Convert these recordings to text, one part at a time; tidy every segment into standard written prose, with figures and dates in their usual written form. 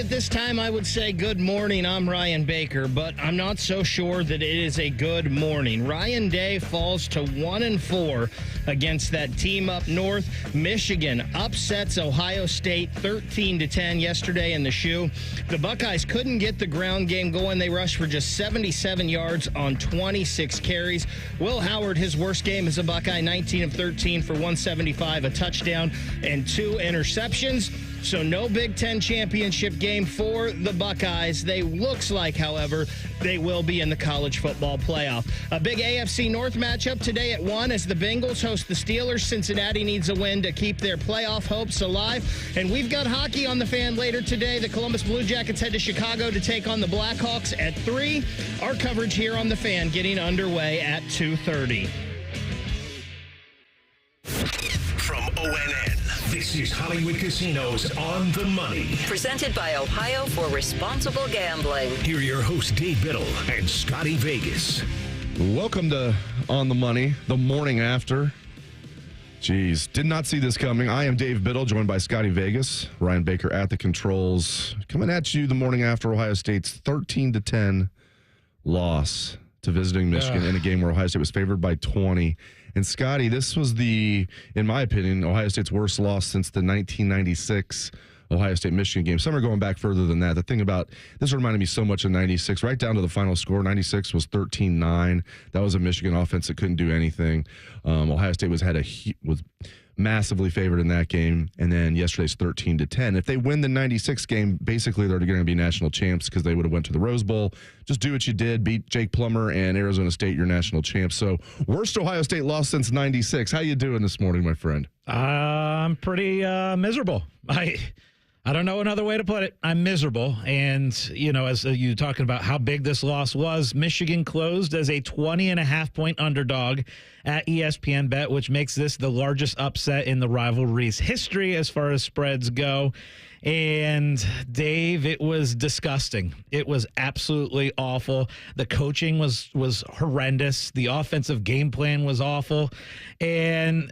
at this time, I would say good morning. I'm Ryan Baker, but I'm not so sure that it is a good morning. Ryan Day falls to 1-4 against that team up north. Michigan upsets Ohio State 13-10 yesterday in the shoe. The Buckeyes couldn't get the ground game going. They rushed for just 77 yards on 26 carries. Will Howard, his worst game as a Buckeye, 19 of 13 for 175, a touchdown and 2 interceptions. So no Big Ten championship game for the Buckeyes. They looks like, however, they will be in the college football playoff. A big AFC North matchup today at 1 as the Bengals host the Steelers. Cincinnati needs a win to keep their playoff hopes alive. And we've got hockey on the Fan later today. The Columbus Blue Jackets head to Chicago to take on the Blackhawks at 3. Our coverage here on the Fan getting underway at 2:30. From ONN, this is Hollywood Casinos On the Money. Presented by Ohio for Responsible Gambling. Here are your hosts, Dave Biddle and Scotty Vegas. Welcome to On the Money, the morning after. Jeez, did not see this coming. I am Dave Biddle, joined by Scotty Vegas. Ryan Baker at the controls. Coming at you the morning after Ohio State's 13-10 loss to visiting Michigan in a game where Ohio State was favored by 20. And Scotty, this was in my opinion, Ohio State's worst loss since the 1996 Ohio State-Michigan game. Some are going back further than that. The thing about this reminded me so much of 96, right down to the final score. 96 was 13-9. That was a Michigan offense that couldn't do anything. Ohio State was massively favored in that game, and then yesterday's 13-10. If they win the 96 game, basically they're going to be national champs because they would have went to the Rose Bowl. Just do what you did, beat Jake Plummer and Arizona State, your national champs. So worst Ohio State loss since 96. How you doing this morning, my friend? I'm pretty miserable. I don't know another way to put it. I'm miserable. And, as you talking about how big this loss was, Michigan closed as a 20.5-point underdog at ESPN Bet, which makes this the largest upset in the rivalry's history as far as spreads go. And, Dave, it was disgusting. It was absolutely awful. The coaching was horrendous. The offensive game plan was awful. And,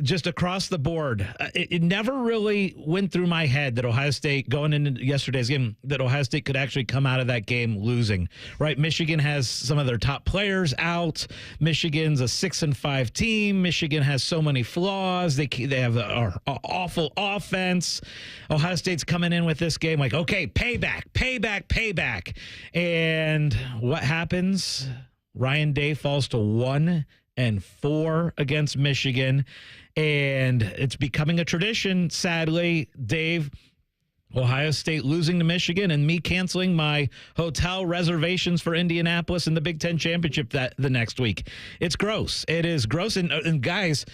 just across the board, it never really went through my head that Ohio State, going into yesterday's game, that Ohio State could actually come out of that game losing, right? Michigan has some of their top players out. Michigan's a 6-5 team. Michigan has so many flaws. They have an awful offense. Ohio State's coming in with this game okay, payback. And what happens? Ryan Day falls to 1-4 against Michigan, and it's becoming a tradition, sadly, Dave. Ohio State losing to Michigan and me canceling my hotel reservations for Indianapolis in the Big Ten Championship the next week. It's gross. It is gross. And guys,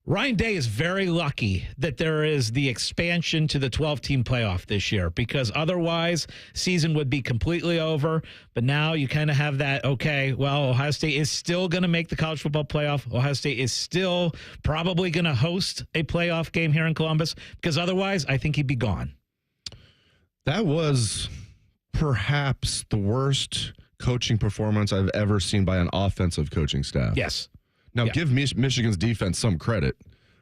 Ryan Day is very lucky that there is the expansion to the 12-team playoff this year, because otherwise season would be completely over. But now you kind of have that, okay, well, Ohio State is still going to make the college football playoff. Ohio State is still probably going to host a playoff game here in Columbus, because otherwise I think he'd be gone. That was perhaps the worst coaching performance I've ever seen by an offensive coaching staff. Yes. Now, give Michigan's defense some credit,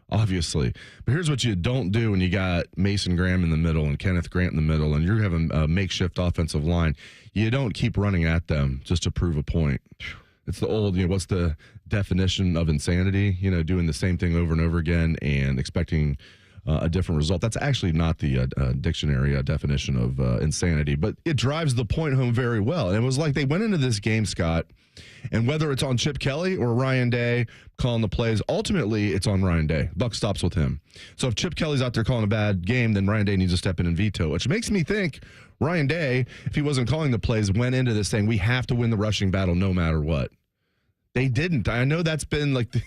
obviously. But here's what you don't do when you got Mason Graham in the middle and Kenneth Grant in the middle and you're having a makeshift offensive line. You don't keep running at them just to prove a point. It's the old, what's the definition of insanity? Doing the same thing over and over again and expecting a different result. That's actually not the dictionary definition of insanity, but it drives the point home very well. And it was like they went into this game, Scott, and whether it's on Chip Kelly or Ryan Day calling the plays, ultimately it's on Ryan Day. Buck stops with him. So if Chip Kelly's out there calling a bad game, then Ryan Day needs to step in and veto, which makes me think Ryan Day, if he wasn't calling the plays, went into this saying, we have to win the rushing battle no matter what. They didn't. I know that's been like the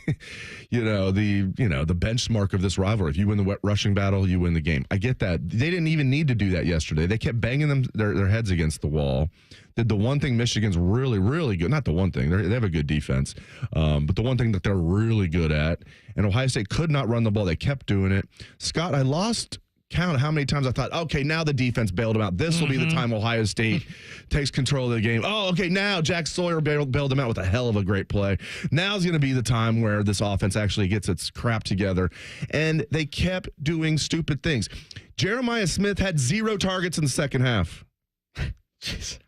benchmark of this rivalry. If you win the rushing battle, you win the game. I get that. They didn't even need to do that yesterday. They kept banging their heads against the wall. Did the one thing Michigan's really, really good. Not the one thing. They have a good defense. But the one thing that they're really good at. And Ohio State could not run the ball. They kept doing it. Scott, I lost count how many times I thought, okay, now the defense bailed them out. This will be the time Ohio State takes control of the game. Oh, okay, now Jack Sawyer bailed them out with a hell of a great play. Now's going to be the time where this offense actually gets its crap together. And they kept doing stupid things. Jeremiah Smith had 0 targets in the second half.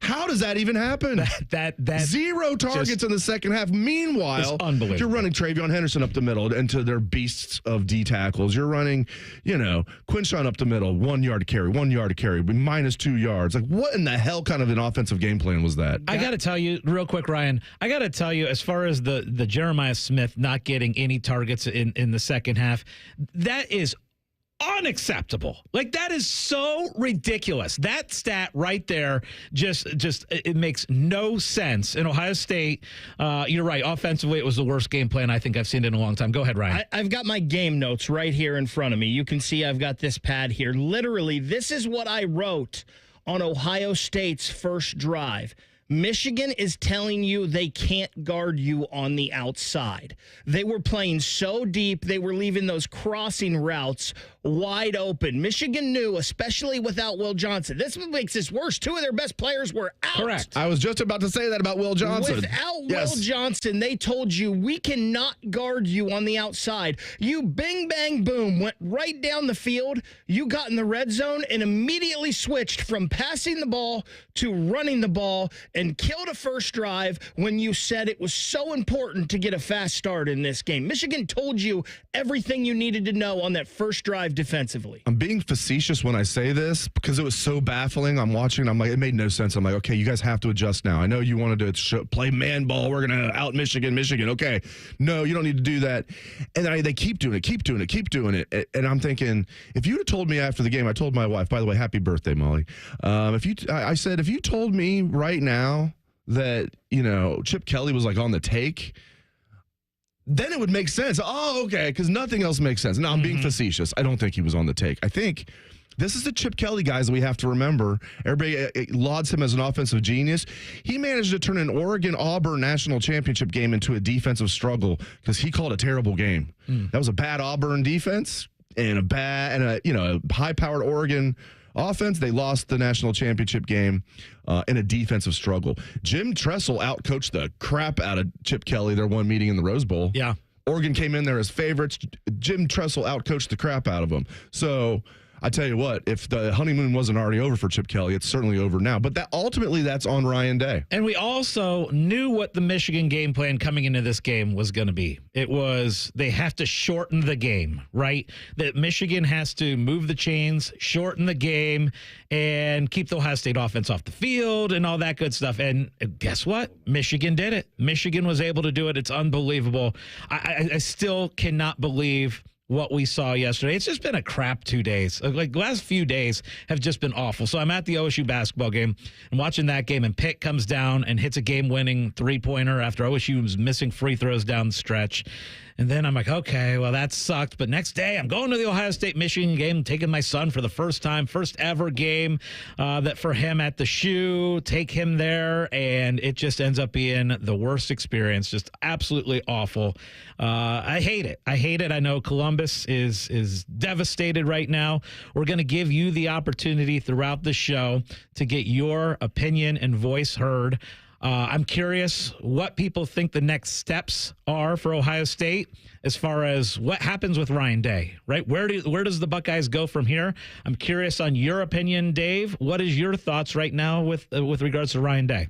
How does that even happen? That 0 targets in the second half. Meanwhile, unbelievable. You're running Travion Henderson up the middle into their beasts of D tackles. You're running, Quinshawn up the middle, 1 yard to carry, minus 2 yards. Like, what in the hell kind of an offensive game plan was that? I got to tell you real quick, Ryan, as far as the Jeremiah Smith not getting any targets in the second half, that is unacceptable. Like, that is so ridiculous. That stat right there just it makes no sense. In Ohio State, you're right. Offensively, it was the worst game plan I think I've seen in a long time. Go ahead, Ryan. I've got my game notes right here in front of me. You can see I've got this pad here. Literally, this is what I wrote on Ohio State's first drive. Michigan is telling you they can't guard you on the outside. They were playing so deep, they were leaving those crossing routes wide open. Michigan knew, especially without Will Johnson. This makes this worse. 2 of their best players were out. Correct. I was just about to say that about Will Johnson. Without Will Johnson, they told you, we cannot guard you on the outside. You bing, bang, boom, went right down the field. You got in the red zone and immediately switched from passing the ball to running the ball and killed a first drive when you said it was so important to get a fast start in this game. Michigan told you everything you needed to know on that first drive defensively. I'm being facetious when I say this because it was so baffling. I'm watching. I'm like, it made no sense. I'm like, okay, you guys have to adjust now. I know you wanted to play man ball. We're going to out Michigan. Okay. No, you don't need to do that. And then they keep doing it. And I'm thinking, if you had told me after the game, I told my wife, by the way, happy birthday, Molly. I said, if you told me right now that, Chip Kelly was like on the take, then it would make sense. Oh, okay, because nothing else makes sense. No, I'm being facetious. I don't think he was on the take. I think this is the Chip Kelly guys that we have to remember. Everybody lauds him as an offensive genius. He managed to turn an Oregon-Auburn national championship game into a defensive struggle because he called a terrible game. That was a bad Auburn defense and a high-powered Oregon offense. They lost the national championship game in a defensive struggle. Jim Tressel outcoached the crap out of Chip Kelly their one meeting in the Rose Bowl. Yeah. Oregon came in there as favorites. Jim Tressel outcoached the crap out of them. So I tell you what, if the honeymoon wasn't already over for Chip Kelly, it's certainly over now. But that's on Ryan Day. And we also knew what the Michigan game plan coming into this game was going to be. It was they have to shorten the game, right? That Michigan has to move the chains, shorten the game, and keep the Ohio State offense off the field and all that good stuff. And guess what? Michigan did it. Michigan was able to do it. It's unbelievable. I still cannot believe what we saw yesterday. It's just been a crap 2 days. Like, the last few days have just been awful. So I'm at the OSU basketball game. I'm watching that game, and Pitt comes down and hits a game-winning three-pointer after OSU was missing free throws down the stretch. And then I'm like, okay, well, that sucked. But next day, I'm going to the Ohio State-Michigan game, taking my son for the first time, first ever game that for him at the Shoe, take him there, and it just ends up being the worst experience, just absolutely awful. I hate it. I know Columbus is devastated right now. We're going to give you the opportunity throughout the show to get your opinion and voice heard. I'm curious what people think the next steps are for Ohio State as far as what happens with Ryan Day, right? Where does the Buckeyes go from here? I'm curious on your opinion, Dave. What is your thoughts right now with regards to Ryan Day?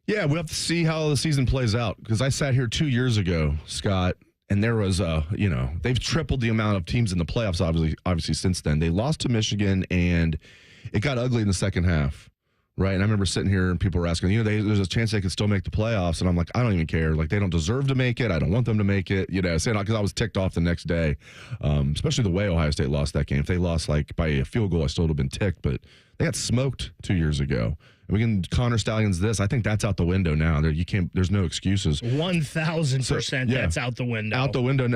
Yeah, we have to see how the season plays out because I sat here 2 years ago, Scott, and there was they've tripled the amount of teams in the playoffs obviously since then. They lost to Michigan and it got ugly in the second half. Right, and I remember sitting here and people were asking, there's a chance they could still make the playoffs, and I'm like, I don't even care. Like, they don't deserve to make it. I don't want them to make it. Saying because I was ticked off the next day, especially the way Ohio State lost that game. If they lost like by a field goal, I still would have been ticked. But they got smoked 2 years ago. And we can Connor Stallions this. I think that's out the window now. There's no excuses. 1,000% that's out the window. Out the window.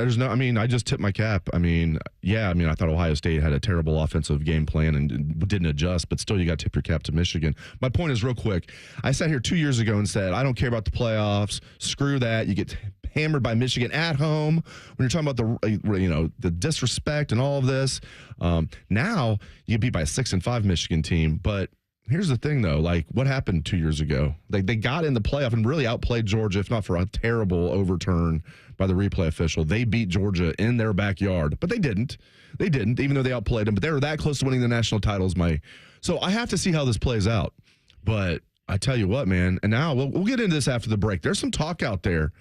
I just tipped my cap. I thought Ohio State had a terrible offensive game plan and didn't adjust, but still you got to tip your cap to Michigan. My point is real quick. I sat here 2 years ago and said, I don't care about the playoffs. Screw that. You get hammered by Michigan at home. When you're talking about the disrespect and all of this, now you get beat by a 6-5 Michigan team. But here's the thing, though. Like, what happened 2 years ago? They got in the playoff and really outplayed Georgia, if not for a terrible overturn by the replay official. They beat Georgia in their backyard, but they didn't. They didn't, even though they outplayed them. But they were that close to winning the national titles. So I have to see how this plays out. But I tell you what, man, and now we'll get into this after the break. There's some talk out there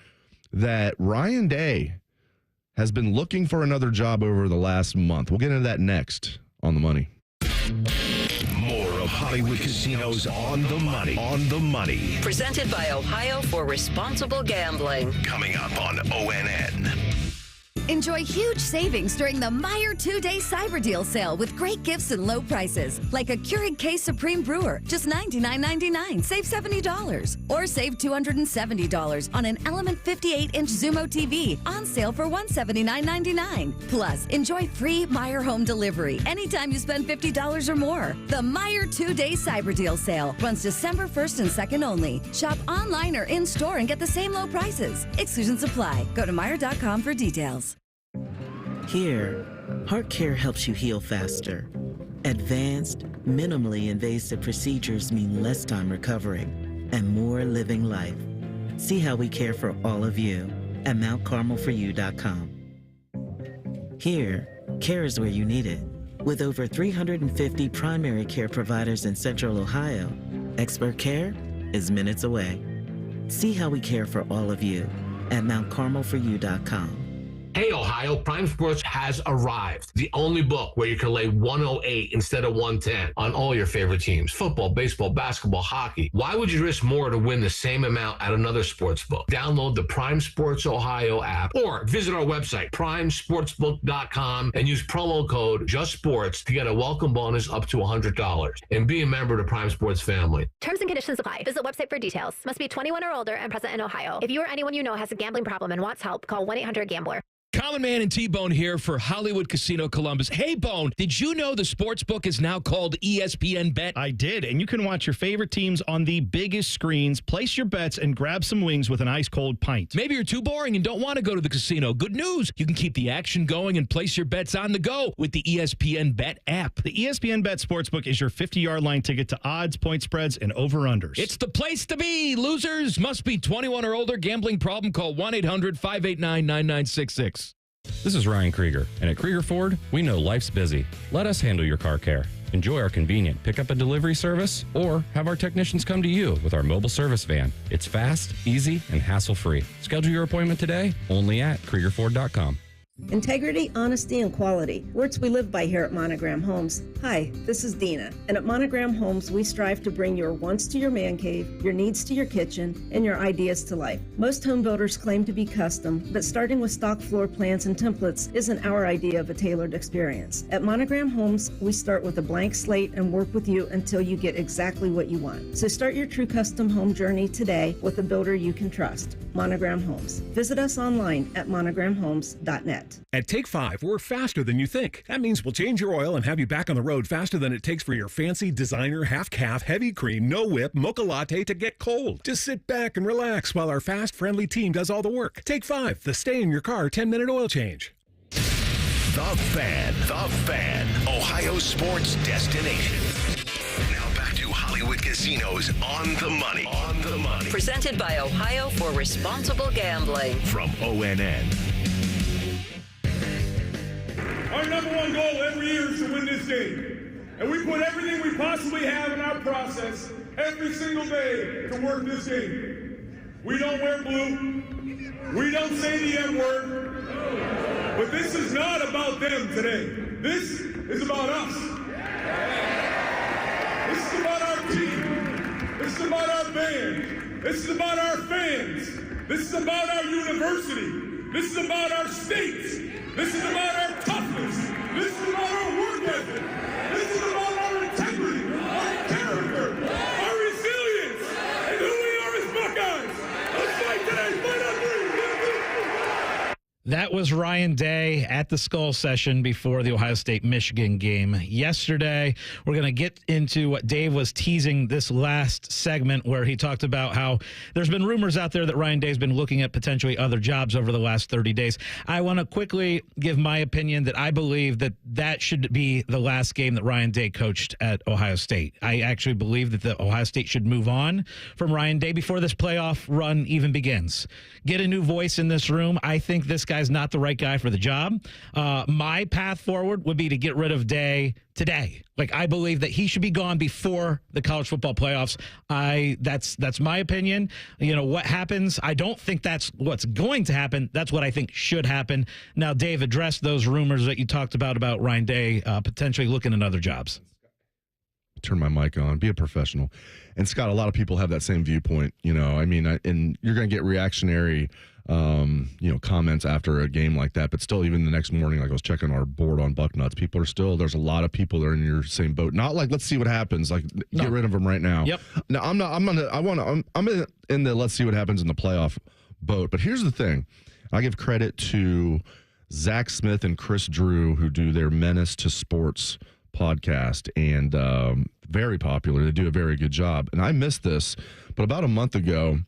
that Ryan Day has been looking for another job over the last month. We'll get into that next on The Money. More of Hollywood Casinos on the money. On the money. Presented by Ohio for Responsible Gambling. Coming up on ONN. Enjoy huge savings during the Meijer 2-day Cyber Deal sale with great gifts and low prices, like a Keurig K Supreme Brewer, just $99.99, save $70. Or save $270 on an Element 58-inch Zumo TV, on sale for $179.99. Plus, enjoy free Meijer home delivery anytime you spend $50 or more. The Meijer 2-day Cyber Deal sale runs December 1st and 2nd only. Shop online or in-store and get the same low prices. Exclusions apply. Go to Meijer.com for details. Here, HeartCare helps you heal faster. Advanced, minimally invasive procedures mean less time recovering and more living life. See how we care for all of you at MountCarmelForYou.com. Here, care is where you need it. With over 350 primary care providers in Central Ohio, expert care is minutes away. See how we care for all of you at MountCarmelForYou.com. Hey Ohio, Prime Sports has arrived. The only book where you can lay 108 instead of 110 on all your favorite teams. Football, baseball, basketball, hockey. Why would you risk more to win the same amount at another sports book? Download the Prime Sports Ohio app or visit our website, primesportsbook.com, and use promo code JUSTSPORTS to get a welcome bonus up to $100. And be a member of the Prime Sports family. Terms and conditions apply. Visit website for details. Must be 21 or older and present in Ohio. If you or anyone you know has a gambling problem and wants help, call 1-800-GAMBLER. Common Man and T-Bone here for Hollywood Casino Columbus. Hey, Bone, did you know the sportsbook is now called ESPN Bet? I did, and you can watch your favorite teams on the biggest screens, place your bets, and grab some wings with an ice-cold pint. Maybe you're too boring and don't want to go to the casino. Good news. You can keep the action going and place your bets on the go with the ESPN Bet app. The ESPN Bet Sportsbook is your 50-yard line ticket to odds, point spreads, and over-unders. It's the place to be. Losers must be 21 or older. Gambling problem? Call 1-800-589-9966. This is Ryan Krieger, and at Krieger Ford, we know life's busy. Let us handle your car care. Enjoy our convenient pickup and delivery service, or have our technicians come to you with our mobile service van. It's fast, easy, and hassle-free. Schedule your appointment today, only at KriegerFord.com. Integrity, honesty, and quality. Words we live by here at Monogram Homes. Hi, this is Dina, and at Monogram Homes, we strive to bring your wants to your man cave, your needs to your kitchen, and your ideas to life. Most home builders claim to be custom, but starting with stock floor plans and templates isn't our idea of a tailored experience. At Monogram Homes, we start with a blank slate and work with you until you get exactly what you want. So start your true custom home journey today with a builder you can trust. Monogram Homes. Visit us online at monogramhomes.net. At Take 5, we're faster than you think. That means we'll change your oil and have you back on the road faster than it takes for your fancy designer half-calf, heavy cream, no-whip, mocha latte to get cold. Just sit back and relax while our fast, friendly team does all the work. Take 5, the stay-in-your-car 10-minute oil change. The Fan, Ohio sports destination. Now back to Hollywood Casinos on the money. On the money. Presented by Ohio for Responsible Gambling. From ONN. Our number one goal every year is to win this game. And we put everything we possibly have in our process every single day to work this game. We don't wear blue. We don't say the M-word. But this is not about them today. This is about us. This is about our team. This is about our band. This is about our fans. This is about our university. This is about our states. This is about our toughness. This is about our work ethic. This is about our integrity, our character, our resilience, and who we are as Buckeyes. Let's fight today. Fight on three. That was Ryan Day at the Skull session before the Ohio State-Michigan game yesterday. We're going to get into what Dave was teasing this last segment where he talked about how there's been rumors out there that Ryan Day's been looking at potentially other jobs over the last 30 days. I want to quickly give my opinion that I believe that should be the last game that Ryan Day coached at Ohio State. I actually believe that the Ohio State should move on from Ryan Day before this playoff run even begins. Get a new voice in this room. I think this guy's not the right guy for the job. My path forward would be to get rid of Day today. Like, I believe that he should be gone before the college football playoffs. That's my opinion. You know, what happens, I don't think that's what's going to happen. That's what I think should happen. Now, Dave, address those rumors that you talked about Ryan Day potentially looking at other jobs. Turn my mic on, be a professional. And Scott, a lot of people have that same viewpoint, you know, I mean, and you're going to get reactionary, comments after a game like that, but still, even the next morning, like I was checking our board on Bucknuts, there's a lot of people that are in your same boat. Not like, let's see what happens. Like, get rid of them right now. Yep. No, I'm in the let's see what happens in the playoff boat. But here's the thing. I give credit to Zach Smith and Chris Drew, who do their Menace to Sports podcast, and very popular. They do a very good job. And I missed this, but about a month ago,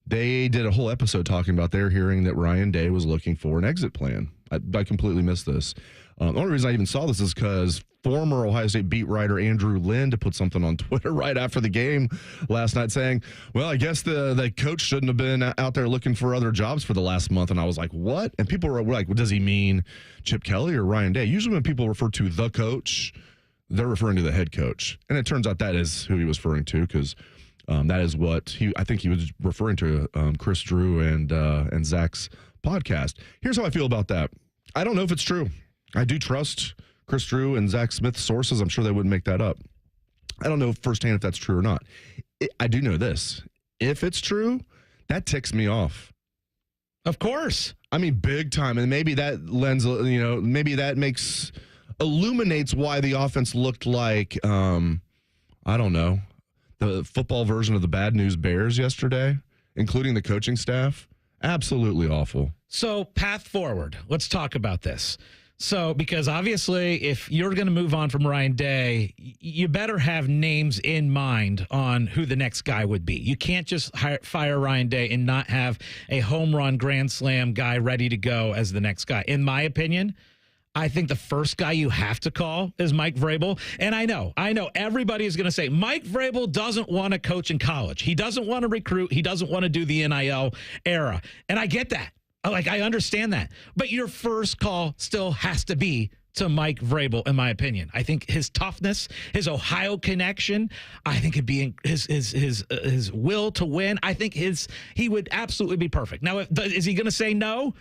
they did a whole episode talking about their hearing that Ryan Day was looking for an exit plan. I completely missed this. The only reason I even saw this is because former Ohio State beat writer Andrew Lind put something on Twitter right after the game last night saying, well, I guess the coach shouldn't have been out there looking for other jobs for the last month. And I was like, what? And people were like, well, does he mean Chip Kelly or Ryan Day? Usually when people refer to the coach, they're referring to the head coach. And it turns out that is who he was referring to, because that is what I think he was referring to, Chris Drew and Zach's podcast. Here's how I feel about that. I don't know if it's true. I do trust Chris Drew and Zach Smith's sources. I'm sure they wouldn't make that up. I don't know firsthand if that's true or not. I do know this. If it's true, that ticks me off. Of course. I mean, big time. And maybe that lends, maybe that illuminates why the offense looked like, I don't know, the football version of the Bad News Bears yesterday, including the coaching staff. Absolutely awful. So, path forward. Let's talk about this. So, because obviously, if you're going to move on from Ryan Day, you better have names in mind on who the next guy would be. You can't just fire Ryan Day and not have a home run grand slam guy ready to go as the next guy. In my opinion, I think the first guy you have to call is Mike Vrabel. And I know everybody is going to say Mike Vrabel doesn't want to coach in college. He doesn't want to recruit. He doesn't want to do the NIL era. And I get that. I understand that. But your first call still has to be to Mike Vrabel, in my opinion. I think his toughness, his Ohio connection, I think it'd be his will to win. I think he would absolutely be perfect. Now, is he going to say no?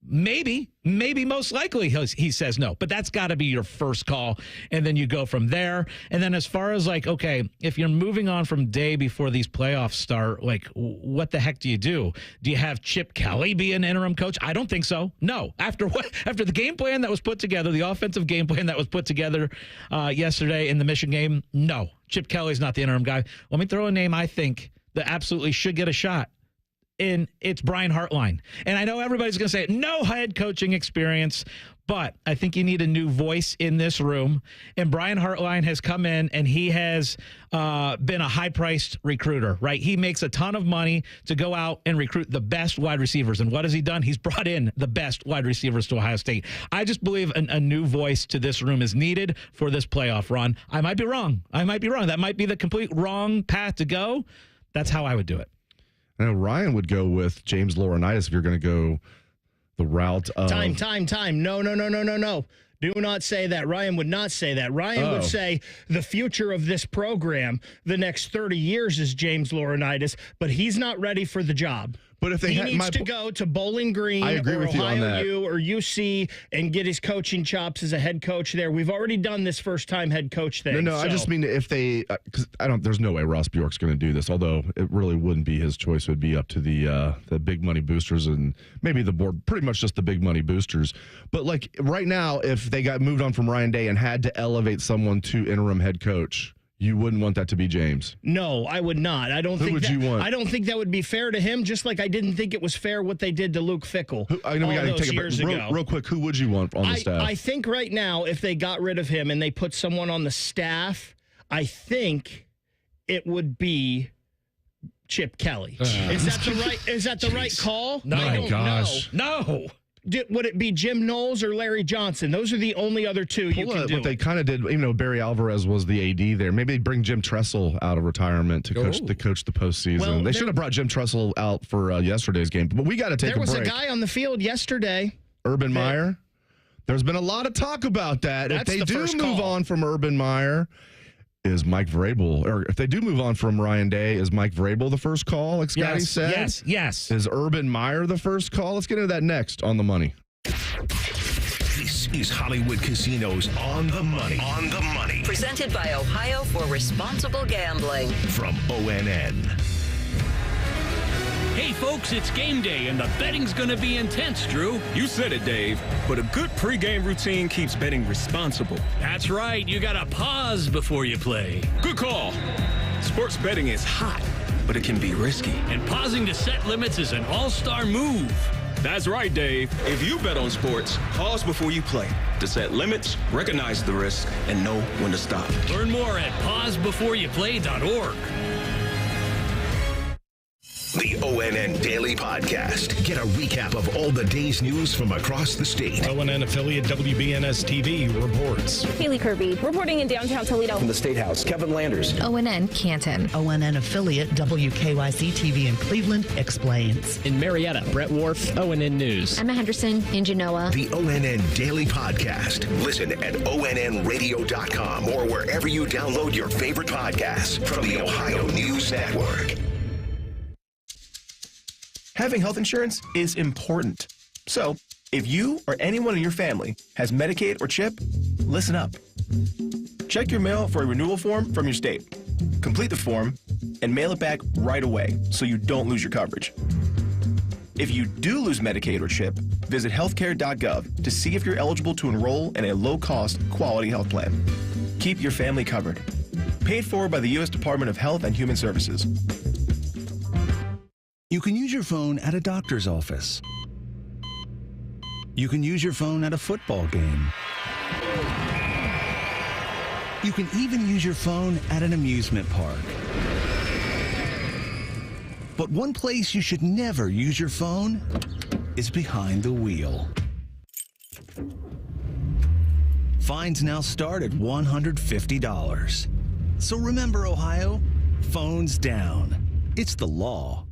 Maybe most likely he says no, but that's got to be your first call, and then you go from there. And then as far as okay, if you're moving on from Day before these playoffs start, what the heck do you do? Do you have Chip Kelly be an interim coach? I don't think so. No. After the game plan that was put together, the offensive game plan that was put together yesterday in the Michigan game, no. Chip Kelly's not the interim guy. Let me throw a name I think that absolutely should get a shot. And it's Brian Hartline. And I know everybody's going to say, no head coaching experience, but I think you need a new voice in this room. And Brian Hartline has come in, and he has been a high-priced recruiter, right? He makes a ton of money to go out and recruit the best wide receivers. And what has he done? He's brought in the best wide receivers to Ohio State. I just believe a new voice to this room is needed for this playoff run. I might be wrong. That might be the complete wrong path to go. That's how I would do it. I know Ryan would go with James Laurinaitis if you're going to go the route of... Time. No. Do not say that. Ryan would not say that. Ryan would say the future of this program, the next 30 years, is James Laurinaitis, but he's not ready for the job. But if he needs to go to Bowling Green or Ohio U or UC and get his coaching chops as a head coach there. We've already done this first-time head coach thing. No, I just mean if they, because there's no way Ross Bjork's going to do this. Although it really wouldn't be his choice; it would be up to the big money boosters and maybe the board. Pretty much just the big money boosters. But right now, if they got moved on from Ryan Day and had to elevate someone to interim head coach, You wouldn't want that to be James. No, I would not. I don't Who think would that, you want? I don't think that would be fair to him, just like I didn't think it was fair what they did to Luke Fickell I know we got to take a years break. ago. Real quick, who would you want on the staff? I think right now, if they got rid of him and they put someone on the staff, I think it would be Chip Kelly. Is that the right call? No. I don't know. No. Would it be Jim Knowles or Larry Johnson? Those are the only other two you can do. What they kind of did, even though Barry Alvarez was the AD there, maybe they'd bring Jim Tressel out of retirement to coach the postseason. Well, they should have brought Jim Tressel out for yesterday's game. But we got to take a break. There was a guy on the field yesterday. Urban Meyer. There's been a lot of talk about that. If they do move on from Urban Meyer, is Mike Vrabel, or if they do move on from Ryan Day, is Mike Vrabel the first call, like Scotty said? Yes. Is Urban Meyer the first call? Let's get into that next on The Money. This is Hollywood Casinos On the Money. On the Money. Presented by Ohio for Responsible Gambling. From ONN. Hey, folks, it's game day, and the betting's going to be intense, Drew. You said it, Dave. But a good pregame routine keeps betting responsible. That's right. You got to pause before you play. Good call. Sports betting is hot, but it can be risky. And pausing to set limits is an all-star move. That's right, Dave. If you bet on sports, pause before you play to set limits, recognize the risk, and know when to stop. Learn more at pausebeforeyouplay.org. The ONN Daily Podcast. Get a recap of all the day's news from across the state. ONN affiliate WBNS TV reports. Haley Kirby reporting in downtown Toledo. From the State House, Kevin Landers. ONN Canton. ONN affiliate WKYC TV in Cleveland explains. In Marietta, Brett Wharf, ONN News. Emma Henderson in Genoa. The ONN Daily Podcast. Listen at ONNradio.com or wherever you download your favorite podcasts from the Ohio News Network. Having health insurance is important. So, if you or anyone in your family has Medicaid or CHIP, listen up. Check your mail for a renewal form from your state. Complete the form and mail it back right away so you don't lose your coverage. If you do lose Medicaid or CHIP, visit healthcare.gov to see if you're eligible to enroll in a low-cost, quality health plan. Keep your family covered. Paid for by the U.S. Department of Health and Human Services. You can use your phone at a doctor's office. You can use your phone at a football game. You can even use your phone at an amusement park. But one place you should never use your phone is behind the wheel. Fines now start at $150. So remember, Ohio, phones down. It's the law.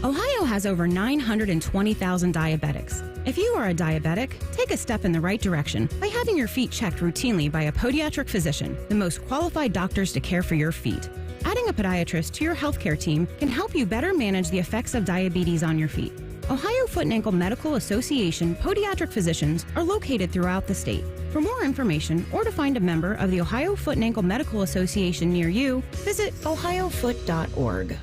Ohio has over 920,000 diabetics. If you are a diabetic, take a step in the right direction by having your feet checked routinely by a podiatric physician, the most qualified doctors to care for your feet. Adding a podiatrist to your healthcare team can help you better manage the effects of diabetes on your feet. Ohio Foot and Ankle Medical Association podiatric physicians are located throughout the state. For more information or to find a member of the Ohio Foot and Ankle Medical Association near you, visit ohiofoot.org.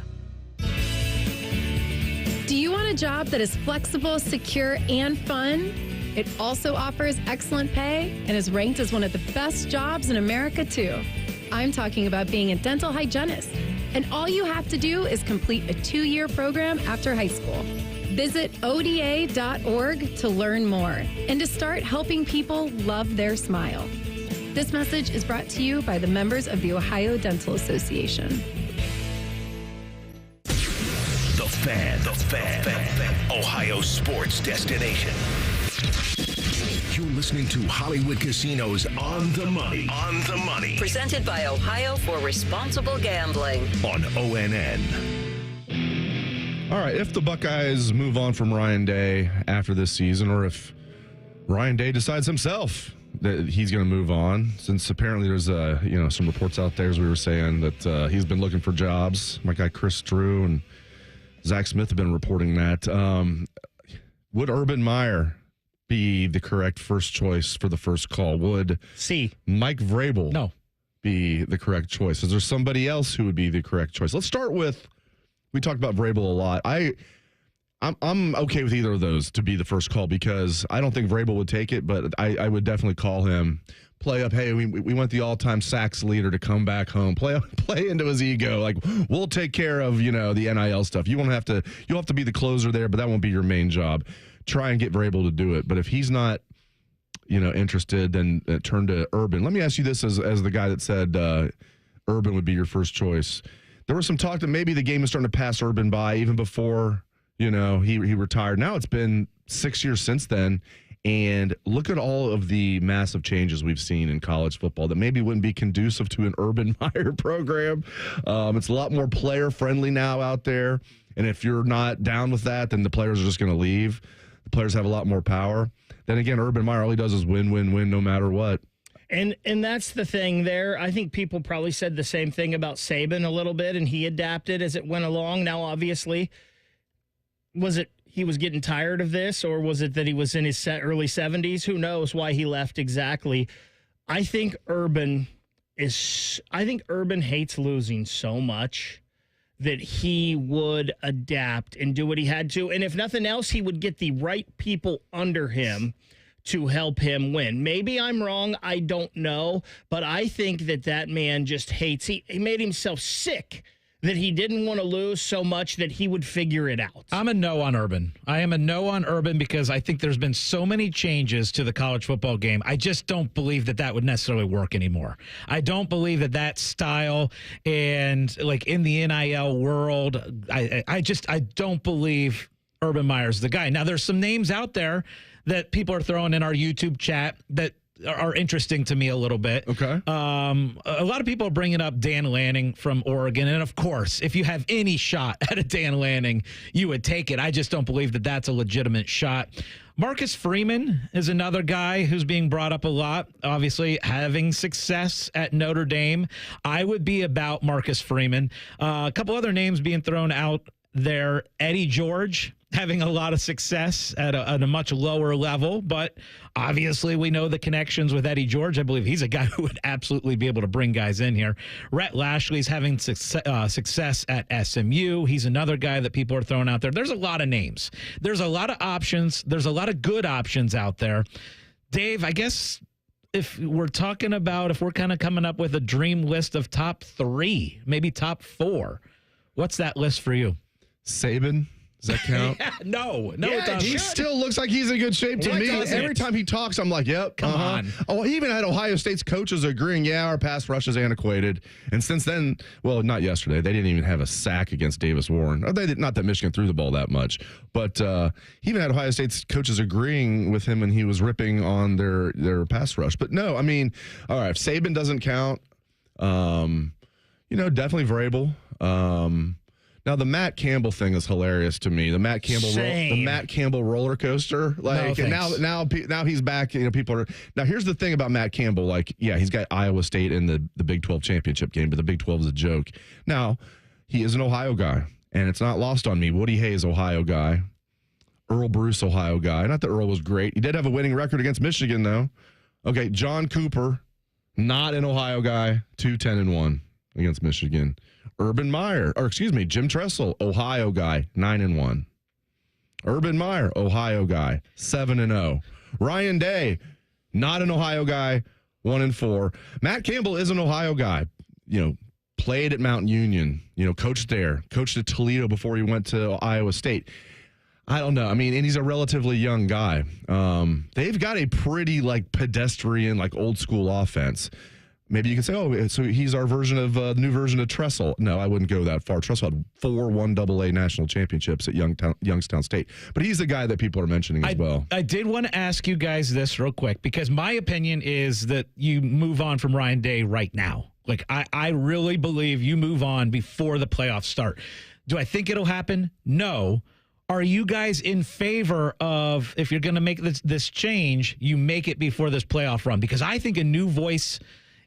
Do you want a job that is flexible, secure, and fun? It also offers excellent pay and is ranked as one of the best jobs in America, too. I'm talking about being a dental hygienist. And all you have to do is complete a 2-year program after high school. Visit ODA.org to learn more and to start helping people love their smile. This message is brought to you by the members of the Ohio Dental Association. The Fan. Ohio sports destination. You're listening to Hollywood Casinos On the Money. On the Money. Presented by Ohio for Responsible Gambling. On ONN. All right, if the Buckeyes move on from Ryan Day after this season, or if Ryan Day decides himself that he's going to move on, since apparently there's some reports out there, as we were saying, that he's been looking for jobs. My guy Chris Drew and Zach Smith have been reporting that. Would Urban Meyer be the correct first choice for the first call? Would Mike Vrabel be the correct choice? Is there somebody else who would be the correct choice? Let's start with, we talked about Vrabel a lot. I'm okay with either of those to be the first call because I don't think Vrabel would take it, but I would definitely call him. play up, hey, we want the all-time sacks leader to come back home. Play into his ego. Like, we'll take care of, the NIL stuff. You'll have to be the closer there, but that won't be your main job. Try and get Vrabel to do it. But if he's not, interested, then turn to Urban. Let me ask you this as the guy that said Urban would be your first choice. There was some talk that maybe the game is starting to pass Urban by even before, he retired. Now it's been 6 years since then. And look at all of the massive changes we've seen in college football that maybe wouldn't be conducive to an Urban Meyer program. It's a lot more player-friendly now out there. And if you're not down with that, then the players are just going to leave. The players have a lot more power. Then again, Urban Meyer, all he does is win, win, win, no matter what. And that's the thing there. I think people probably said the same thing about Saban a little bit, and he adapted as it went along. Now, obviously, was it he was getting tired of this, or was it that he was in his early 70s? Who knows why he left exactly. I think Urban hates losing so much that he would adapt and do what he had to. And if nothing else, he would get the right people under him to help him win. Maybe I'm wrong. I don't know. But I think that man just hates. He made himself sick that he didn't want to lose so much that he would figure it out. I'm a no on Urban. I am a no on Urban because I think there's been so many changes to the college football game. I just don't believe that would necessarily work anymore. I don't believe that style and like in the NIL world, I don't believe Urban Meyer's the guy. Now there's some names out there that people are throwing in our YouTube chat that are interesting to me a little bit. Okay. A lot of people are bringing up Dan Lanning from Oregon. And, of course, if you have any shot at a Dan Lanning, you would take it. I just don't believe that that's a legitimate shot. Marcus Freeman is another guy who's being brought up a lot, obviously having success at Notre Dame. I would be about Marcus Freeman. A couple other names being thrown out there. Eddie George having a lot of success at a much lower level, but obviously we know the connections with Eddie George. I believe he's a guy who would absolutely be able to bring guys in here. Rhett Lashley's having success at SMU. He's another guy that people are throwing out there. There's a lot of names. There's a lot of options. There's a lot of good options out there. Dave, I guess if we're kind of coming up with a dream list of top 3, maybe top 4, what's that list for you? Saban. Does that count? No, yeah, it doesn't. He still looks like he's in good shape to me. Every time he talks, I'm like, yep. Come on. Oh, he even had Ohio State's coaches agreeing, our pass rush is antiquated. And since then, well, not yesterday, they didn't even have a sack against Davis Warren. Not that Michigan threw the ball that much, but he even had Ohio State's coaches agreeing with him when he was ripping on their pass rush. But no, I mean, all right, if Saban doesn't count, definitely Vrabel. Now the Matt Campbell thing is hilarious to me. The Matt Campbell roller coaster. Like now he's back. People are now. Here's the thing about Matt Campbell. Like, yeah, he's got Iowa State in the Big 12 championship game, but the Big 12 is a joke. Now he is an Ohio guy, and it's not lost on me. Woody Hayes, Ohio guy. Earl Bruce, Ohio guy. Not that Earl was great. He did have a winning record against Michigan, though. Okay, John Cooper, not an Ohio guy. 2-10-1 against Michigan. Jim Tressel, Ohio guy, 9-1. Urban Meyer, Ohio guy, 7-0. Ryan Day, not an Ohio guy, 1-4. Matt Campbell is an Ohio guy. Played at Mount Union. Coached there. Coached at Toledo before he went to Iowa State. I don't know. I mean, and he's a relatively young guy. They've got a pretty pedestrian, old school offense. Maybe you can say, so he's our new version of Tressel. No, I wouldn't go that far. Tressel had 4 1AA national championships at Youngstown State. But he's the guy that people are mentioning as well. I did want to ask you guys this real quick, because my opinion is that you move on from Ryan Day right now. I really believe you move on before the playoffs start. Do I think it'll happen? No. Are you guys in favor of, if you're going to make this change, you make it before this playoff run? Because I think a new voice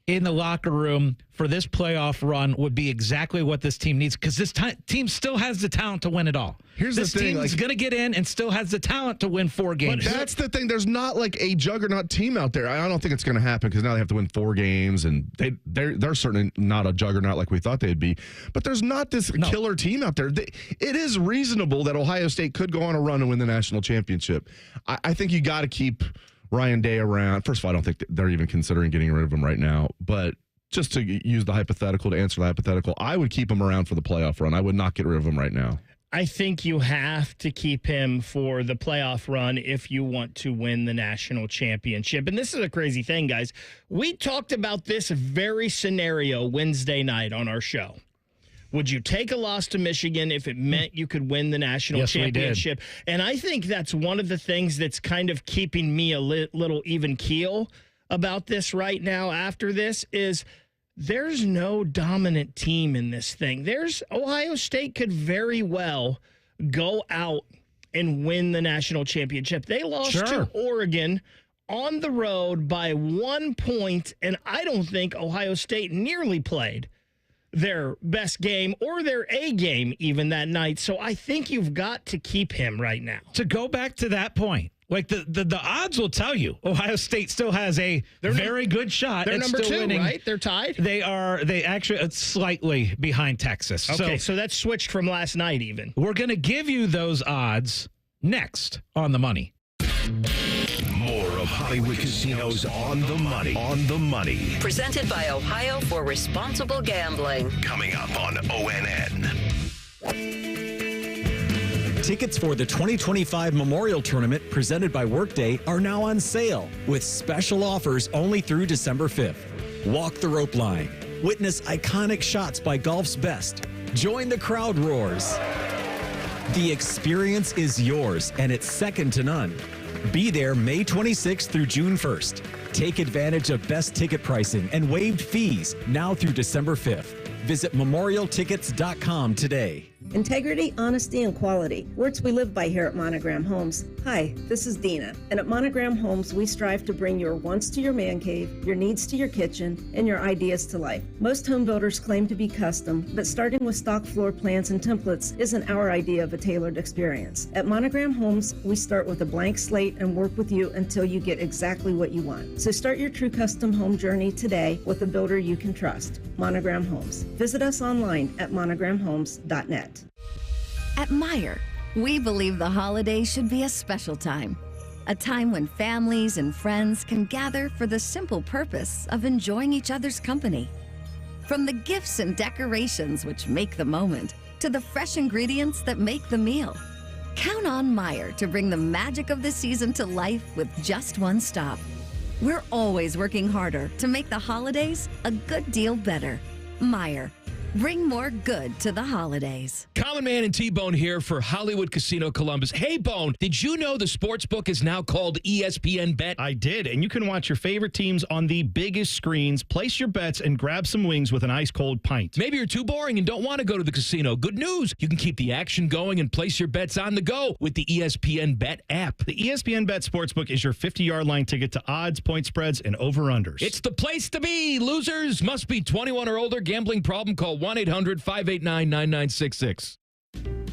in the locker room for this playoff run would be exactly what this team needs, because this team still has the talent to win it all. Here's the thing. This team's going to get in and still has the talent to win 4 games. But that's the thing. There's not a juggernaut team out there. I don't think it's going to happen, because now they have to win 4 games, and they're certainly not a juggernaut like we thought they'd be. But there's not this killer team out there. It is reasonable that Ohio State could go on a run and win the national championship. I think you got to keep Ryan Day around. First of all, I don't think they're even considering getting rid of him right now. But just to use the hypothetical, to answer the hypothetical, I would keep him around for the playoff run. I would not get rid of him right now. I think you have to keep him for the playoff run if you want to win the national championship. And this is a crazy thing, guys. We talked about this very scenario Wednesday night on our show. Would you take a loss to Michigan if it meant you could win the national championship? And I think that's one of the things that's kind of keeping me a little even keel about this right now after this is there's no dominant team in this thing. Ohio State could very well go out and win the national championship. They lost to Oregon on the road by 1 point, and I don't think Ohio State nearly played their best game or their A game even that night. So I think you've got to keep him right now. To go back to that point, like the odds will tell you Ohio State still has a very good shot at still number 2, winning. right? They're tied? They actually slightly behind Texas. Okay, so that's switched from last night even. We're going to give you those odds next on The Money. More of Hollywood Casinos on the money. On the money. Presented by Ohio for Responsible Gambling. Coming up on ONN. Tickets for the 2025 Memorial Tournament presented by Workday are now on sale with special offers only through December 5th. Walk the rope line. Witness iconic shots by golf's best. Join the crowd roars. The experience is yours and it's second to none. Be there May 26th through June 1st. Take advantage of best ticket pricing and waived fees now through December 5th. Visit memorialtickets.com today. Integrity, honesty, and quality. Words we live by here at Monogram Homes. Hi, this is Dina. And at Monogram Homes, we strive to bring your wants to your man cave, your needs to your kitchen, and your ideas to life. Most home builders claim to be custom, but starting with stock floor plans and templates isn't our idea of a tailored experience. At Monogram Homes, we start with a blank slate and work with you until you get exactly what you want. So start your true custom home journey today with a builder you can trust. Monogram Homes. Visit us online at monogramhomes.net. At Meijer, we believe the holidays should be a special time. A time when families and friends can gather for the simple purpose of enjoying each other's company. From the gifts and decorations which make the moment, to the fresh ingredients that make the meal. Count on Meijer to bring the magic of the season to life with just one stop. We're always working harder to make the holidays a good deal better. Meijer. Bring more good to the holidays. Common Man and T-Bone here for Hollywood Casino Columbus. Hey, Bone, did you know the sportsbook is now called ESPN Bet? I did, and you can watch your favorite teams on the biggest screens, place your bets, and grab some wings with an ice-cold pint. Maybe you're too boring and don't want to go to the casino. Good news. You can keep the action going and place your bets on the go with the ESPN Bet app. The ESPN Bet Sportsbook is your 50-yard line ticket to odds, point spreads, and over-unders. It's the place to be. Losers must be 21 or older. Gambling problem? Call 1-800-589-9966.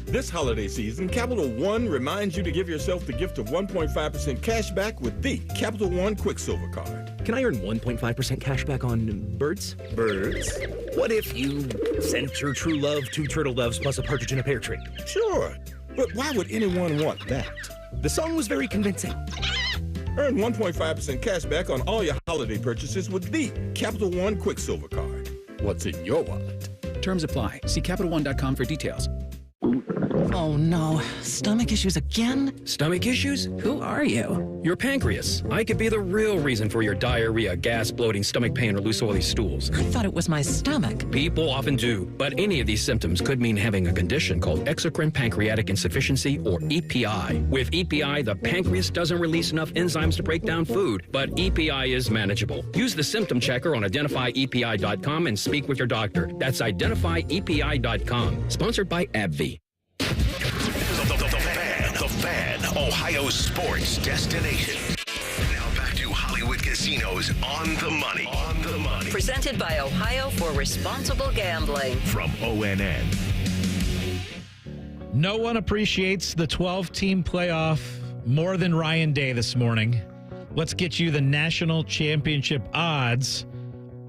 This holiday season, Capital One reminds you to give yourself the gift of 1.5% cash back with the Capital One Quicksilver Card. Can I earn 1.5% cash back on birds? Birds? What if you sent your true love 2 turtle doves plus a partridge in a pear tree? Sure, but why would anyone want that? The song was very convincing. Earn 1.5% cash back on all your holiday purchases with the Capital One Quicksilver Card. What's in your wallet? Terms apply. See CapitalOne.com for details. Oh no, stomach issues again? Stomach issues? Who are you? Your pancreas. I could be the real reason for your diarrhea, gas, bloating, stomach pain, or loose oily stools. I thought it was my stomach. People often do, but any of these symptoms could mean having a condition called exocrine pancreatic insufficiency, or EPI. With EPI, the pancreas doesn't release enough enzymes to break down food, but EPI is manageable. Use the symptom checker on identifyepi.com and speak with your doctor. That's identifyepi.com. Sponsored by AbbVie. The Fan, Ohio sports destination. Now back to Hollywood Casinos on the money. On the money. Presented by Ohio for Responsible Gambling. From ONN. No one appreciates the 12-team playoff more than Ryan Day this morning. Let's get you the national championship odds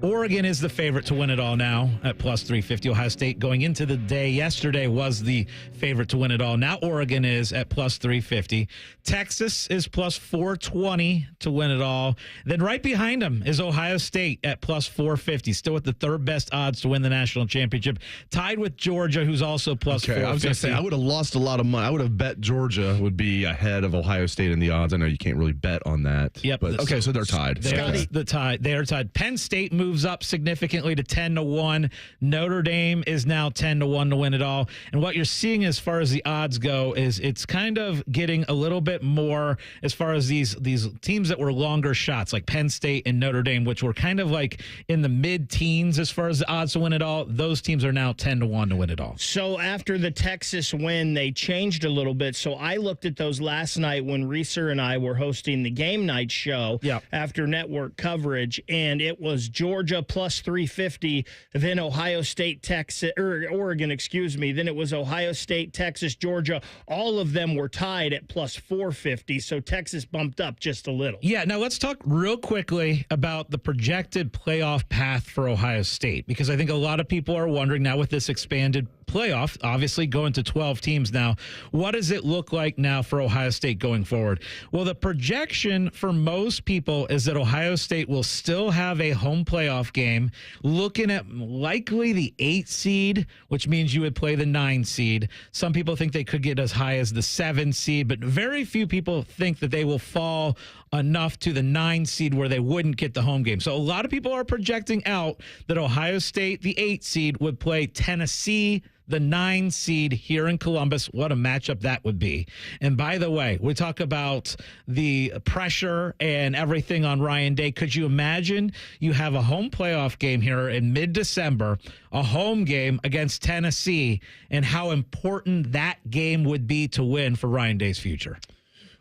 Oregon is the favorite to win it all now at plus 350. Ohio State going into the day yesterday was the favorite to win it all. Now Oregon is at plus 350. Texas is plus 420 to win it all. Then right behind them is Ohio State at plus 450, still with the third best odds to win the national championship, tied with Georgia, who's also plus 450. I was going to say, I would have lost a lot of money. I would have bet Georgia would be ahead of Ohio State in the odds. I know you can't really bet on that. Yep. But, okay, so they're tied. They're tied. Penn State moves up significantly to 10-1. Notre Dame is now 10-1 to win it all. And what you're seeing as far as the odds go is it's kind of getting a little bit more as far as these teams that were longer shots, like Penn State and Notre Dame, which were kind of like in the mid-teens as far as the odds to win it all. Those teams are now 10-1 to win it all. So after the Texas win, they changed a little bit. So I looked at those last night when Reeser and I were hosting the game night show after network coverage, and it was Georgia plus 350, then Ohio State, Texas, or Oregon, excuse me. Then it was Ohio State, Texas, Georgia. All of them were tied at plus 450, so Texas bumped up just a little. Yeah, now let's talk real quickly about the projected playoff path for Ohio State, because I think a lot of people are wondering now with this expanded playoff, obviously going to 12 teams now, what does it look like now for Ohio State going forward? Well, the projection for most people is that Ohio State will still have a home playoff game, looking at likely the 8 seed, which means you would play the 9 seed. Some people think they could get as high as the 7 seed, but very few people think that they will fall enough to the 9 seed where they wouldn't get the home game. So a lot of people are projecting out that Ohio State, the 8 seed, would play Tennessee, the 9 seed here in Columbus. What a matchup that would be. And by the way, we talk about the pressure and everything on Ryan Day. Could you imagine you have a home playoff game here in mid-December, a home game against Tennessee, and how important that game would be to win for Ryan Day's future?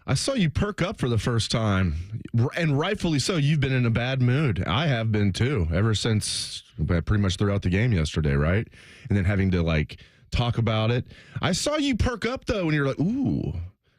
I saw you perk up for the first time, and rightfully so. You've been in a bad mood. I have been too, ever since pretty much throughout the game yesterday, right? And then having to talk about it. I saw you perk up though when you're like, ooh,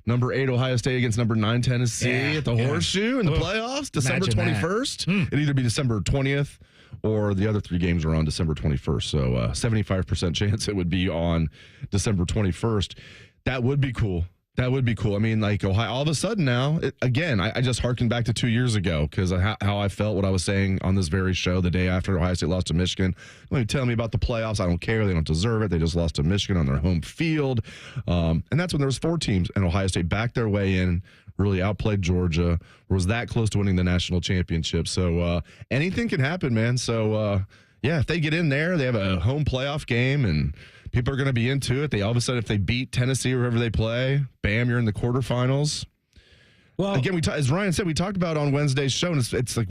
number 8 Ohio State against number 9 Tennessee at the Horseshoe in the playoffs, December 21st. It'd either be December 20th or the other 3 games are on December 21st. So 75% chance it would be on December 21st. That would be cool. That would be cool. I mean, Ohio, all of a sudden now, I just harkened back to 2 years ago because of how I felt, what I was saying on this very show the day after Ohio State lost to Michigan. Don't tell me about the playoffs. I don't care. They don't deserve it. They just lost to Michigan on their home field. And that's when there was 4 teams, and Ohio State backed their way in, really outplayed Georgia, was that close to winning the national championship. So anything can happen, man. So, if they get in there, they have a home playoff game, and people are going to be into it. They all of a sudden, if they beat Tennessee or whoever they play, bam, you're in the quarterfinals. Well, again, as Ryan said, we talked about on Wednesday's show, and it's like,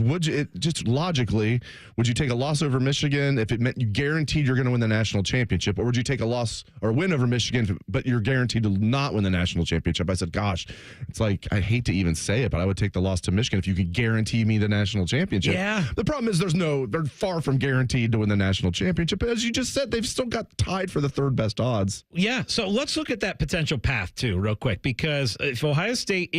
just logically, would you take a loss over Michigan if it meant you guaranteed you're going to win the national championship, or would you take a loss or win over Michigan, but you're guaranteed to not win the national championship? I said, gosh, it's like, I hate to even say it, but I would take the loss to Michigan if you could guarantee me the national championship. Yeah. The problem is they're far from guaranteed to win the national championship. But as you just said, they've still got tied for the third best odds. Yeah. So let's look at that potential path too, real quick, because if Ohio State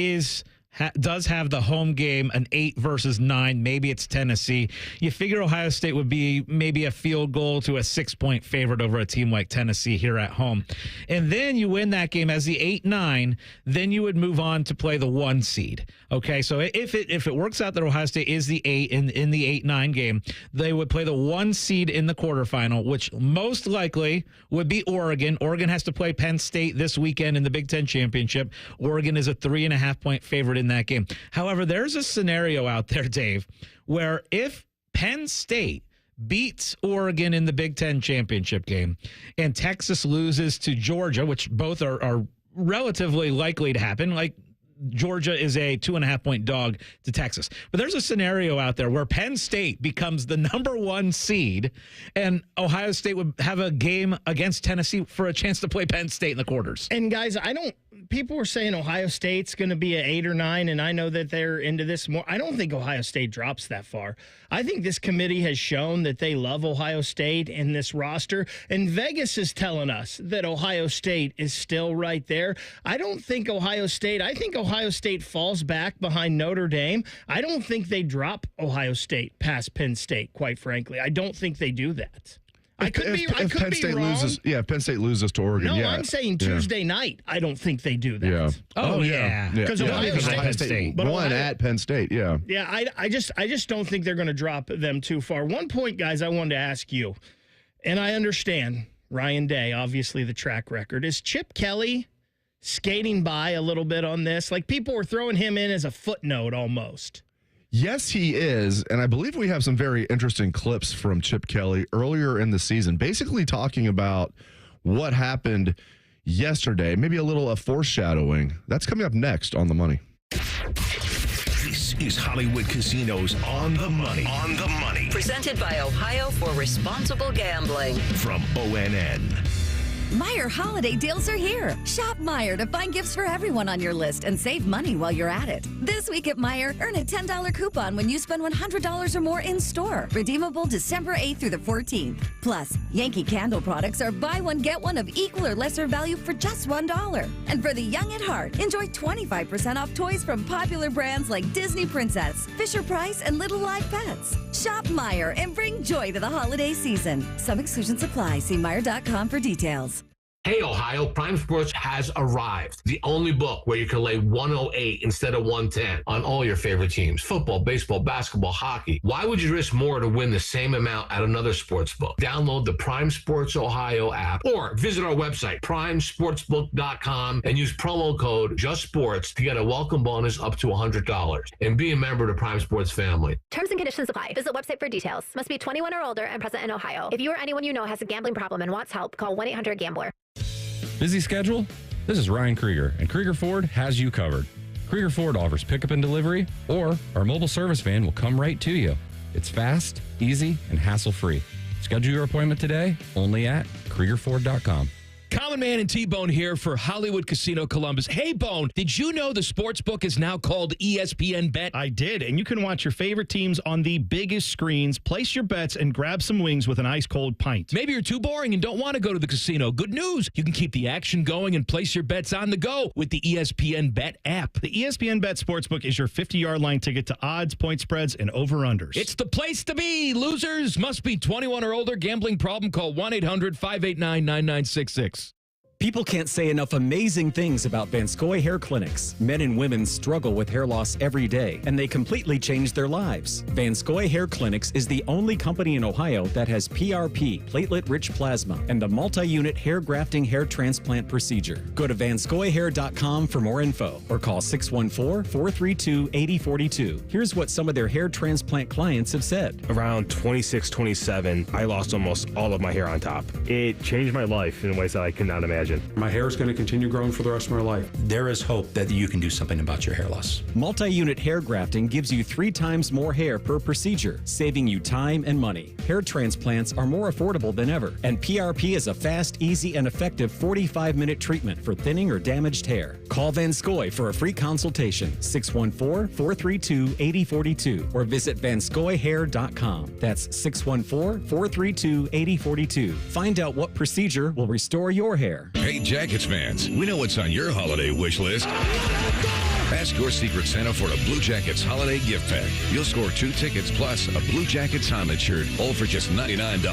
does have the home game, an 8 versus 9. Maybe it's Tennessee. You figure Ohio State would be maybe a field goal to a 6-point favorite over a team like Tennessee here at home. And then you win that game as the 8-9, then you would move on to play the 1 seed. Okay, so if it works out that Ohio State is the 8 in the 8-9 game, they would play the 1 seed in the quarterfinal, which most likely would be Oregon. Oregon has to play Penn State this weekend in the Big Ten Championship. Oregon is a 3.5-point favorite in that game. However, there's a scenario out there, Dave, where if Penn State beats Oregon in the Big Ten Championship game and Texas loses to Georgia, which both are relatively likely to happen, like Georgia is a 2.5-point dog to Texas. But there's a scenario out there where Penn State becomes the number 1 seed and Ohio State would have a game against Tennessee for a chance to play Penn State in the quarters. And guys, I don't people were saying Ohio State's going to be an 8 or 9, and I know that they're into this more. I don't think Ohio State drops that far. I think this committee has shown that they love Ohio State and this roster, and Vegas is telling us that Ohio State is still right there. I think Ohio State falls back behind Notre Dame. I don't think they drop Ohio State past Penn State, quite frankly. I don't think they do that. I could be wrong. If Penn State loses to Oregon, No, I'm saying Tuesday night. I don't think they do that. Yeah. Oh, yeah. Because Ohio State won at Penn State. Yeah. Yeah, I just don't think they're going to drop them too far. One point, guys, I wanted to ask you, and I understand Ryan Day, obviously the track record. Is Chip Kelly skating by a little bit on this? Like, people were throwing him in as a footnote almost. Yes, he is. And I believe we have some very interesting clips from Chip Kelly earlier in the season, basically talking about what happened yesterday, maybe a little foreshadowing. That's coming up next on The Money. This is Hollywood Casinos On the Money. On the Money. Presented by Ohio for Responsible Gambling. From ONN. Meijer holiday deals are here. Shop Meijer to find gifts for everyone on your list and save money while you're at it. This week at Meijer, earn a $10 coupon when you spend $100 or more in store. Redeemable December 8th through the 14th. Plus, Yankee Candle products are buy one, get one of equal or lesser value for just $1. And for the young at heart, enjoy 25% off toys from popular brands like Disney Princess, Fisher-Price, and Little Live Pets. Shop Meijer and bring joy to the holiday season. Some exclusions apply. See Meijer.com for details. Hey, Ohio, Prime Sports has arrived. The only book where you can lay 108 instead of 110 on all your favorite teams. Football, baseball, basketball, hockey. Why would you risk more to win the same amount at another sports book? Download the Prime Sports Ohio app or visit our website, primesportsbook.com, and use promo code JUSTSPORTS to get a welcome bonus up to $100. And be a member of the Prime Sports family. Terms and conditions apply. Visit website for details. Must be 21 or older and present in Ohio. If you or anyone you know has a gambling problem and wants help, call 1-800-GAMBLER. Busy schedule? This is Ryan Krieger, and Krieger Ford has you covered. Krieger Ford offers pickup and delivery, or our mobile service van will come right to you. It's fast, easy, and hassle-free. Schedule your appointment today only at KriegerFord.com. Common Man and T-Bone here for Hollywood Casino Columbus. Hey, Bone, did you know the sports book is now called ESPN Bet? I did, and you can watch your favorite teams on the biggest screens, place your bets, and grab some wings with an ice-cold pint. Maybe you're too boring and don't want to go to the casino. Good news. You can keep the action going and place your bets on the go with the ESPN Bet app. The ESPN Bet Sportsbook is your 50-yard line ticket to odds, point spreads, and over-unders. It's the place to be. Losers must be 21 or older. Gambling problem? Call 1-800-589-9966. People can't say enough amazing things about Vanscoy Hair Clinics. Men and women struggle with hair loss every day, and they completely change their lives. Vanscoy Hair Clinics is the only company in Ohio that has PRP, platelet-rich plasma, and a multi-unit hair grafting hair transplant procedure. Go to vanscoyhair.com for more info, or call 614-432-8042. Here's what some of their hair transplant clients have said. Around 26, 27, I lost almost all of my hair on top. It changed my life in ways that I could not imagine. My hair is going to continue growing for the rest of my life. There is hope that you can do something about your hair loss. Multi-unit hair grafting gives you 3 times more hair per procedure, saving you time and money. Hair transplants are more affordable than ever, and PRP is a fast, easy, and effective 45-minute treatment for thinning or damaged hair. Call Vanscoy for a free consultation, 614-432-8042, or visit vanscoyhair.com. That's 614-432-8042. Find out what procedure will restore your hair. Hey, Jackets fans, we know what's on your holiday wish list. Ask your Secret Santa for a Blue Jackets holiday gift pack. You'll score 2 tickets plus a Blue Jackets Helmet shirt, all for just $99.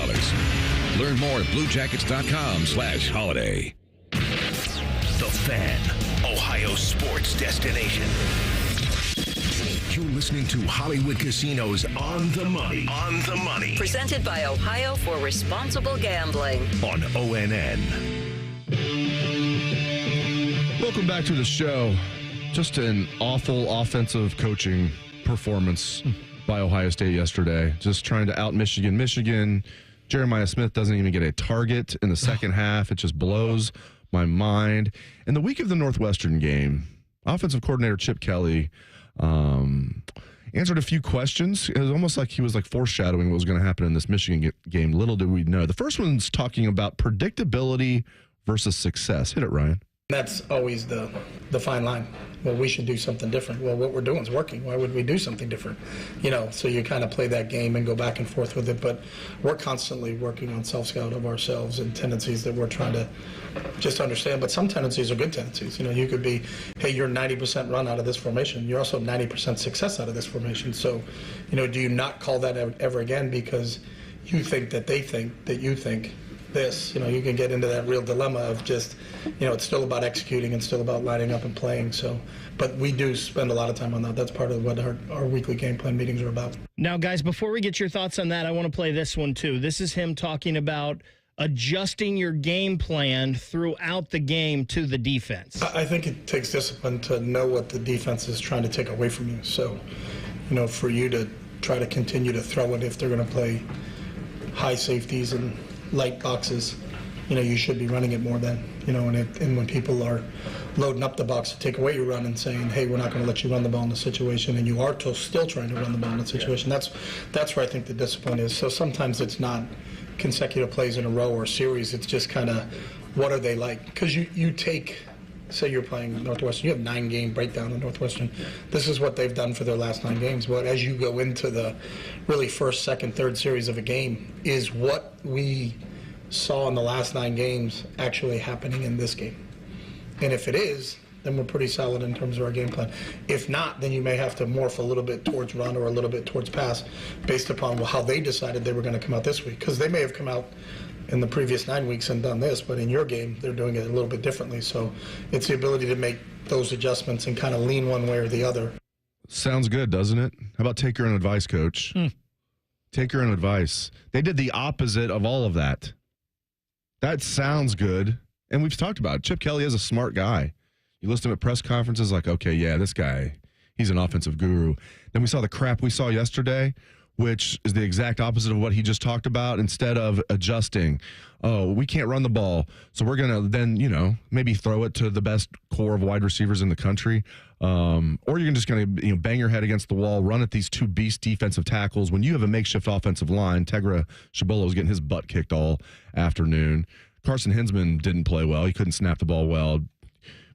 Learn more at bluejackets.com/holiday. The Fan, Ohio sports destination. You're listening to Hollywood Casinos On the Money. On the Money. Presented by Ohio for Responsible Gambling. On ONN. Welcome back to the show. Just an awful offensive coaching performance by Ohio State yesterday. Just trying to out Michigan. Jeremiah Smith doesn't even get a target in the second half. It just blows my mind. In the week of the Northwestern game, offensive coordinator Chip Kelly answered a few questions. It was almost like he was foreshadowing what was going to happen in this Michigan game. Little did we know. The first one's talking about predictability versus success. Hit it, Ryan. That's always the fine line. Well, we should do something different. Well, what we're doing is working. Why would we do something different? So you kind of play that game and go back and forth with it. But we're constantly working on self-scout of ourselves and tendencies that we're trying to just understand. But some tendencies are good tendencies. You could be, hey, you're 90% run out of this formation. You're also 90% success out of this formation. So, do you not call that ever again because you think that they think that you think this? You can get into that real dilemma of just, it's still about executing and still about lining up and playing. So, but we do spend a lot of time on that. That's part of what our weekly game plan meetings are about. Now, guys, before we get your thoughts on that, I want to play this one too. This is him talking about adjusting your game plan throughout the game to the defense. I think it takes discipline to know what the defense is trying to take away from you. So, for you to try to continue to throw it if they're going to play high safeties and light boxes, you should be running it more than, and when people are loading up the box to take away your run and saying, hey, we're not going to let you run the ball in the situation, and you are still trying to run the ball in the situation, that's where I think the discipline is. So sometimes it's not consecutive plays in a row or series, it's just kind of what are they like? Because you take, say you're playing Northwestern, you have 9-game breakdown in Northwestern. This is what they've done for their last 9 games. But as you go into the really first, second, third series of a game, is what we saw in the last 9 games actually happening in this game? And if it is, then we're pretty solid in terms of our game plan. If not, then you may have to morph a little bit towards run or a little bit towards pass based upon how they decided they were going to come out this week. Because they may have come out in the previous 9 weeks and done this, but in your game, they're doing it a little bit differently. So it's the ability to make those adjustments and kind of lean one way or the other. Sounds good, doesn't it? How about take your own advice, Coach? Take your own advice. They did the opposite of all of that. That sounds good. And we've talked about it. Chip Kelly is a smart guy. You listen to him at press conferences like, okay, yeah, this guy, he's an offensive guru. Then we saw the crap we saw yesterday, which is the exact opposite of what he just talked about. Instead of adjusting, oh, we can't run the ball, so we're going to then, maybe throw it to the best core of wide receivers in the country. Or you're just going to bang your head against the wall, run at these 2 beast defensive tackles. When you have a makeshift offensive line, Tegra Chabolo was getting his butt kicked all afternoon. Carson Hinsman didn't play well. He couldn't snap the ball well.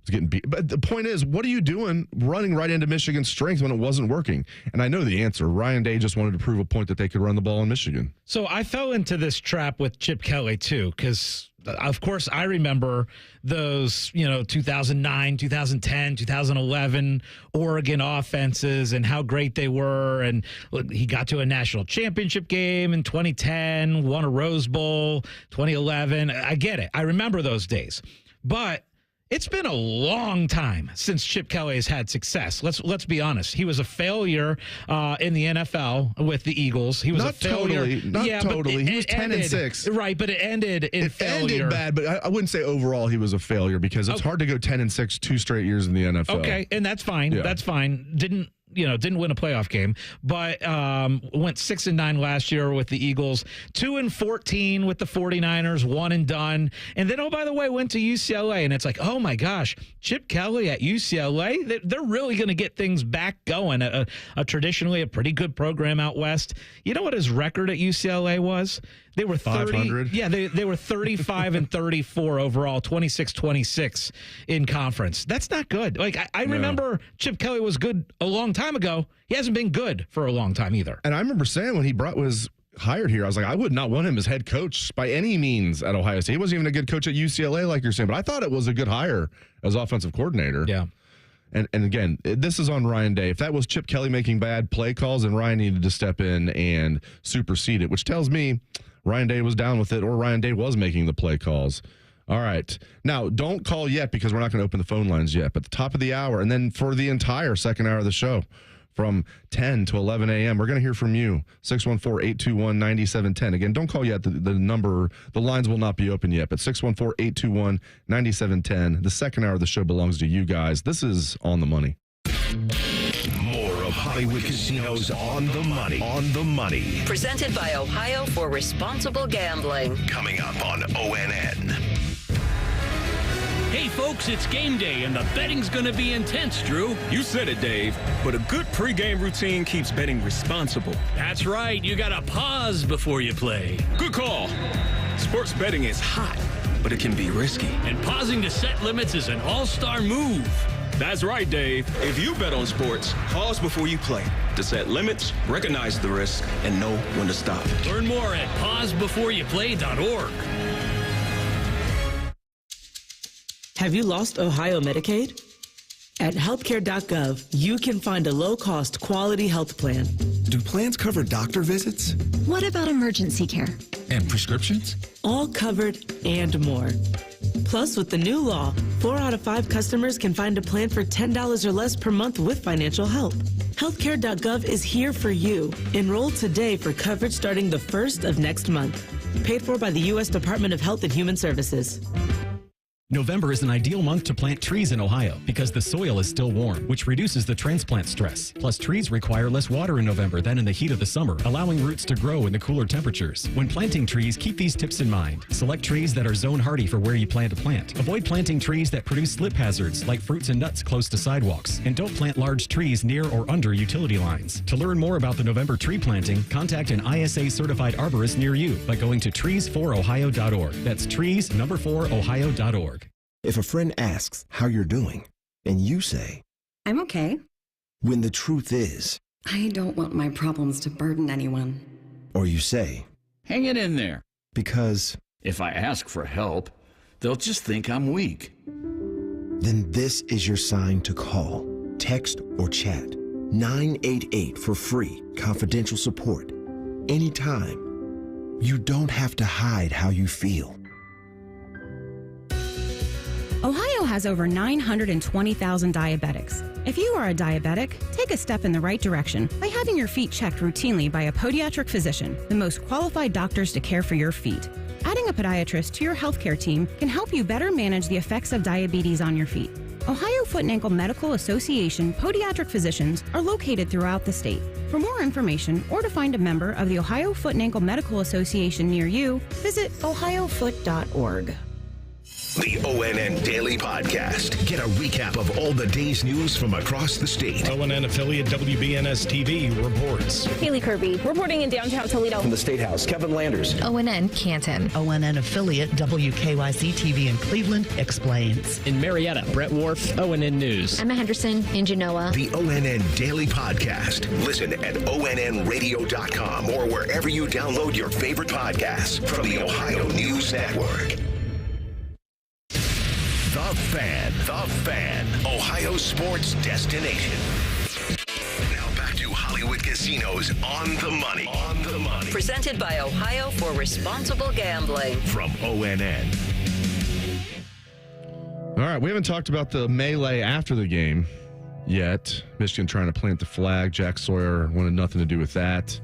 Was getting beat. But the point is, what are you doing running right into Michigan's strength when it wasn't working? And I know the answer. Ryan Day just wanted to prove a point that they could run the ball in Michigan. So I fell into this trap with Chip Kelly, too, because, of course, I remember those, 2009, 2010, 2011 Oregon offenses and how great they were. And he got to a national championship game in 2010, won a Rose Bowl, 2011. I get it. I remember those days. But it's been a long time since Chip Kelly has had success. Let's be honest. He was a failure in the NFL with the Eagles. He was not a failure. Not totally. He was 10-6. Right, but it ended in failure. It ended bad, but I wouldn't say overall he was a failure because it's hard to go 10-6 2 straight years in the NFL. Okay, and that's fine. Yeah. That's fine. Didn't win a playoff game, but went 6-9 last year with the Eagles, 2-14 with the 49ers, one and done. And then, oh, by the way, went to UCLA. And it's like, oh my gosh, Chip Kelly at UCLA, they're really going to get things back going. Traditionally a pretty good program out west. You know what his record at UCLA was? They were 500. Yeah, they were 35-34 overall, 26-26 in conference. That's not good. Like I remember Chip Kelly was good a long time ago. He hasn't been good for a long time either. And I remember saying when he was hired here, I was like, I would not want him as head coach by any means at Ohio State. He wasn't even a good coach at UCLA, like you're saying, but I thought it was a good hire as offensive coordinator. Yeah. And again, this is on Ryan Day. If that was Chip Kelly making bad play calls, then Ryan needed to step in and supersede it, which tells me Ryan Day was down with it, or Ryan Day was making the play calls. All right. Now, don't call yet because we're not going to open the phone lines yet. But the top of the hour, and then for the entire second hour of the show, from 10 to 11 a.m., we're going to hear from you, 614-821-9710. Again, don't call yet. The number, the lines will not be open yet, but 614-821-9710. The second hour of the show belongs to you guys. This is On the Money. More of Hollywood Casinos On the Money. On the Money. Presented by Ohio for Responsible Gambling. Coming up on ONN. Hey, folks, it's game day, and the betting's going to be intense, Drew. You said it, Dave, but a good pregame routine keeps betting responsible. That's right. You got to pause before you play. Good call. Sports betting is hot, but it can be risky. And pausing to set limits is an all-star move. That's right, Dave. If you bet on sports, pause before you play to set limits, recognize the risk, and know when to stop. Learn more at pausebeforeyouplay.org. Have you lost Ohio Medicaid? At healthcare.gov, you can find a low-cost, quality health plan. Do plans cover doctor visits? What about emergency care? And prescriptions? All covered and more. Plus, with the new law, 4 out of 5 customers can find a plan for $10 or less per month with financial help. Healthcare.gov is here for you. Enroll today for coverage starting the 1st of next month. Paid for by the U.S. Department of Health and Human Services. November is an ideal month to plant trees in Ohio because the soil is still warm, which reduces the transplant stress. Plus, trees require less water in November than in the heat of the summer, allowing roots to grow in the cooler temperatures. When planting trees, keep these tips in mind. Select trees that are zone hardy for where you plan to plant. Avoid planting trees that produce slip hazards like fruits and nuts close to sidewalks. And don't plant large trees near or under utility lines. To learn more about the November tree planting, contact an ISA certified arborist near you by going to trees4ohio.org. That's trees4ohio.org. If a friend asks how you're doing, and you say, I'm okay. When the truth is, I don't want my problems to burden anyone. Or you say, hang it in there. Because if I ask for help, they'll just think I'm weak. Then this is your sign to call, text, or chat 988 for free, confidential support. Anytime. You don't have to hide how you feel. Ohio has over 920,000 diabetics. If you are a diabetic, take a step in the right direction by having your feet checked routinely by a podiatric physician, the most qualified doctors to care for your feet. Adding a podiatrist to your healthcare team can help you better manage the effects of diabetes on your feet. Ohio Foot and Ankle Medical Association podiatric physicians are located throughout the state. For more information or to find a member of the Ohio Foot and Ankle Medical Association near you, visit ohiofoot.org. The ONN Daily Podcast. Get a recap of all the day's news from across the state. ONN affiliate WBNS TV reports. Haley Kirby reporting in downtown Toledo. From the State House, Kevin Landers. ONN Canton. ONN affiliate WKYC TV in Cleveland explains. In Marietta, Brett Wharf, ONN News. Emma Henderson in Genoa. The ONN Daily Podcast. Listen at ONNradio.com or wherever you download your favorite podcasts from the Ohio News Network. The Fan, Ohio sports destination. Now back to Hollywood Casinos On the Money. Presented by Ohio for Responsible Gambling. From ONN. All right, we haven't talked about the melee after the game yet. Michigan trying to plant the flag. Jack Sawyer wanted nothing to do with that.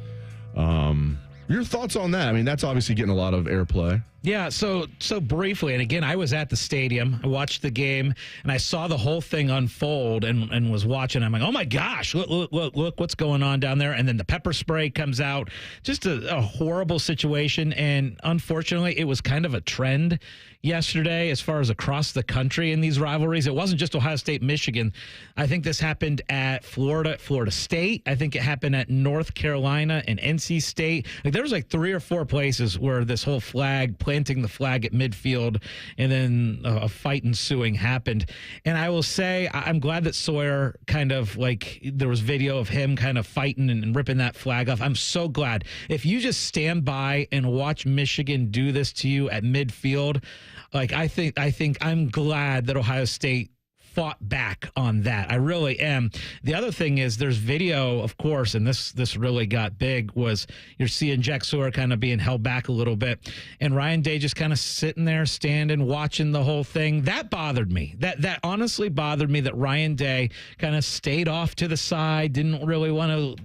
Your thoughts on that? I mean, that's obviously getting a lot of airplay. Yeah, so briefly, and again, I was at the stadium. I watched the game, and I saw the whole thing unfold and was watching. I'm like, oh, my gosh, look what's going on down there. And then the pepper spray comes out. Just a horrible situation, and unfortunately, it was kind of a trend yesterday as far as across the country in these rivalries. It wasn't just Ohio State, Michigan. I think this happened at Florida State. I think it happened at North Carolina and NC State. Like, there was like 3 or 4 places where this whole planting the flag at midfield and then a fight ensuing happened. And I will say, I'm glad that Sawyer kind of like, there was video of him kind of fighting and ripping that flag off. I'm so glad. If you just stand by and watch Michigan do this to you at midfield, like, I think I'm glad that Ohio State fought back on that. I really am. The other thing is there's video, of course, and this really got big, was you're seeing Jack Sawyer kind of being held back a little bit, and Ryan Day just kind of sitting there, standing, watching the whole thing. That bothered me. That honestly bothered me that Ryan Day kind of stayed off to the side, didn't really want to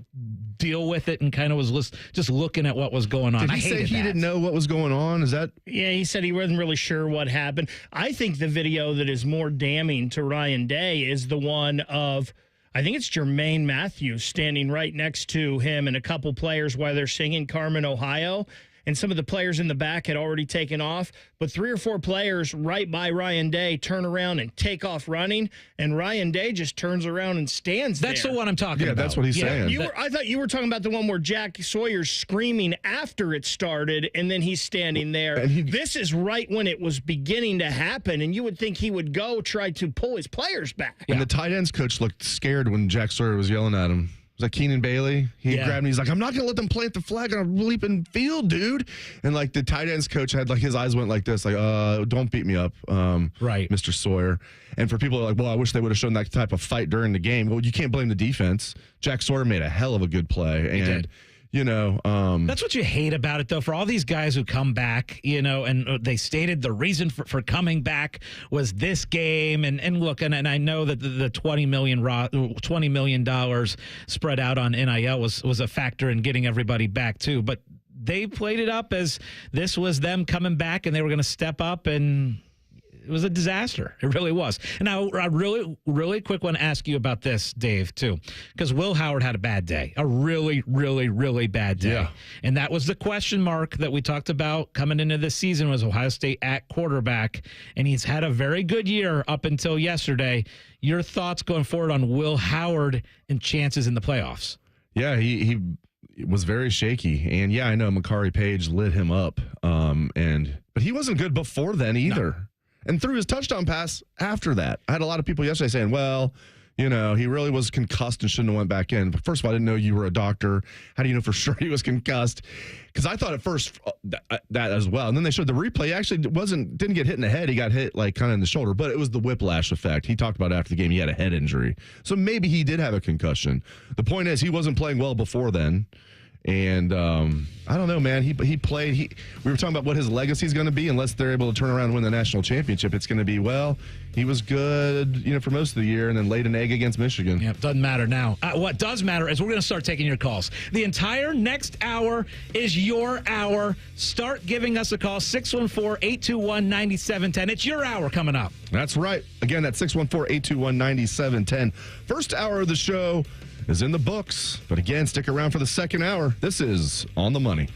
deal with it, and kind of was just looking at what was going on. Did he say he didn't know what was going on? Is that? Yeah, he said he wasn't really sure what happened. I think the video that is more damning to Ryan Day is the one of, I think it's Jermaine Matthews standing right next to him and a couple players while they're singing Carmen, Ohio. and some of the players in the back had already taken off, but 3 or 4 players right by Ryan Day turn around and take off running, and Ryan Day just turns around and stands there. That's the one I'm talking about. Yeah, that's what he's saying. I thought you were talking about the one where Jack Sawyer's screaming after it started, and then he's standing there. And this is right when it was beginning to happen, and you would think he would go try to pull his players back. And the tight ends coach looked scared when Jack Sawyer was yelling at him. It was like Keenan Bailey. He grabbed me. He's like, I'm not going to let them plant the flag on a bleeping field, dude. And like the tight ends coach had like his eyes went like this, like, don't beat me up, right, Mr. Sawyer. And for people like, well, I wish they would have shown that type of fight during the game. Well, you can't blame the defense. Jack Sawyer made a hell of a good play. He and did. You know, that's what you hate about it, though, for all these guys who come back, you know, and they stated the reason for coming back was this game. And look, and I know that the $20 million spread out on NIL was a factor in getting everybody back, too. But they played it up as this was them coming back and they were going to step up, and it was a disaster. It really was. And now I really quick want to ask you about this, Dave, too, because Will Howard had a bad day, a really, really, really bad day. Yeah. And that was the question mark that we talked about coming into this season was Ohio State at quarterback. And he's had a very good year up until yesterday. Your thoughts going forward on Will Howard and chances in the playoffs? Yeah, he was very shaky. And yeah, I know Makari Page lit him up. But he wasn't good before then either. No. And threw his touchdown pass after that. I had a lot of people yesterday saying, well, you know, he really was concussed and shouldn't have went back in. But first of all, I didn't know you were a doctor. How do you know for sure he was concussed? Because I thought at first that as well. And then they showed the replay. He actually didn't get hit in the head. He got hit like kind of in the shoulder. But it was the whiplash effect. He talked about after the game he had a head injury. So maybe he did have a concussion. The point is he wasn't playing well before then. And I don't know, man. He played. We were talking about what his legacy is going to be unless they're able to turn around and win the national championship. It's going to be, well, he was good, you know, for most of the year and then laid an egg against Michigan. Yeah, doesn't matter now. What does matter is we're going to start taking your calls. The entire next hour is your hour. Start giving us a call, 614-821-9710. It's your hour coming up. That's right. Again, that's 614-821-9710. First hour of the show is in the books. But again, stick around for the second hour. This is On the Money.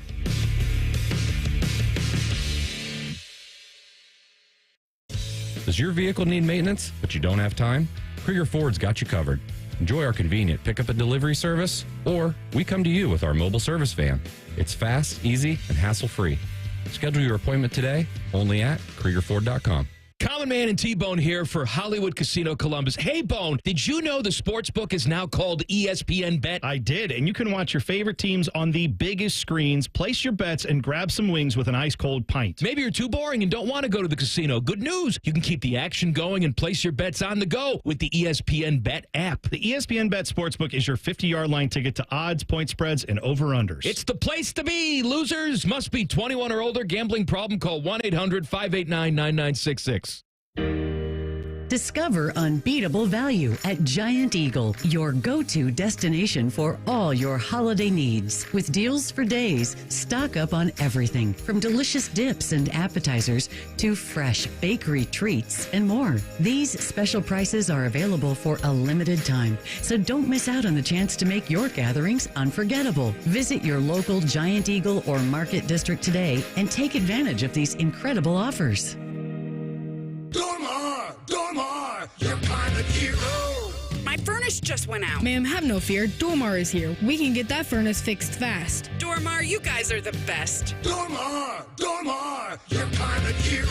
Does your vehicle need maintenance, but you don't have time? Krieger Ford's got you covered. Enjoy our convenient pickup and delivery service, or we come to you with our mobile service van. It's fast, easy, and hassle-free. Schedule your appointment today, only at KriegerFord.com. Common Man and T-Bone here for Hollywood Casino Columbus. Hey, Bone, did you know the sportsbook is now called ESPN Bet? I did, and you can watch your favorite teams on the biggest screens, place your bets, and grab some wings with an ice-cold pint. Maybe you're too boring and don't want to go to the casino. Good news. You can keep the action going and place your bets on the go with the ESPN Bet app. The ESPN Bet Sportsbook is your 50-yard line ticket to odds, point spreads, and over-unders. It's the place to be. Losers must be 21 or older. Gambling problem? Call 1-800-589-9966. Discover unbeatable value at Giant Eagle, your go-to destination for all your holiday needs. With deals for days, stock up on everything from delicious dips and appetizers to fresh bakery treats and more. These special prices are available for a limited time, so don't miss out on the chance to make your gatherings unforgettable. Visit your local Giant Eagle or Market District today and take advantage of these incredible offers. Dormar, your climate hero. My furnace just went out. Ma'am, have no fear. Dormar is here. We can get that furnace fixed fast. Dormar, you guys are the best. Dormar, your climate hero.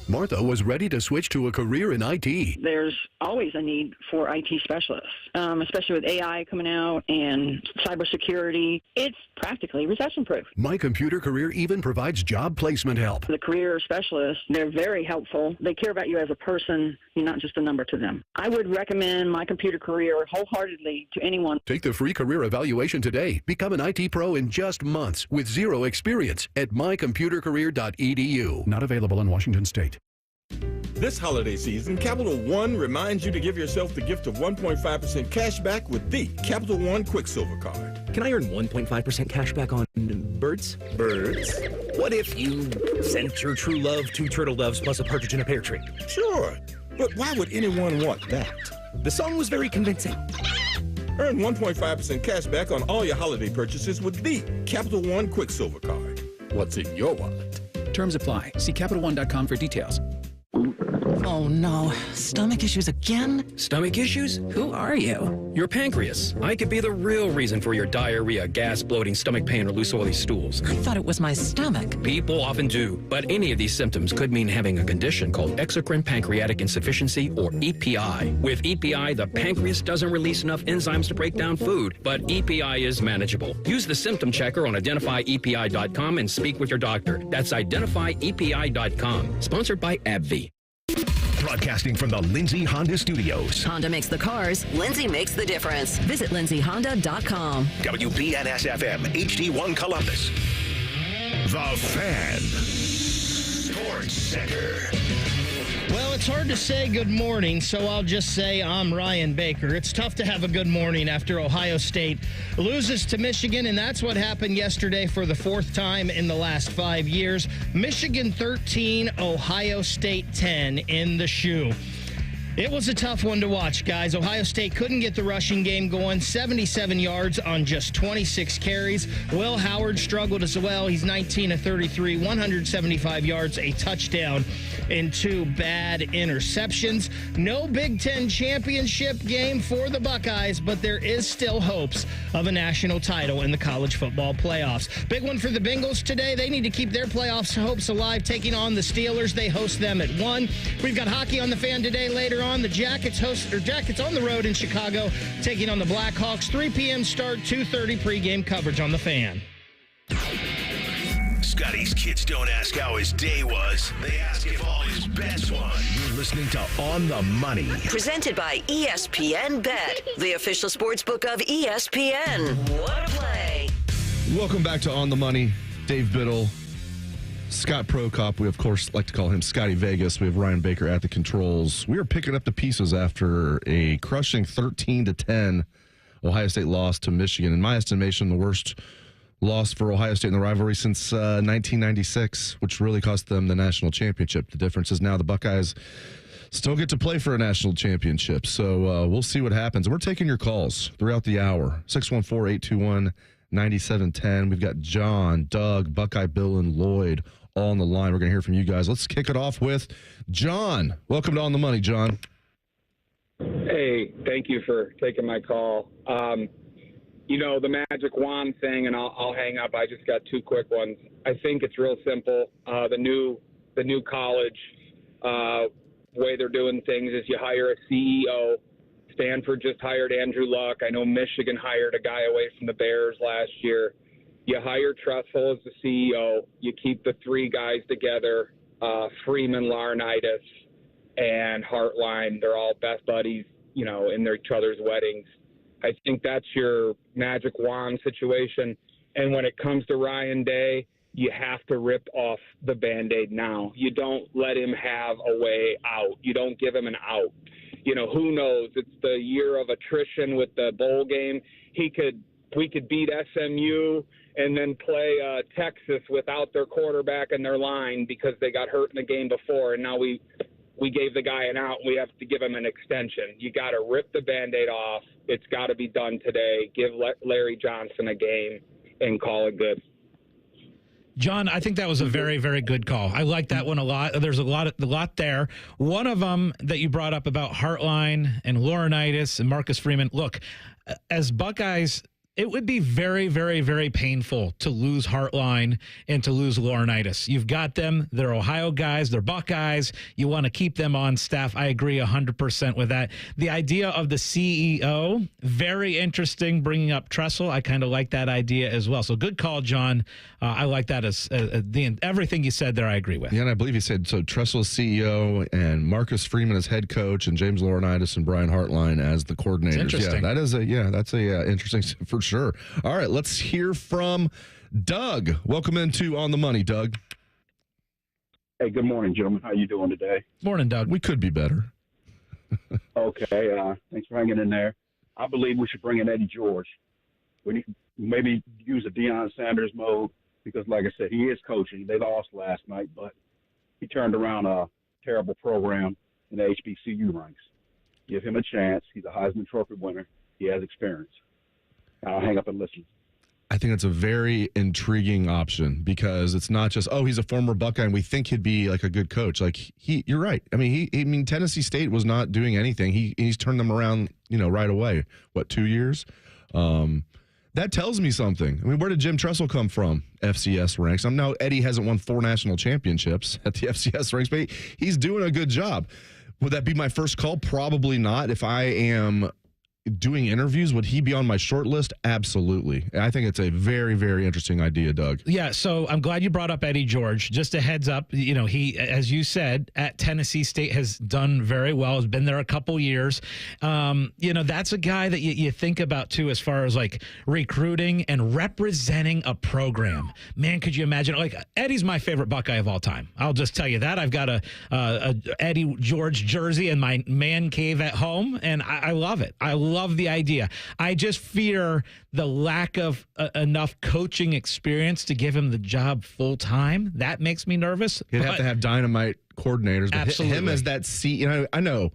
Martha was ready to switch to a career in IT. There's always a need for IT specialists, especially with AI coming out and cybersecurity. It's practically recession-proof. My Computer Career even provides job placement help. The career specialists, they're very helpful. They care about you as a person. You're not just a number to them. I would recommend My Computer Career wholeheartedly to anyone. Take the free career evaluation today. Become an IT pro in just months with zero experience at mycomputercareer.edu. Not available in Washington State. This holiday season, Capital One reminds you to give yourself the gift of 1.5% cash back with the Capital One Quicksilver Card. Can I earn 1.5% cash back on birds? Birds? What if you sent your true love 2 turtle doves plus a partridge in a pear tree? Sure, but why would anyone want that? The song was very convincing. Earn 1.5% cash back on all your holiday purchases with the Capital One Quicksilver Card. what's in your wallet. Terms apply. See CapitalOne.com for details. Oh no, stomach issues again? Stomach issues? Who are you? Your pancreas. I could be the real reason for your diarrhea, gas, bloating, stomach pain, or loose oily stools. I thought it was my stomach. People often do, but any of these symptoms could mean having a condition called exocrine pancreatic insufficiency, or EPI. With EPI, the pancreas doesn't release enough enzymes to break down food, but EPI is manageable. Use the symptom checker on identifyepi.com and speak with your doctor. That's identifyepi.com. Sponsored by AbbVie. Broadcasting from the Lindsay Honda Studios. Honda makes the cars. Lindsay makes the difference. Visit lindsayhonda.com. WBNS-FM, HD1 Columbus. The Fan. Sports Center. Well, it's hard to say good morning, so I'll just say I'm Ryan Baker. It's tough to have a good morning after Ohio State loses to Michigan, and that's what happened yesterday for the fourth time in the last 5 years. Michigan 13, Ohio State 10 in the shoe. It was a tough one to watch, guys. Ohio State couldn't get the rushing game going. 77 yards on just 26 carries. Will Howard struggled as well. He's 19 of 33, 175 yards, a touchdown, and 2 bad interceptions. No Big Ten championship game for the Buckeyes, but there is still hopes of a national title in the college football playoffs. Big one for the Bengals today. They need to keep their playoffs hopes alive, taking on the Steelers. They host them at 1. We've got hockey on the Fan today later on. The Jackets on the road in Chicago, taking on the Blackhawks. 3 p.m. start, 2:30 pregame coverage on the Fan. Scotty's kids don't ask how his day was. They ask if all his bets won. You're listening to On the Money. Presented by ESPN Bet, the official sports book of ESPN. What a play. Welcome back to On the Money. Dave Biddle, Scott Prokop. We, of course, like to call him Scotty Vegas. We have Ryan Baker at the controls. We are picking up the pieces after a crushing 13-10 Ohio State loss to Michigan. In my estimation, the worst loss for Ohio State in the rivalry since 1996, which really cost them the national championship. The difference is now the Buckeyes still get to play for a national championship. So we'll see what happens. We're taking your calls throughout the hour. 614-821-9710. We've got John, Doug, Buckeye Bill, and Lloyd all on the line. We're going to hear from you guys. Let's kick it off with John. Welcome to On the Money, John. Hey, thank you for taking my call. You know, the magic wand thing, and I'll hang up. I just got 2 quick ones. I think it's real simple. The new college way they're doing things is you hire a CEO. Stanford just hired Andrew Luck. I know Michigan hired a guy away from the Bears last year. You hire Tressel as the CEO. You keep the 3 guys together, Freeman, Laurinaitis, and Hartline. They're all best buddies, you know, in each other's weddings. I think that's your magic wand situation. And when it comes to Ryan Day, you have to rip off the Band-Aid now. You don't let him have a way out. You don't give him an out. You know, who knows? It's the year of attrition with the bowl game. We could beat SMU and then play Texas without their quarterback and their line because they got hurt in the game before, and now we gave the guy an out. We have to give him an extension. You got to rip the Band-Aid off. It's got to be done today. Give Larry Johnson a game and call it good. John, I think that was a very, very good call. I like that one a lot. There's a lot there. One of them that you brought up about Hartline and Laurinaitis and Marcus Freeman. Look, as Buckeyes, it would be very, very, very painful to lose Hartline and to lose Laurinaitis. You've got them. They're Ohio guys. They're Buckeyes. You want to keep them on staff. I agree 100% with that. The idea of the CEO, very interesting, bringing up Tressel. I kind of like that idea as well. So good call, John. I like that as everything you said there, I agree with. Yeah, and I believe he said, so Tressel is CEO and Marcus Freeman as head coach and James Laurinaitis and Brian Hartline as the coordinators. Interesting. Yeah, that's a interesting for sure. All right, let's hear from Doug. Welcome into On the Money, Doug. Hey, good morning, gentlemen. How you doing today? Morning, Doug. We could be better. Okay, thanks for hanging in there. I believe we should bring in Eddie George. We need to maybe use a Deion Sanders mode because, like I said, he is coaching. They lost last night, but he turned around a terrible program in the HBCU ranks. Give him a chance. He's a Heisman Trophy winner. He has experience. I'll hang up and listen. I think it's a very intriguing option because it's not just, he's a former Buckeye and we think he'd be like a good coach. Like you're right. I mean, Tennessee State was not doing anything. He's turned them around, right away. What, 2 years? That tells me something. I mean, where did Jim Tressel come from? FCS ranks. I know Eddie hasn't won 4 national championships at the FCS ranks, but he's doing a good job. Would that be my first call? Probably not. If I am doing interviews, would he be on my short list? Absolutely. I think it's a very, very interesting idea, Doug. Yeah, so I'm glad you brought up Eddie George. Just a heads up, he, as you said, at Tennessee State has done very well, has been there a couple years. That's a guy that you think about, too, as far as, like, recruiting and representing a program. Man, could you imagine? Like, Eddie's my favorite Buckeye of all time. I'll just tell you that. I've got a Eddie George jersey in my man cave at home, and I love it. I love the idea. I just fear the lack of enough coaching experience to give him the job full time. That makes me nervous. He'd have to have dynamite coordinators. But absolutely. Him as that I know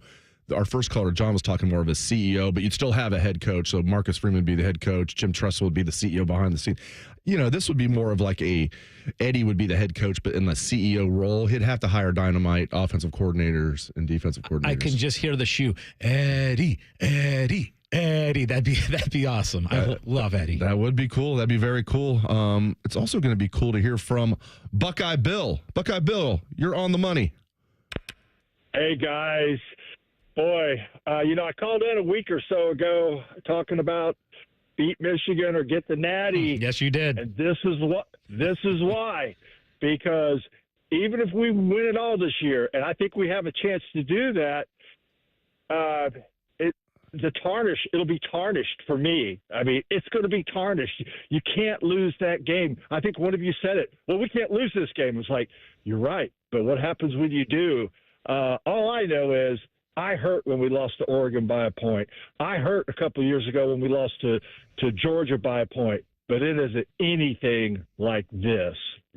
our first caller, John, was talking more of a CEO, but you'd still have a head coach. So Marcus Freeman would be the head coach. Jim Tressel would be the CEO behind the scene. This would be more of like Eddie would be the head coach, but in the CEO role, he'd have to hire dynamite offensive coordinators and defensive coordinators. I can just hear the shoe, Eddie. That'd be awesome. I love Eddie. That would be cool. That'd be very cool. It's also going to be cool to hear from Buckeye Bill. Buckeye Bill, you're on the money. Hey, guys. Boy, I called in a week or so ago talking about beat Michigan or get the natty. Yes, you did. And this is why. Because even if we win it all this year, and I think we have a chance to do that, it'll be tarnished for me. I mean, it's going to be tarnished. You can't lose that game. I think one of you said it. Well, we can't lose this game. It's like, you're right. But what happens when you do? All I know is I hurt when we lost to Oregon by a point. I hurt a couple of years ago when we lost to Georgia by a point. But it isn't anything like this,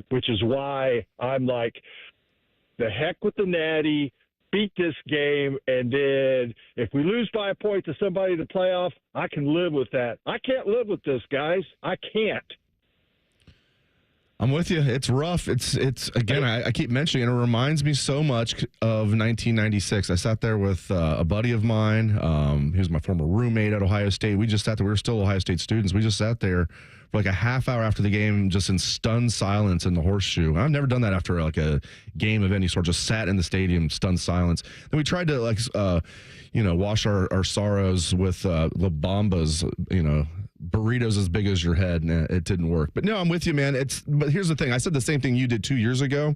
which is why I'm like, the heck with the natty. Beat this game, and then if we lose by a point to somebody in the playoff, I can live with that. I can't live with this, guys. I can't. I'm with you. It's rough. It's again, I keep mentioning it. It reminds me so much of 1996. I sat there with a buddy of mine. He was my former roommate at Ohio State. We just sat there. We were still Ohio State students. We just sat there for like a half hour after the game, just in stunned silence in the horseshoe. I've never done that after like a game of any sort. Just sat in the stadium, stunned silence. Then we tried to wash our sorrows with La Bambas, burritos as big as your head, and it didn't work. But no, I'm with you, man. But here's the thing. I said the same thing you did 2 years ago.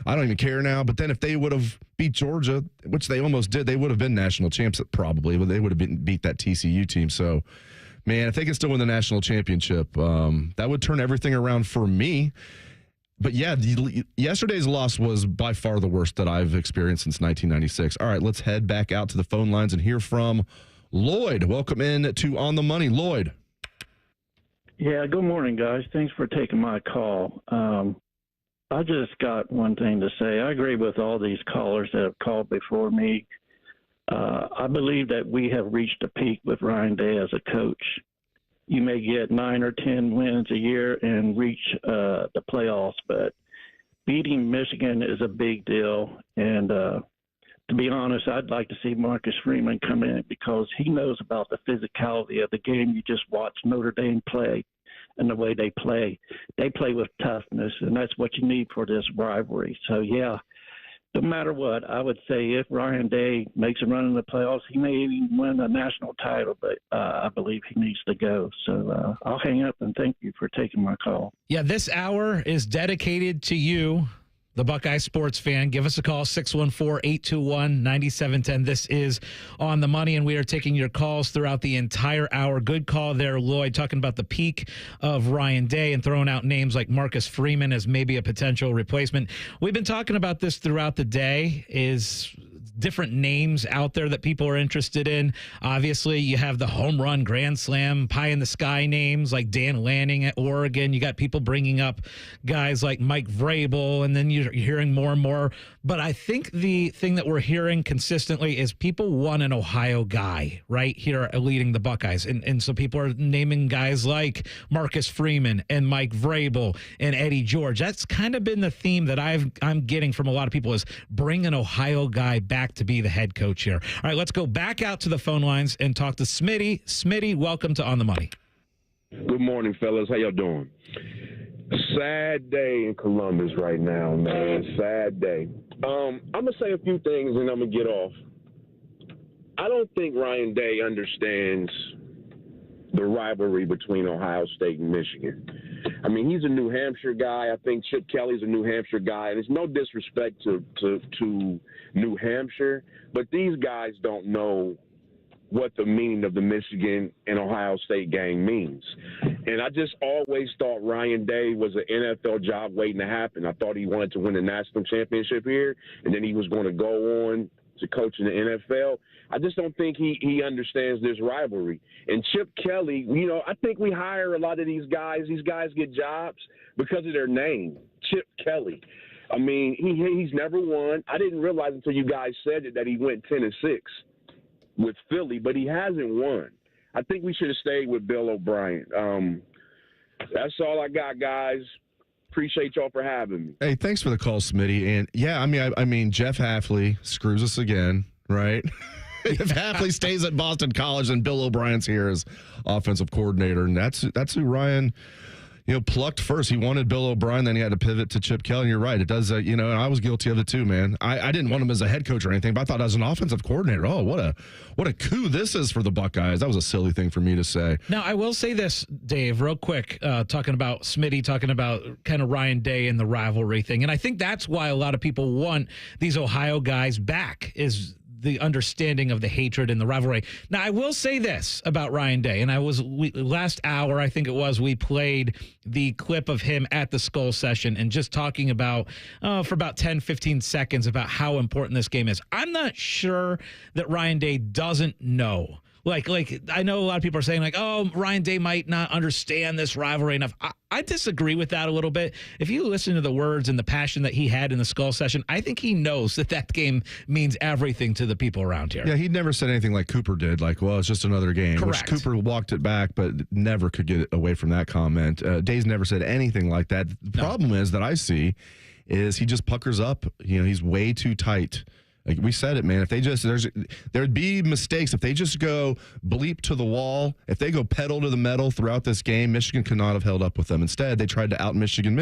I don't even care now. But then if they would have beat Georgia, which they almost did, they would have been national champs probably. But they would have beat that TCU team. So, man, if they can still win the national championship, that would turn everything around for me. But yeah, yesterday's loss was by far the worst that I've experienced since 1996. All right, let's head back out to the phone lines and hear from Lloyd. Welcome in to On the Money, Lloyd. Yeah, good morning, guys. Thanks for taking my call. I just got one thing to say. I agree with all these callers that have called before me. I believe that we have reached a peak with Ryan Day as a coach. You may get 9 or 10 wins a year and reach the playoffs, but beating Michigan is a big deal. And to be honest, I'd like to see Marcus Freeman come in because he knows about the physicality of the game. You just watch Notre Dame play and the way they play. They play with toughness, and that's what you need for this rivalry. So, yeah, no matter what, I would say if Ryan Day makes a run in the playoffs, he may even win a national title, but I believe he needs to go. So I'll hang up and thank you for taking my call. Yeah, this hour is dedicated to you, the Buckeye sports fan. Give us a call, 614-821-9710. This is On the Money, and we are taking your calls throughout the entire hour. Good call there, Lloyd, talking about the peak of Ryan Day and throwing out names like Marcus Freeman as maybe a potential replacement. We've been talking about this throughout the day, is different names out there that people are interested in. Obviously, you have the home run, grand slam, pie in the sky names like Dan Lanning at Oregon. You got people bringing up guys like Mike Vrabel, and then you're hearing more and more But I think the thing that we're hearing consistently is people want an Ohio guy right here leading the Buckeyes. And so people are naming guys like Marcus Freeman and Mike Vrabel and Eddie George. That's kind of been the theme that I'm getting from a lot of people is bring an Ohio guy back to be the head coach here. All right, let's go back out to the phone lines and talk to Smitty. Smitty, welcome to On the Money. Good morning, fellas. How y'all doing? Sad day in Columbus right now, man. Sad day. I'm going to say a few things and I'm going to get off. I don't think Ryan Day understands the rivalry between Ohio State and Michigan. I mean, he's a New Hampshire guy. I think Chip Kelly's a New Hampshire guy. And it's no disrespect to New Hampshire, but these guys don't know what the meaning of the Michigan and Ohio State game means. And I just always thought Ryan Day was an NFL job waiting to happen. I thought he wanted to win a national championship here, and then he was going to go on to coach in the NFL. I just don't think he understands this rivalry. And Chip Kelly, I think we hire a lot of these guys. These guys get jobs because of their name, Chip Kelly. I mean, he's never won. I didn't realize until you guys said it that he went 10-6. With Philly, but he hasn't won. I think we should have stayed with Bill O'Brien. That's all I got, guys. Appreciate y'all for having me. Hey, thanks for the call, Smitty. And yeah, I mean, Jeff Hafley screws us again, right? If Hafley stays at Boston College, then Bill O'Brien's here as offensive coordinator, and that's who Ryan plucked first. He wanted Bill O'Brien, then he had to pivot to Chip Kelly. And you're right. It does, and I was guilty of it too, man. I didn't want him as a head coach or anything, but I thought as an offensive coordinator, oh, what a coup this is for the Buckeyes. That was a silly thing for me to say. Now, I will say this, Dave, real quick, talking about Smitty, talking about kind of Ryan Day and the rivalry thing. And I think that's why a lot of people want these Ohio guys back is the understanding of the hatred and the rivalry. Now, I will say this about Ryan Day, and last hour, I think it was, we played the clip of him at the Skull session and just talking about, for about 10, 15 seconds about how important this game is. I'm not sure that Ryan Day doesn't know. Like I know a lot of people are saying oh, Ryan Day might not understand this rivalry enough. I disagree with that a little bit. If you listen to the words and the passion that he had in the Skull session, I think he knows that game means everything to the people around here. Yeah, he never said anything like Cooper did, well, it's just another game. Correct. Which Cooper walked it back, but never could get away from that comment. Day's never said anything like that. The problem is that I see is he just puckers up. He's way too tight. Like we said it, man. If they just there'd be mistakes if they just go bleep to the wall. If they go pedal to the metal throughout this game, Michigan could not have held up with them. Instead, they tried to out Michigan,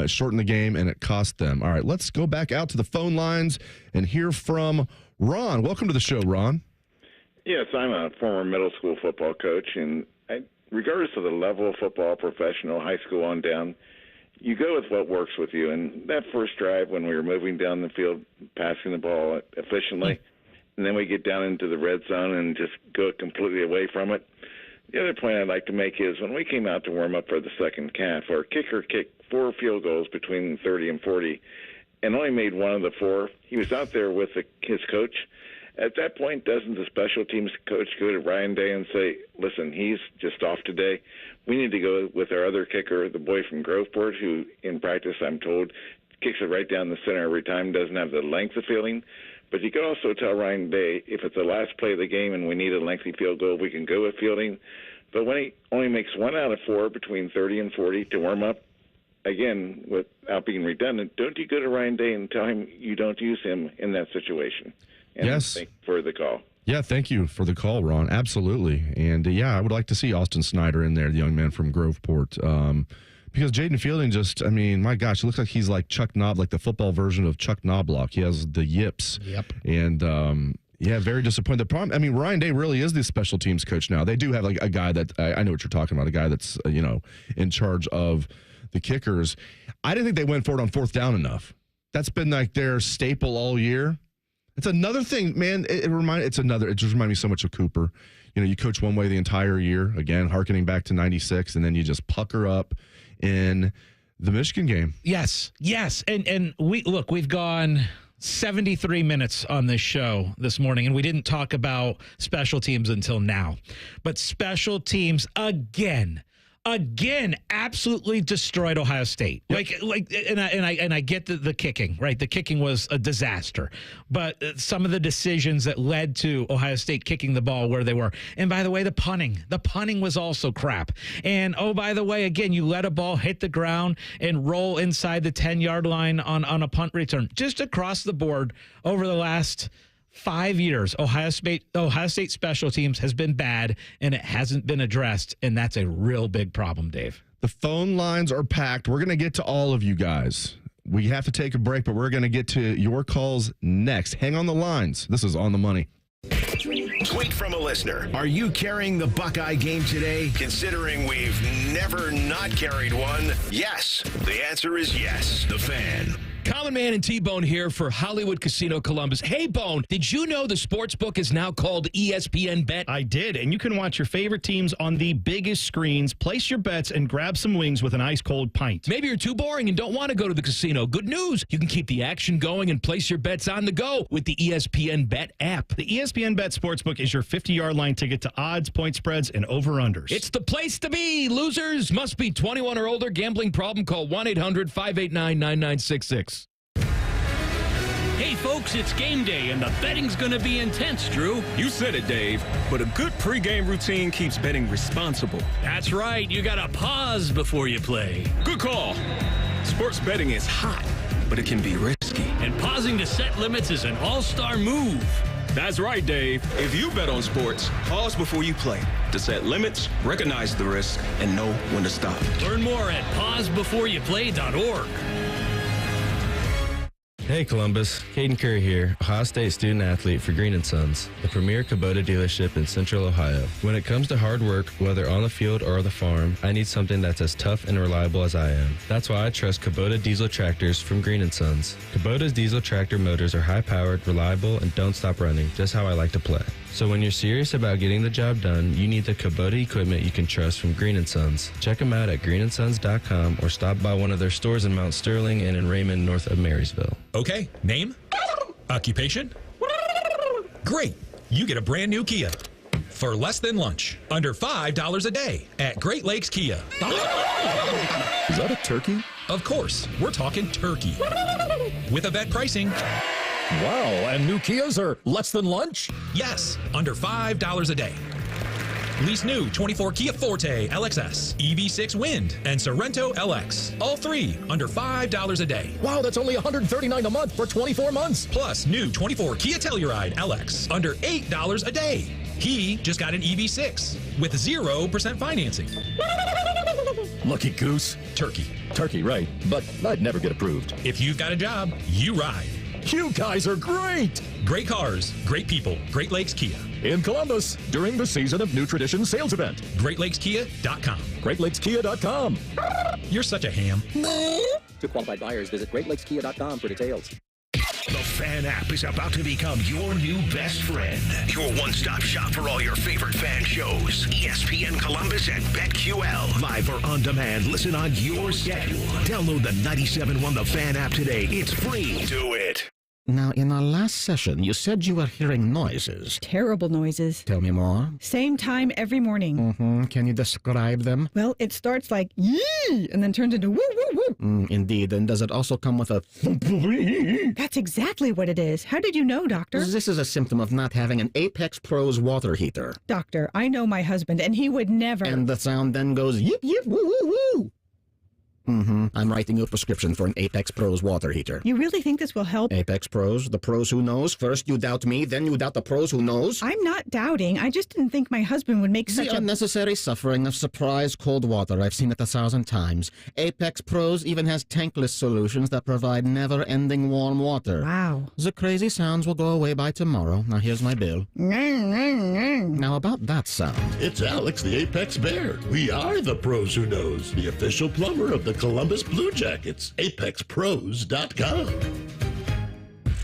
shorten the game, and it cost them. All right, let's go back out to the phone lines and hear from Ron. Welcome to the show, Ron. Yes, I'm a former middle school football coach, and regardless of the level of football, professional, high school on down, you go with what works with you. And that first drive when we were moving down the field, passing the ball efficiently, and then we get down into the red zone and just go completely away from it. The other point I'd like to make is when we came out to warm up for the second half, our kicker kicked 4 field goals between 30 and 40 and only made one of the 4. He was out there with his coach. At that point, doesn't the special teams coach go to Ryan Day and say, listen, he's just off today. We need to go with our other kicker, the boy from Groveport, who in practice, I'm told, kicks it right down the center every time, doesn't have the length of fielding. But you could also tell Ryan Day, if it's the last play of the game and we need a lengthy field goal, we can go with fielding. But when he only makes 1 out of 4 between 30 and 40 to warm up, again, without being redundant, don't you go to Ryan Day and tell him you don't use him in that situation? And yes. Thank you for the call. Yeah, thank you for the call, Ron. Absolutely. And, I would like to see Austin Snyder in there, the young man from Groveport. Because Jaden Fielding my gosh, it looks like he's like Chuck Knob, like the football version of Chuck Knobloch. He has the yips. Yep. And, very disappointed. The problem, Ryan Day really is the special teams coach now. They do have a guy that, I know what you're talking about, a guy that's, in charge of the kickers. I didn't think they went for it on 4th down enough. That's been like their staple all year. It's another thing, man. It just reminded me so much of Cooper. You coach one way the entire year, again, hearkening back to 96, and then you just pucker up in the Michigan game. Yes. And we've gone 73 minutes on this show this morning, and we didn't talk about special teams until now. But special teams, again, again, absolutely destroyed Ohio State. Yep. And I get the kicking, right? The kicking was a disaster, but some of the decisions that led to Ohio State kicking the ball where they were. And by the way, the punting was also crap. And oh, by the way, again, you let a ball hit the ground and roll inside the 10-yard line on a punt return. Just across the board over the last 5 years, Ohio State special teams has been bad, and it hasn't been addressed, and that's a real big problem, Dave. The phone lines are packed. We're going to get to all of you guys. We have to take a break, but we're going to get to your calls next. Hang on the lines. This is On the Money. Tweet from a listener. Are you carrying the Buckeye game today? Considering we've never not carried one, yes. The answer is yes. The Fan. Common Man and T-Bone here for Hollywood Casino Columbus. Hey, Bone, did you know the sportsbook is now called ESPN Bet? I did, and you can watch your favorite teams on the biggest screens, place your bets, and grab some wings with an ice-cold pint. Maybe you're too boring and don't want to go to the casino. Good news. You can keep the action going and place your bets on the go with the ESPN Bet app. The ESPN Bet Sportsbook is your 50-yard line ticket to odds, point spreads, and over-unders. It's the place to be. Losers must be 21 or older. Gambling problem? Call 1-800-589-9966. Hey, folks, it's game day, and the betting's going to be intense, Drew. You said it, Dave, but a good pregame routine keeps betting responsible. That's right. You got to pause before you play. Good call. Sports betting is hot, but it can be risky. And pausing to set limits is an all-star move. That's right, Dave. If you bet on sports, pause before you play to set limits, recognize the risk, and know when to stop. Learn more at pausebeforeyouplay.org. Hey Columbus, Caden Curry here, Ohio State student athlete for Green & Sons, the premier Kubota dealership in Central Ohio. When it comes to hard work, whether on the field or the farm, I need something that's as tough and reliable as I am. That's why I trust Kubota diesel tractors from Green & Sons. Kubota's diesel tractor motors are high-powered, reliable, and don't stop running, just how I like to play. So when you're serious about getting the job done, you need the Kubota equipment you can trust from Green & Sons. Check them out at greenandsons.com or stop by one of their stores in Mount Sterling and in Raymond, north of Marysville. Okay, name? Occupation? Great, you get a brand new Kia. For less than lunch, under $5 a day at Great Lakes Kia. Is that a turkey? Of course, we're talking turkey. With event pricing. Wow, and new Kias are less than lunch? Yes, under $5 a day. Lease new 24 Kia Forte LXS, EV6 Wind, and Sorento LX. All three under $5 a day. Wow, that's only $139 a month for 24 months. Plus new 24 Kia Telluride LX under $8 a day. He just got an EV6 with 0% financing. Lucky goose. Turkey. Turkey, right. But I'd never get approved. If you've got a job, you ride. You guys are great! Great cars, great people. Great Lakes Kia. In Columbus, during the Season of New Tradition sales event. GreatLakesKia.com. GreatLakesKia.com. You're such a ham. To qualified buyers, visit GreatLakesKia.com for details. The Fan app is about to become your new best friend. Your one-stop shop for all your favorite fan shows. ESPN Columbus and BetQL. Live or on demand, listen on your schedule. Download the 97.1 The Fan app today. It's free. Do it. Now, in our last session, you said you were hearing noises. Terrible noises. Tell me more. Same time every morning. Mm-hmm. Can you describe them? Well, it starts like yee and then turns into woo woo woo. Indeed. And does it also come with a That's exactly what it is. How did you know, Doctor? This is a symptom of not having an Apex Pros water heater. Doctor, I know my husband, and he would never. And the sound then goes yip yip woo woo woo. I'm writing you a prescription for an Apex Pros water heater. You really think this will help? Apex Pros, the pros who knows. First you doubt me, then you doubt the pros who knows. I'm not doubting. I just didn't think my husband would make such the unnecessary suffering of surprise cold water. I've seen it 1,000 times. Apex Pros even has tankless solutions that provide never-ending warm water. Wow. The crazy sounds will go away by tomorrow. Now here's my bill. Now about that sound. It's Alex the Apex Bear. We are the pros who knows. The official plumber of the Columbus Blue Jackets. ApexPros.com.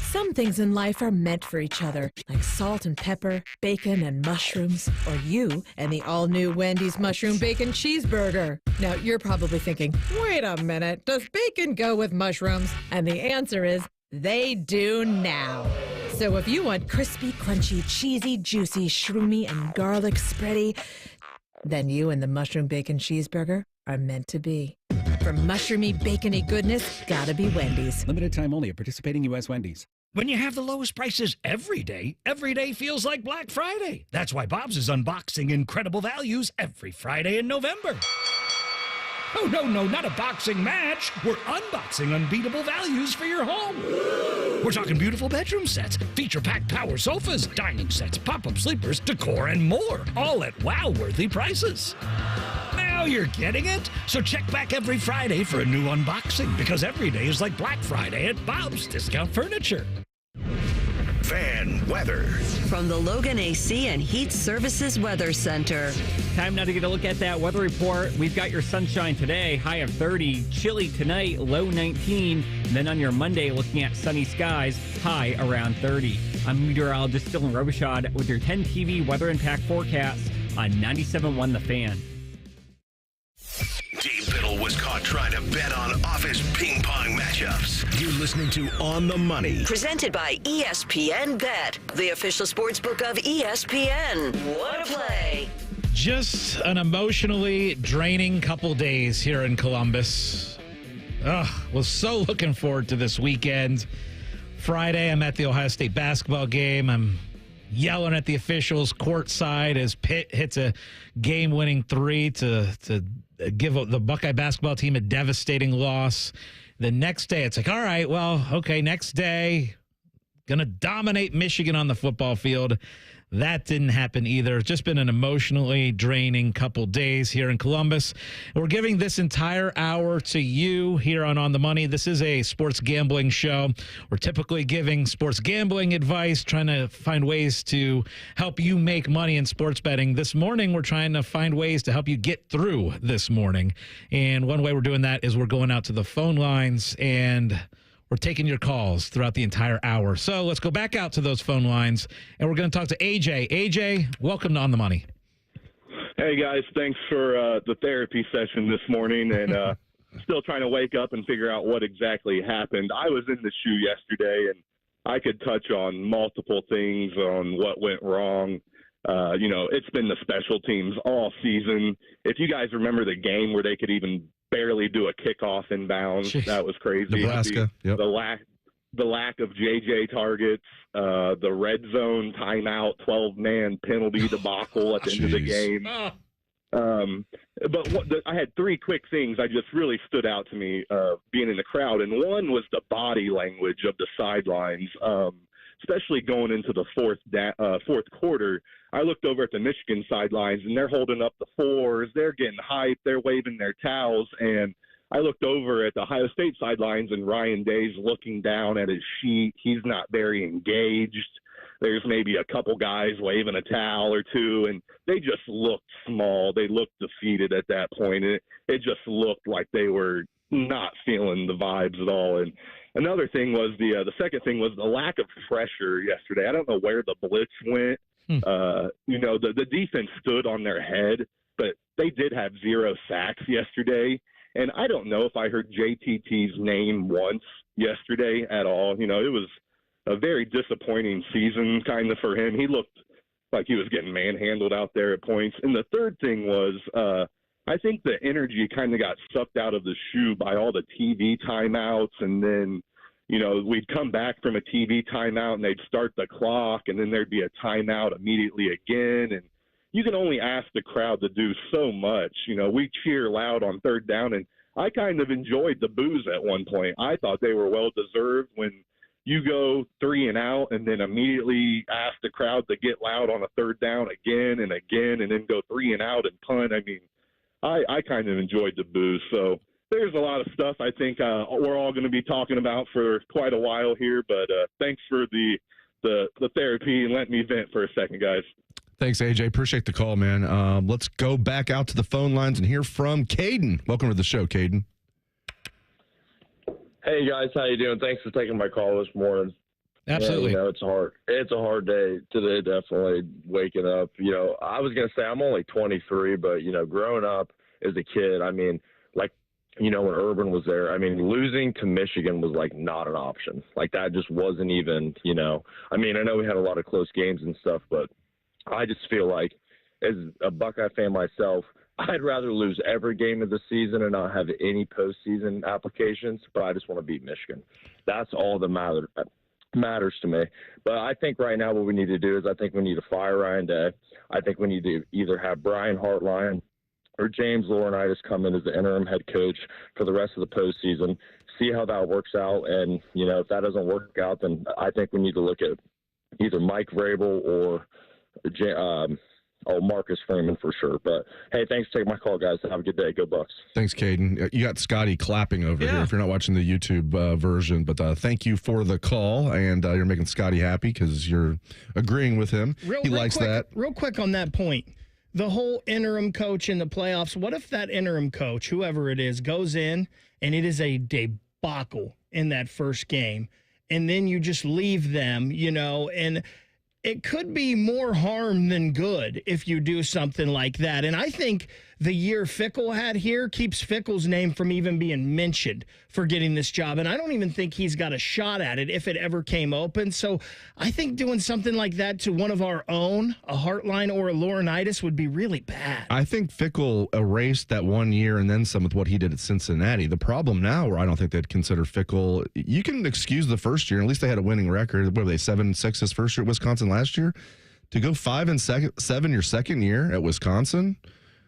Some things in life are meant for each other, like salt and pepper, bacon and mushrooms, or you and the all-new Wendy's Mushroom Bacon Cheeseburger. Now, you're probably thinking, wait a minute, does bacon go with mushrooms? And the answer is, they do now. So if you want crispy, crunchy, cheesy, juicy, shroomy, and garlic spready, then you and the mushroom bacon cheeseburger are meant to be. For mushroomy, bacony goodness, gotta be Wendy's. Limited time only at participating U.S. Wendy's. When you have the lowest prices every day feels like Black Friday. That's why Bob's is unboxing incredible values every Friday in November. Oh, no, not a boxing match. We're unboxing unbeatable values for your home. We're talking beautiful bedroom sets, feature-packed power sofas, dining sets, pop-up sleepers, decor, and more, all at wow-worthy prices. Now you're getting it? So check back every Friday for a new unboxing, because every day is like Black Friday at Bob's Discount Furniture. Fan weather. From the Logan AC and Heat Services Weather Center. Time now to get a look at that weather report. We've got your sunshine today, high of 30. Chilly tonight, low 19. And then on your Monday, looking at sunny skies, high around 30. I'm meteorologist Dylan Robichaud with your 10 TV weather impact forecast on 97.1 The Fan. Dave Biddle was caught trying to bet on office ping pong matchups. You're listening to On the Money. Presented by ESPN Bet, the official sports book of ESPN. What a play. Just an emotionally draining couple days here in Columbus. Was so looking forward to this weekend. Friday, I'm at the Ohio State basketball game. I'm yelling at the officials courtside as Pitt hits a game-winning three to give the Buckeye basketball team a devastating loss. The next day, it's like, all right, well, okay, next day, going to dominate Michigan on the football field. That didn't happen either. It's just been an emotionally draining couple days here in Columbus. We're giving this entire hour to you here on the Money. This is a sports gambling show. We're typically giving sports gambling advice, trying to find ways to help you make money in sports betting. This morning, we're trying to find ways to help you get through this morning. And one way we're doing that is we're going out to the phone lines and we're taking your calls throughout the entire hour. So let's go back out to those phone lines, and we're going to talk to AJ. AJ, welcome to On the Money. Hey, guys. Thanks for the therapy session this morning, and still trying to wake up and figure out what exactly happened. I was in the shoe yesterday, and I could touch on multiple things on what went wrong. It's been the special teams all season. If you guys remember the game where they could even barely do a kickoff in bounds, that was crazy. Nebraska. Yep. The lack of JJ targets, the red zone timeout, 12-man penalty debacle at the end of the game. I had three quick things I just really stood out to me being in the crowd, and one was the body language of the sidelines. Especially going into the fourth quarter, I looked over at the Michigan sidelines, and they're holding up the fours. They're getting hyped. They're waving their towels. And I looked over at the Ohio State sidelines, and Ryan Day's looking down at his sheet. He's not very engaged. There's maybe a couple guys waving a towel or two, and they just looked small. They looked defeated at that point. It just looked like they were not feeling the vibes at all. And another thing was the second thing was the lack of pressure yesterday. I don't know where the blitz went. The defense stood on their head, but they did have 0 sacks yesterday. And I don't know if I heard JTT's name once yesterday at all. It was a very disappointing season kind of for him. He looked like he was getting manhandled out there at points. And the third thing was I think the energy kind of got sucked out of the shoe by all the TV timeouts. And then, we'd come back from a TV timeout and they'd start the clock, and then there'd be a timeout immediately again. And you can only ask the crowd to do so much. We cheer loud on third down, and I kind of enjoyed the boos at one point. I thought they were well-deserved when you go 3 and out and then immediately ask the crowd to get loud on a third down again and again, and then go 3 and out and punt. I mean, I kind of enjoyed the boos. So there's a lot of stuff I think we're all going to be talking about for quite a while here. But thanks for the therapy, and let me vent for a second, guys. Thanks, AJ. Appreciate the call, man. Let's go back out to the phone lines and hear from Caden. Welcome to the show, Caden. Hey, guys. How you doing? Thanks for taking my call this morning. Absolutely. Yeah, it's hard. It's a hard day today, definitely, waking up. I was going to say I'm only 23, but, growing up as a kid, I mean, when Urban was there, I mean, losing to Michigan was, not an option. That just wasn't even, I mean, I know we had a lot of close games and stuff, but I just feel like as a Buckeye fan myself, I'd rather lose every game of the season and not have any postseason applications, but I just want to beat Michigan. That's all that matters to me. But I think right now what we need to do is I think we need to fire Ryan Day. I think we need to either have Brian Hartline or James Laurinaitis come in as the interim head coach for the rest of the postseason, see how that works out. And, if that doesn't work out, then I think we need to look at either Mike Vrabel or Marcus Freeman for sure. But, hey, thanks for taking my call, guys. Have a good day. Go Bucks. Thanks, Caden. You got Scotty clapping over here if you're not watching the YouTube version. But thank you for the call, and you're making Scotty happy because you're agreeing with him. He likes that. Real quick on that point. The whole interim coach in the playoffs, what if that interim coach, whoever it is, goes in and it is a debacle in that first game, and then you just leave them, and it could be more harm than good if you do something like that. And I think the year Fickle had here keeps Fickle's name from even being mentioned for getting this job. And I don't even think he's got a shot at it if it ever came open. So I think doing something like that to one of our own, a Hartline or a Laurinaitis, would be really bad. I think Fickle erased that 1 year and then some with what he did at Cincinnati. The problem now, where I don't think they'd consider Fickle, you can excuse the first year. At least they had a winning record. What were they, 7-6 his first year at Wisconsin last year? To go 5-7 your second year at Wisconsin,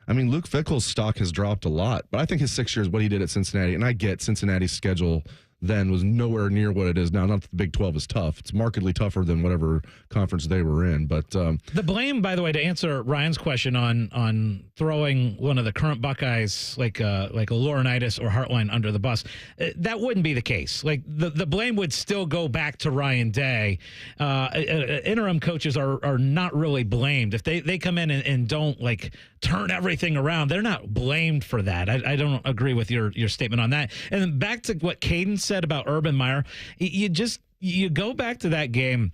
I mean, Luke Fickle's stock has dropped a lot, but I think his 6 years, what he did at Cincinnati, and I get Cincinnati's schedule then was nowhere near what it is now. Not that the Big 12 is tough. It's markedly tougher than whatever conference they were in. But the blame, by the way, to answer Ryan's question on throwing one of the current Buckeyes like a Laurinaitis or Hartline under the bus, that wouldn't be the case. Like the blame would still go back to Ryan Day. Interim coaches are not really blamed if they come in and don't turn everything around. They're not blamed for that. I don't agree with your statement on that. And then back to what Caden said about Urban Meyer, you go back to that game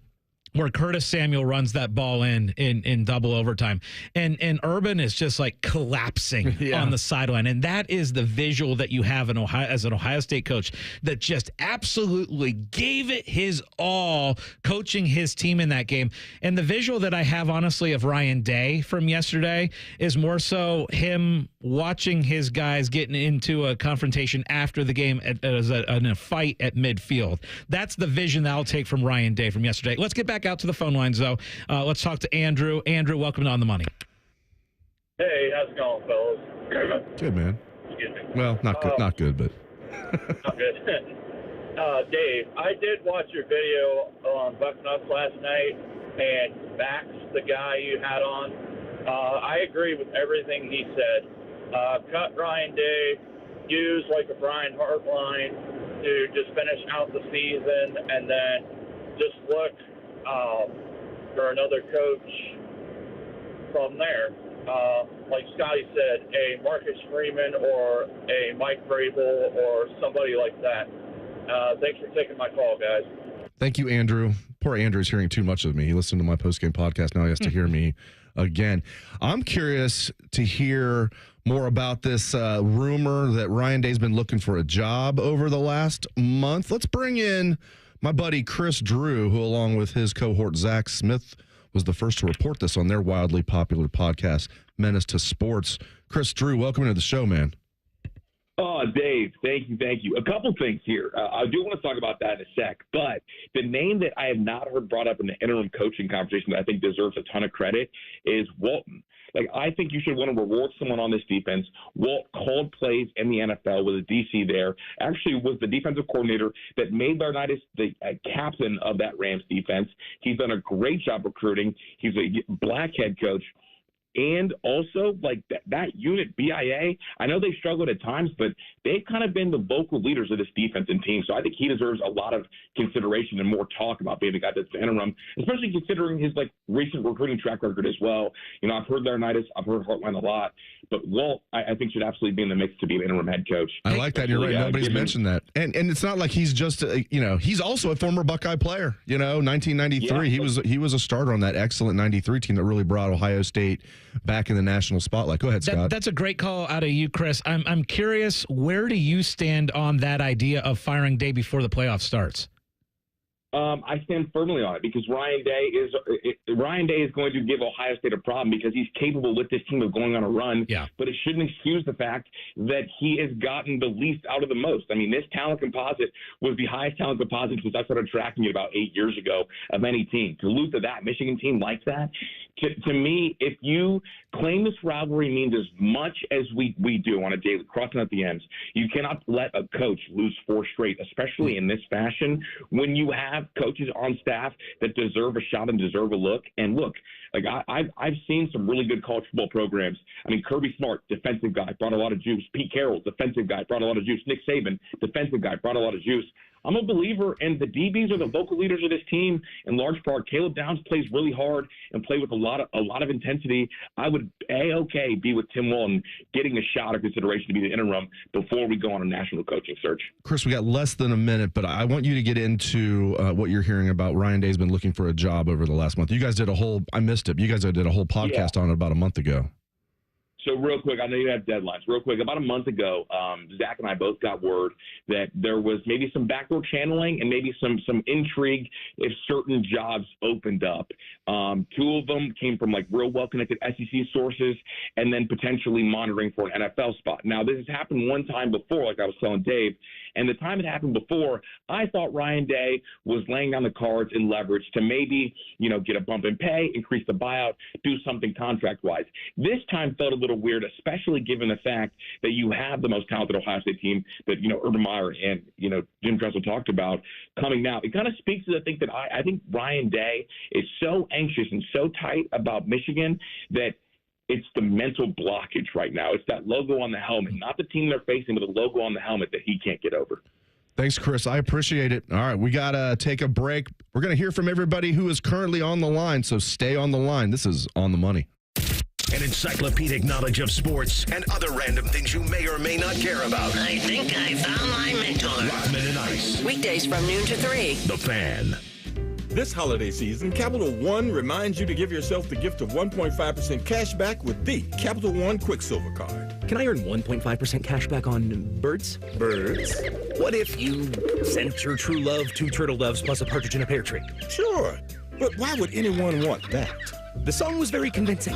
where Curtis Samuel runs that ball in double overtime, and Urban is just collapsing on the sideline, and that is the visual that you have in Ohio as an Ohio State coach that just absolutely gave it his all coaching his team in that game. And the visual that I have, honestly, of Ryan Day from yesterday is more so him watching his guys getting into a confrontation after the game in a fight at midfield. That's the vision that I'll take from Ryan Day from yesterday. Let's get back out to the phone lines, though. Let's talk to Andrew. Andrew, welcome to On the Money. Hey, how's it going, fellas? Good, man. Excuse me. Well, not good, but not good. Dave, I did watch your video on Bucknuts last night, and Max, the guy you had on, I agree with everything he said. Cut Ryan Day, use a Brian Hartline to just finish out the season, and then just look for another coach from there. Like Scotty said, a Marcus Freeman or a Mike Vrabel or somebody like that. Thanks for taking my call, guys. Thank you, Andrew. Poor Andrew's hearing too much of me. He listened to my postgame podcast. Now he has to hear me again. I'm curious to hear more about this rumor that Ryan Day's been looking for a job over the last month. Let's bring in my buddy Chris Drew, who, along with his cohort Zach Smith, was the first to report this on their wildly popular podcast, Menace to Sports. Chris Drew, welcome to the show, man. Oh, Dave, thank you. A couple things here. I do want to talk about that in a sec, but the name that I have not heard brought up in the interim coaching conversation that I think deserves a ton of credit is Walton. I think you should want to reward someone on this defense. Walt called plays in the NFL with a DC there. Actually was the defensive coordinator that made Laurinaitis the captain of that Rams defense. He's done a great job recruiting. He's a black head coach. And also, that unit, BIA, I know they struggled at times, but they've kind of been the vocal leaders of this defense and team. So I think he deserves a lot of consideration and more talk about being the guy that's the interim, especially considering his recent recruiting track record as well. I've heard Laurinaitis, I've heard Hartline a lot, but Walt, I think, should absolutely be in the mix to be an interim head coach. I like that. You're right. Nobody's mentioned that. And it's not like he's just, he's also a former Buckeye player. 1993, yeah. he was a starter on that excellent 93 team that really brought Ohio State back in the national spotlight. Go ahead, Scott. That's a great call out of you, Chris. I'm curious, where do you stand on that idea of firing Day before the playoff starts? I stand firmly on it because Ryan Day is going to give Ohio State a problem because he's capable with this team of going on a run. Yeah. But it shouldn't excuse the fact that he has gotten the least out of the most. I mean, this talent composite was the highest talent composite since I started tracking it about 8 years ago of any team. To lose to that Michigan team like that, to me, if you claim this rivalry means as much as we do on a daily, crossing out the ends, you cannot let a coach lose 4 straight, especially in this fashion, when you have coaches on staff that deserve a shot and deserve a look. And look, like I've seen some really good college football programs. I mean, Kirby Smart, defensive guy, brought a lot of juice. Pete Carroll, defensive guy, brought a lot of juice. Nick Saban, defensive guy, brought a lot of juice. I'm a believer, and the DBs are the vocal leaders of this team in large part. Caleb Downs plays really hard and play with a lot of intensity. I would be with Tim Walton getting a shot or consideration to be the interim before we go on a national coaching search. Chris, we got less than a minute, but I want you to get into what you're hearing about Ryan Day's been looking for a job over the last month. You guys did I missed it. You guys did a whole podcast on it about a month ago. So real quick, I know you have deadlines. Real quick, about a month ago, Zach and I both got word that there was maybe some backdoor channeling and maybe some intrigue if certain jobs opened up. 2 of them came from like real well-connected SEC sources and then potentially monitoring for an NFL spot. Now, this has happened one time before, like I was telling Dave, and the time it happened before, I thought Ryan Day was laying down the cards in leverage to maybe, get a bump in pay, increase the buyout, do something contract-wise. This time felt a little weird, especially given the fact that you have the most talented Ohio State team that, Urban Meyer and, Jim Tressel talked about coming now. It kind of speaks to the thing that I think Ryan Day is so anxious and so tight about Michigan that it's the mental blockage right now. It's that logo on the helmet, not the team they're facing, but the logo on the helmet that he can't get over. Thanks, Chris. I appreciate it. All right, we got to take a break. We're going to hear from everybody who is currently on the line, so stay on the line. This is On the Money. An encyclopedic knowledge of sports and other random things you may or may not care about. I think I found my mentor. Rockman and Ice. Weekdays from noon to 3. The Fan. This holiday season, Capital One reminds you to give yourself the gift of 1.5% cash back with the Capital One Quicksilver Card. Can I earn 1.5% cash back on birds? Birds? What if you sent your true love 2 turtle doves plus a partridge in a pear tree? Sure, but why would anyone want that? The song was very convincing.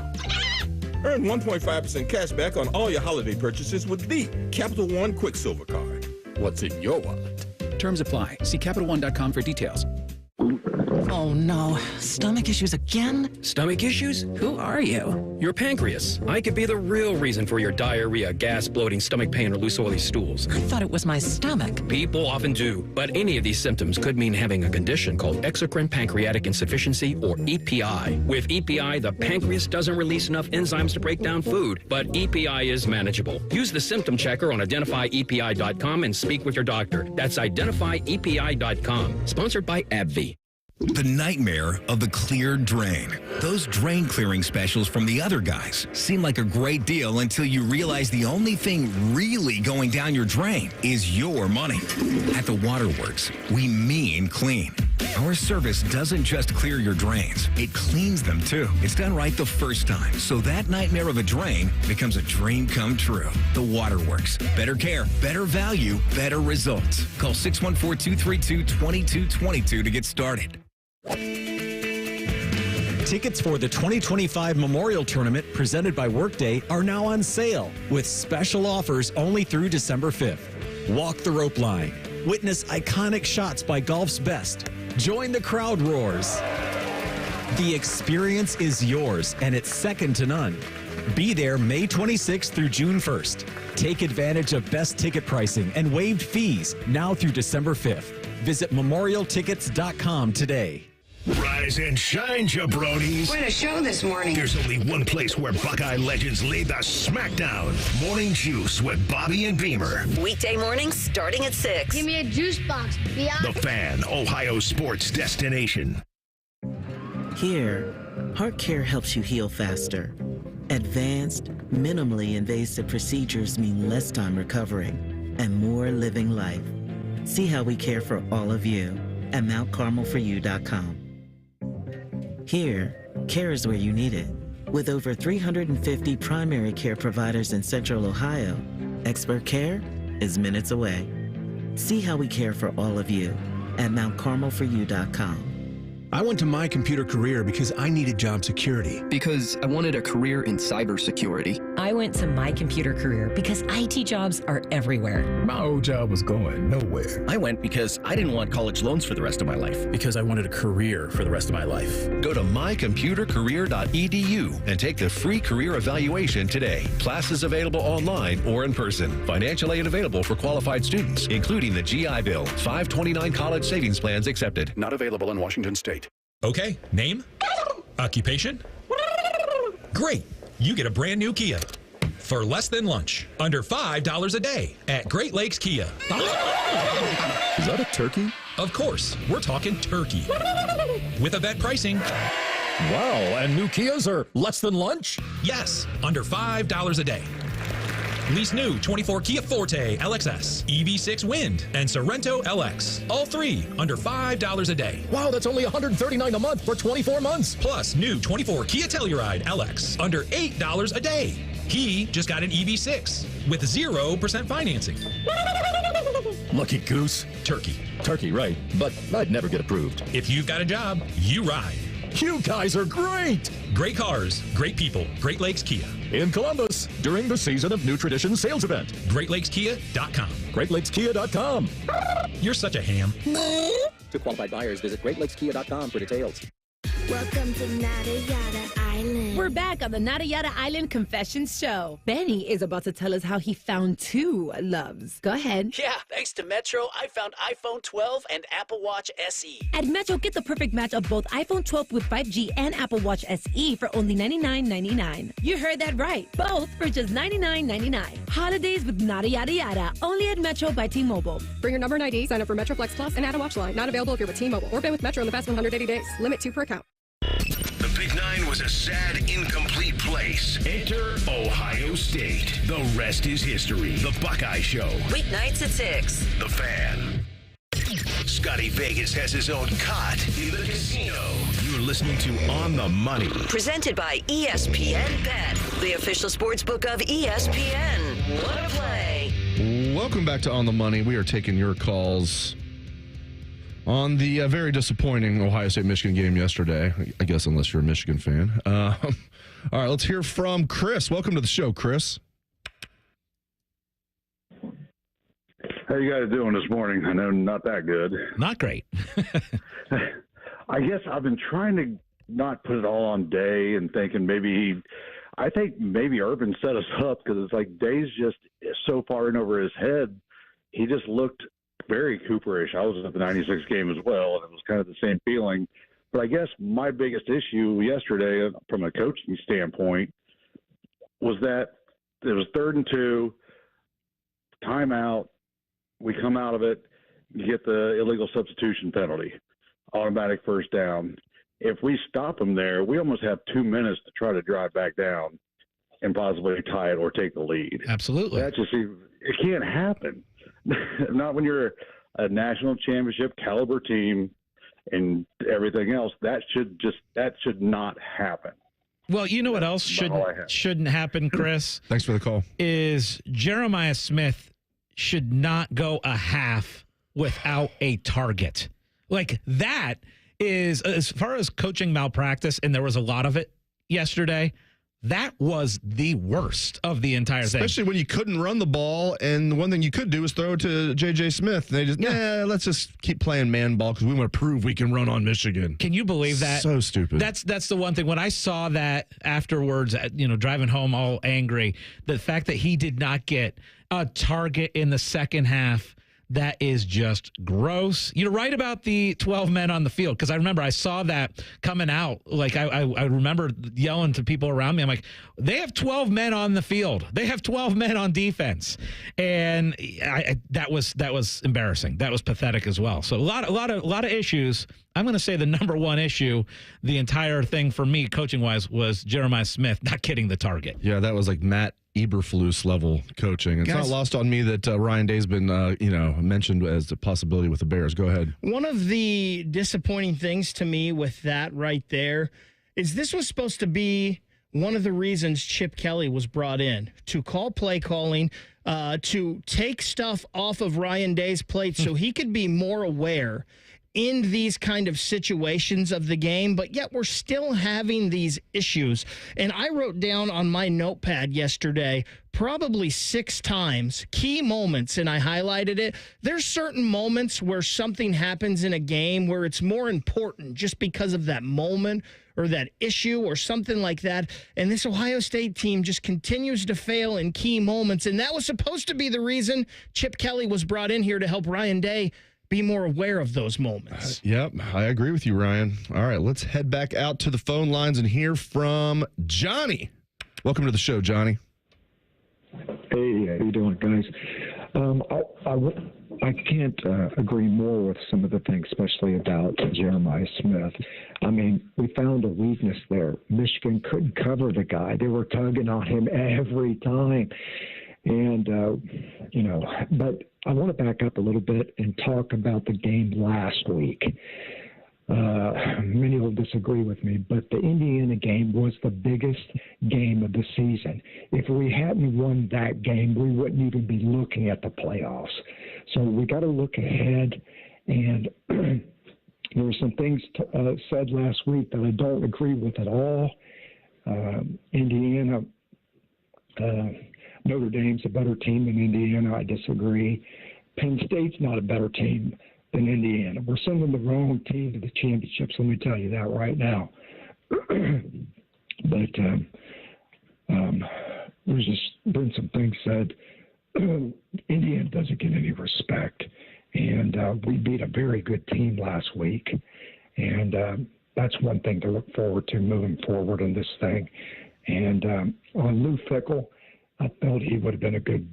Earn 1.5% cash back on all your holiday purchases with the Capital One Quicksilver Card. What's in your wallet? Terms apply. See CapitalOne.com for details. Oh no, stomach issues again? Stomach issues? Who are you? Your pancreas. I could be the real reason for your diarrhea, gas, bloating, stomach pain, or loose oily stools. I thought it was my stomach. People often do, but any of these symptoms could mean having a condition called exocrine pancreatic insufficiency, or EPI. With EPI, the pancreas doesn't release enough enzymes to break down food, but EPI is manageable. Use the symptom checker on identifyepi.com and speak with your doctor. That's identifyepi.com. Sponsored by AbbVie. The nightmare of the cleared drain. Those drain clearing specials from the other guys seem like a great deal until you realize the only thing really going down your drain is your money. At the Waterworks, we mean clean. Our service doesn't just clear your drains, it cleans them too. It's done right the first time, so that nightmare of a drain becomes a dream come true. The Waterworks. Better care, better value, better results. Call 614-232-2222 to get started. Tickets for the 2025 Memorial Tournament presented by Workday are now on sale with special offers only through December 5th. Walk the rope line. Witness iconic shots by golf's best. Join the crowd roars. The experience is yours and it's second to none. Be there May 26th through June 1st. Take advantage of best ticket pricing and waived fees now through December 5th. Visit memorialtickets.com today. Rise and shine, jabronis. What a show this morning. There's only one place where Buckeye legends lay the smackdown. Morning Juice with Bobby and Beamer. Weekday mornings starting at 6. Give me a juice box, The Fan, Ohio sports destination. Here, Heart Care helps you heal faster. Advanced, minimally invasive procedures mean less time recovering and more living life. See how we care for all of you at MountCarmelForYou.com. Here, care is where you need it. With over 350 primary care providers in Central Ohio, expert care is minutes away. See how we care for all of you at mountcarmelforyou.com. I went to My Computer Career because I needed job security. Because I wanted a career in cybersecurity. I went to My Computer Career because IT jobs are everywhere. My old job was going nowhere. I went because I didn't want college loans for the rest of my life. Because I wanted a career for the rest of my life. Go to mycomputercareer.edu and take the free career evaluation today. Classes available online or in person. Financial aid available for qualified students, including the GI Bill. 529 college savings plans accepted. Not available in Washington State. Okay, name? Occupation? Great. You get a brand new Kia for less than lunch, under $5 a day at Great Lakes Kia. Is that a turkey? Of course, we're talking turkey. With event pricing. Wow, and new Kias are less than lunch? Yes, under $5 a day. Lease new 24 Kia Forte LXS, EV6 Wind, and Sorento LX. All three under $5 a day. Wow, that's only $139 a month for 24 months. Plus new 24 Kia Telluride LX under $8 a day. He just got an EV6 with 0% financing. Lucky goose. Turkey. Turkey, right. But I'd never get approved. If you've got a job, you ride. You guys are great. Great cars, great people. Great Lakes Kia. In Columbus, during the Season of New Tradition sales event. GreatLakesKia.com. GreatLakesKia.com. You're such a ham. To qualified buyers, visit GreatLakesKia.com for details. Welcome to Nada Yada Island. We're back on the Nada Yada Island Confessions Show. Benny is about to tell us how he found two loves. Go ahead. Yeah, thanks to Metro, I found iPhone 12 and Apple Watch SE. At Metro, get the perfect match of both iPhone 12 with 5G and Apple Watch SE for only $99.99. You heard that right. Both for just $99.99. Holidays with Nada Yada Yada. Only at Metro by T-Mobile. Bring your number and ID, sign up for Metro Flex Plus, and add a watch line. Not available if you're with T-Mobile or been with Metro in the past 180 days. Limit 2 per account. The Big Nine was a sad, incomplete place. Enter Ohio State. The rest is history. The Buckeye Show. Weeknights at 6. The Fan. Scotty Vegas has his own cot in the casino. You're listening to On the Money. Presented by ESPN Bet, the official sports book of ESPN. What a play. Welcome back to On the Money. We are taking your calls on the very disappointing Ohio State-Michigan game yesterday, I guess, unless you're a Michigan fan. All right, let's hear from Chris. Welcome to the show, Chris. How you guys doing this morning? I know not that good. Not great. I guess I've been trying to not put it all on Day and thinking I think maybe Urban set us up because it's like Day's just so far in over his head. He just looked very Cooperish. I was at the 96 game as well, and it was kind of the same feeling. But I guess my biggest issue yesterday from a coaching standpoint was that it was 3rd and 2, timeout. We come out of it, you get the illegal substitution penalty, automatic first down. If we stop them there, we almost have 2 minutes to try to drive back down and possibly tie it or take the lead. Absolutely. It can't happen. Not when you're a national championship caliber team and everything else. That should not happen. Well, you know what else shouldn't happen, Chris? Thanks for the call. Is Jeremiah Smith should not go a half without a target. Like that is, as far as coaching malpractice, and there was a lot of it yesterday, that was the worst of the entire thing. Especially when you couldn't run the ball, and the one thing you could do is throw it to J.J. Smith. They just, let's just keep playing man ball because we want to prove we can run on Michigan. Can you believe that? So stupid. That's the one thing. When I saw that afterwards, driving home all angry, the fact that he did not get a target in the second half, that is just gross. You're right about the 12 men on the field, because I remember I saw that coming out. Like I remember yelling to people around me. I'm like, they have 12 men on the field. They have 12 men on defense, and that was embarrassing. That was pathetic as well. So a lot of issues. I'm going to say the number one issue, the entire thing for me, coaching wise, was Jeremiah Smith not getting the target. Yeah, that was like Matt Eberflus level coaching. It's not lost on me that Ryan Day's been, mentioned as a possibility with the Bears. Go ahead. One of the disappointing things to me with that right there is this was supposed to be one of the reasons Chip Kelly was brought in, to call play calling, to take stuff off of Ryan Day's plate so he could be more aware in these kind of situations of the game, but yet we're still having these issues. And I wrote down on my notepad yesterday probably 6 times key moments, and I highlighted it. There's certain moments where something happens in a game where it's more important just because of that moment or that issue or something like that. And this Ohio State team just continues to fail in key moments. And that was supposed to be the reason Chip Kelly was brought in here, to help Ryan Day be more aware of those moments. Yep, I agree with you, Ryan. All right, let's head back out to the phone lines and hear from Johnny. Welcome to the show, Johnny. Hey, how you doing, guys? I can't agree more with some of the things, especially about Jeremiah Smith. I mean, we found a weakness there. Michigan couldn't cover the guy. They were tugging on him every time. And, but I want to back up a little bit and talk about the game last week. Many will disagree with me, but the Indiana game was the biggest game of the season. If we hadn't won that game, we wouldn't even be looking at the playoffs. So we got to look ahead. And there were some things said last week that I don't agree with at all. Indiana, Notre Dame's a better team than Indiana. I disagree. Penn State's not a better team than Indiana. We're sending the wrong team to the championships, let me tell you that right now. But there's just been some things said. Indiana doesn't get any respect. And we beat a very good team last week. And that's one thing to look forward to moving forward in this thing. And on Lou Fickell, I felt he would have been a good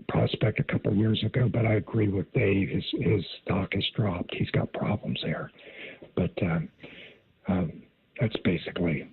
prospect a couple of years ago, but I agree with Dave. His stock has dropped. He's got problems there. But that's basically.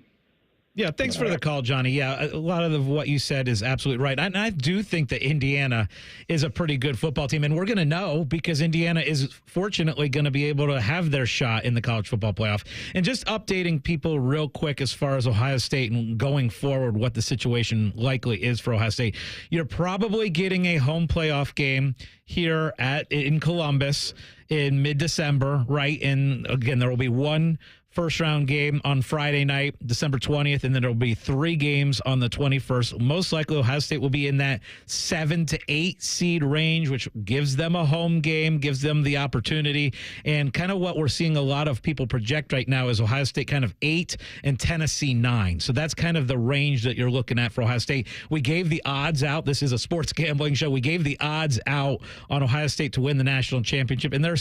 Yeah, thanks for the call, Johnny. Yeah, a lot of what you said is absolutely right. And I do think that Indiana is a pretty good football team, and we're going to know because Indiana is fortunately going to be able to have their shot in the college football playoff. And just updating people real quick as far as Ohio State and going forward, what the situation likely is for Ohio State. You're probably getting a home playoff game here in Columbus in mid-December, right? And again, there will be one first-round game on Friday night, December 20th, and then there will be 3 games on the 21st. Most likely, Ohio State will be in that 7 to 8 seed range, which gives them a home game, gives them the opportunity. And kind of what we're seeing a lot of people project right now is Ohio State kind of 8 and Tennessee 9. So that's kind of the range that you're looking at for Ohio State. We gave the odds out. This is a sports gambling show. We gave the odds out on Ohio State to win the national championship, and they're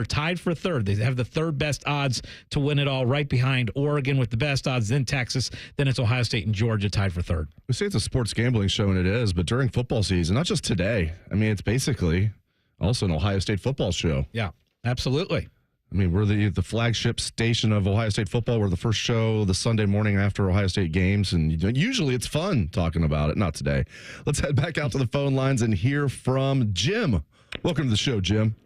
tied for 3rd. They have the 3rd best odds to win it all, right behind Oregon with the best odds, then Texas, then it's Ohio State and Georgia tied for 3rd. We say it's a sports gambling show, and it is, but during football season, not just today. I mean, it's basically also an Ohio State football show. Yeah, absolutely. I mean, we're the flagship station of Ohio State football. We're the first show the Sunday morning after Ohio State games, and usually it's fun talking about it. Not today. Let's head back out to the phone lines and hear from Jim. Welcome to the show, Jim.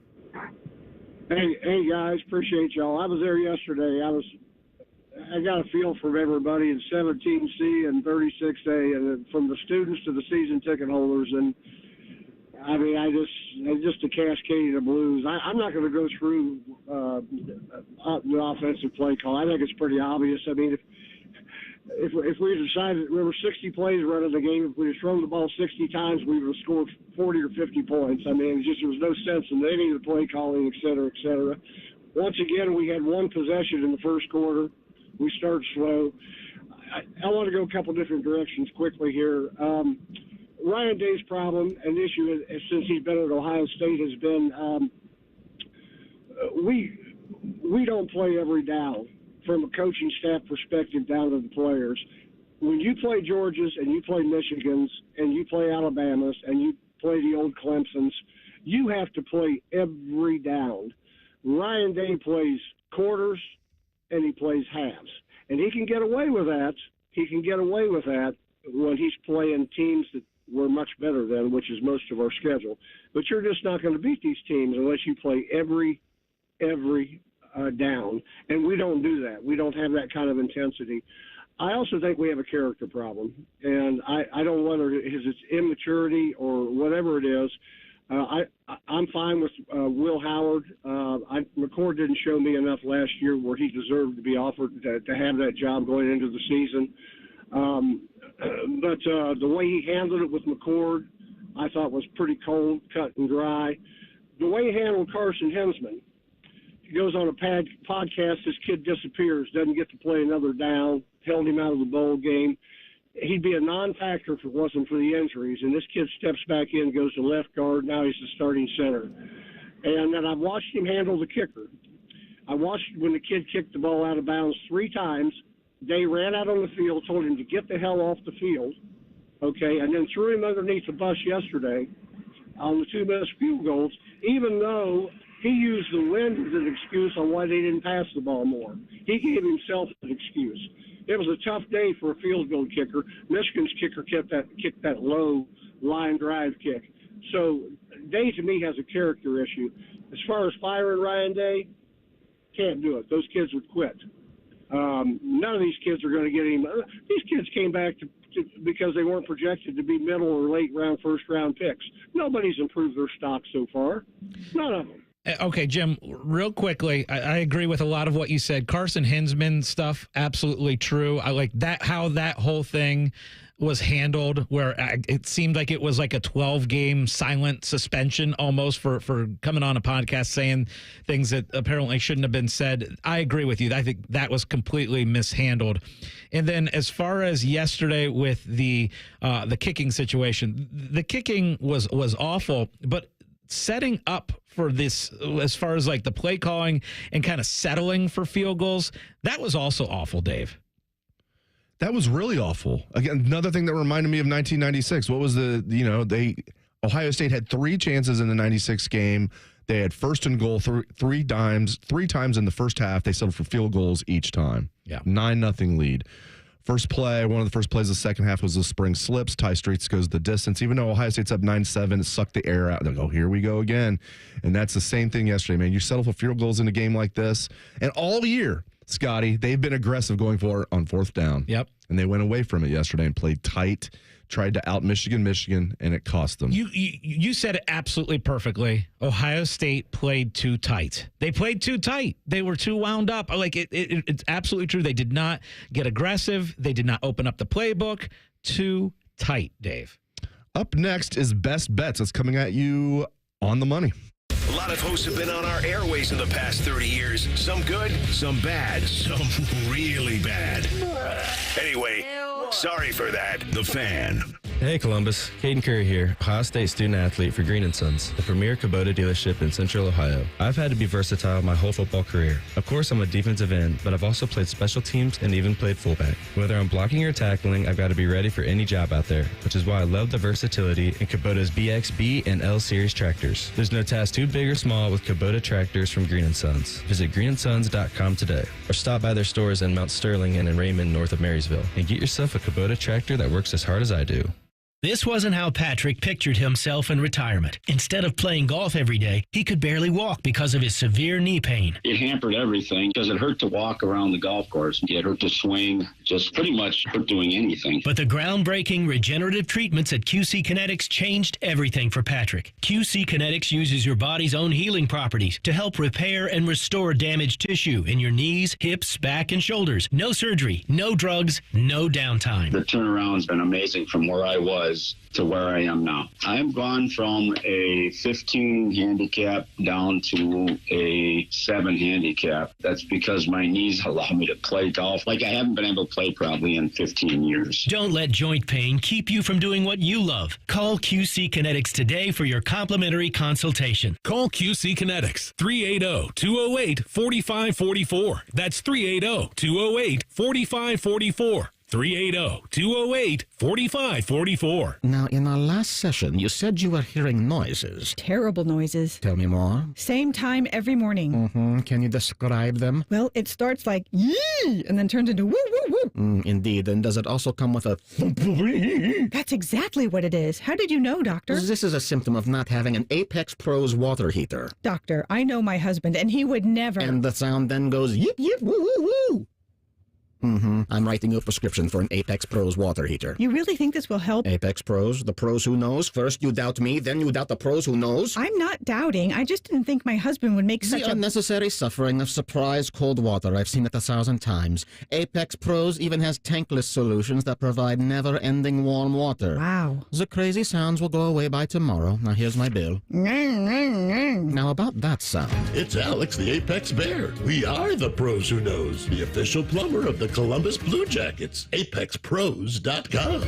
Hey guys, appreciate y'all. I was there yesterday. I got a feel from everybody in 17C and 36A, and from the students to the season ticket holders. And I mean, it's just a cascade of blues. I'm not going to go through the offensive play call. I think it's pretty obvious. I mean, if we decided there were 60 plays running the game, if we had thrown the ball 60 times, we would have scored 40 or 50 points. I mean, there was no sense in any of the play calling, et cetera, et cetera. Once again, we had one possession in the first quarter. We started slow. I want to go a couple different directions quickly here. Ryan Day's problem and issue since he's been at Ohio State has been we don't play every down from a coaching staff perspective down to the players. When you play Georgia's and you play Michigan's and you play Alabama's and you play the old Clemson's, you have to play every down. Ryan Day plays quarters and he plays halves. And he can get away with that. He can get away with that when he's playing teams that we're much better than, which is most of our schedule. But you're just not going to beat these teams unless you play every down. And we don't do that. We don't have that kind of intensity. I also think we have a character problem, and I don't know whether it's immaturity or whatever it is. I'm fine with Will Howard. McCord didn't show me enough last year where he deserved to be offered to have that job going into the season. But the way he handled it with McCord, I thought was pretty cold, cut and dry. The way he handled Carson Hensman, he goes on a podcast, this kid disappears, doesn't get to play another down, held him out of the bowl game. He'd be a non-factor if it wasn't for the injuries. And this kid steps back in, goes to left guard. Now he's the starting center. And then I've watched him handle the kicker. I watched when the kid kicked the ball out of bounds 3 times. They ran out on the field, told him to get the hell off the field, okay, and then threw him underneath the bus yesterday on the 2 missed field goals, even though he used the wind as an excuse on why they didn't pass the ball more. He gave himself an excuse. It was a tough day for a field goal kicker. Michigan's kicker kicked that low line drive kick. So Day, to me, has a character issue. As far as firing Ryan Day, can't do it. Those kids would quit. None of these kids are going to get him. These kids came back because they weren't projected to be middle or late round, first round picks. Nobody's improved their stock so far. None of them. Okay, Jim, real quickly, I agree with a lot of what you said. Carson Hensman stuff, absolutely true. I like that, how that whole thing was handled, where it seemed like it was like a 12-game silent suspension almost for coming on a podcast saying things that apparently shouldn't have been said. I agree with you. I think that was completely mishandled. And then as far as yesterday with the kicking situation, the kicking was awful, but setting up for this, as far as like the play calling and kind of settling for field goals, that was also awful, Dave. That was really awful. Again, another thing that reminded me of 1996. What was Ohio State had 3 chances in the 96 game. They had first and goal three times in the first half. They settled for field goals each time. Yeah. 9-0 lead. First play, one of the first plays of the second half was the spring slips. Ty Streets goes the distance. Even though Ohio State's up 9-7, it sucked the air out. They go, here we go again. And that's the same thing yesterday, man. You settle for field goals in a game like this. And all year, Scotty, they've been aggressive going for it on 4th down. Yep. And they went away from it yesterday and played tight, tried to out Michigan, and it cost them. You said it absolutely perfectly. Ohio State played too tight. They played too tight. They were too wound up. Like it's absolutely true. They did not get aggressive. They did not open up the playbook. Too tight, Dave. Up next is Best Bets. It's coming at you on the money. A lot of hosts have been on our airways in the past 30 years. Some good, some bad, some really bad. Anyway, sorry for that. The Fan. Hey Columbus, Caden Curry here, Ohio State student athlete for Green & Sons, the premier Kubota dealership in Central Ohio. I've had to be versatile my whole football career. Of course, I'm a defensive end, but I've also played special teams and even played fullback. Whether I'm blocking or tackling, I've got to be ready for any job out there, which is why I love the versatility in Kubota's BXB and L Series tractors. There's no task too big or small with Kubota tractors from Green & Sons. Visit greenandsons.com today, or stop by their stores in Mount Sterling and in Raymond, north of Marysville, and get yourself a Kubota tractor that works as hard as I do. This wasn't how Patrick pictured himself in retirement. Instead of playing golf every day, he could barely walk because of his severe knee pain. It hampered everything because it hurt to walk around the golf course. It hurt to swing, just pretty much hurt doing anything. But the groundbreaking regenerative treatments at QC Kinetics changed everything for Patrick. QC Kinetics uses your body's own healing properties to help repair and restore damaged tissue in your knees, hips, back, and shoulders. No surgery, no drugs, no downtime. The turnaround's been amazing from where I was to where I am now. I'm gone from a 15 handicap down to a 7 handicap. That's because my knees allow me to play golf like I haven't been able to play probably in 15 years. Don't let joint pain keep you from doing what you love. Call QC Kinetics today for your complimentary consultation. Call QC Kinetics, 380-208-4544. That's 380-208-4544. 380-208-4544. Now, in our last session, you said you were hearing noises. Terrible noises. Tell me more. Same time every morning. Can you describe them? Well, it starts like yee and then turns into woo, woo, woo. Indeed. And does it also come with a That's exactly what it is. How did you know, Doctor? This is a symptom of not having an Apex Pros water heater. Doctor, I know my husband, and he would never. And the sound then goes yip, yip, woo, woo, woo. I'm writing you a prescription for an Apex Pros water heater. You really think this will help? Apex Pros, the pros who knows. First you doubt me, then you doubt the pros who knows. I'm not doubting. I just didn't think my husband would make such The a... unnecessary suffering of surprise cold water. I've seen it 1,000 times. Apex Pros even has tankless solutions that provide never-ending warm water. Wow. The crazy sounds will go away by tomorrow. Now here's my bill. Now about that sound. It's Alex, the Apex Bear. We are the pros who knows, the official plumber of the Columbus Blue Jackets. ApexPros.com.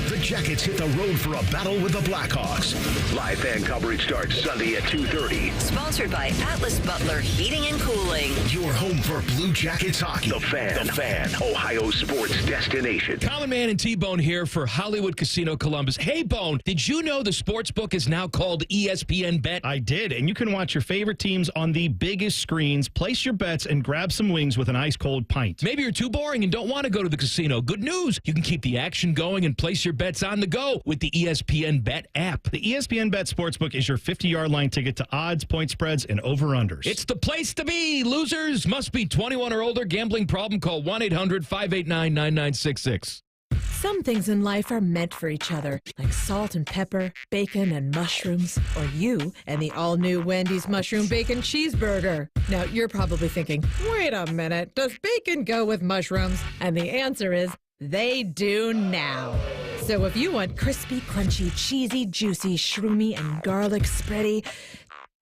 The Jackets hit the road for a battle with the Blackhawks. Live fan coverage starts Sunday at 2:30. Sponsored by Atlas Butler Heating and Cooling. Your home for Blue Jackets hockey. The Fan. Ohio sports destination. Common Man and T-Bone here for Hollywood Casino Columbus. Hey, Bone, did you know the sportsbook is now called ESPN Bet? I did, and you can watch your favorite teams on the biggest screens, place your bets, and grab some wings with an ice-cold pint. Maybe you're too boring and don't want to go to the casino. Good news. You can keep the action going and place your bets on the go with the ESPN Bet app. The ESPN Bet Sportsbook is your 50-yard line ticket to odds, point spreads, and over-unders. It's the place to be. Losers must be 21 or older. Gambling problem? Call 1-800-589-9966. Some things in life are meant for each other, like salt and pepper, bacon and mushrooms, or you and the all-new Wendy's Mushroom Bacon Cheeseburger. Now, you're probably thinking, wait a minute, does bacon go with mushrooms? And the answer is, they do now. So if you want crispy, crunchy, cheesy, juicy, shroomy, and garlic spready,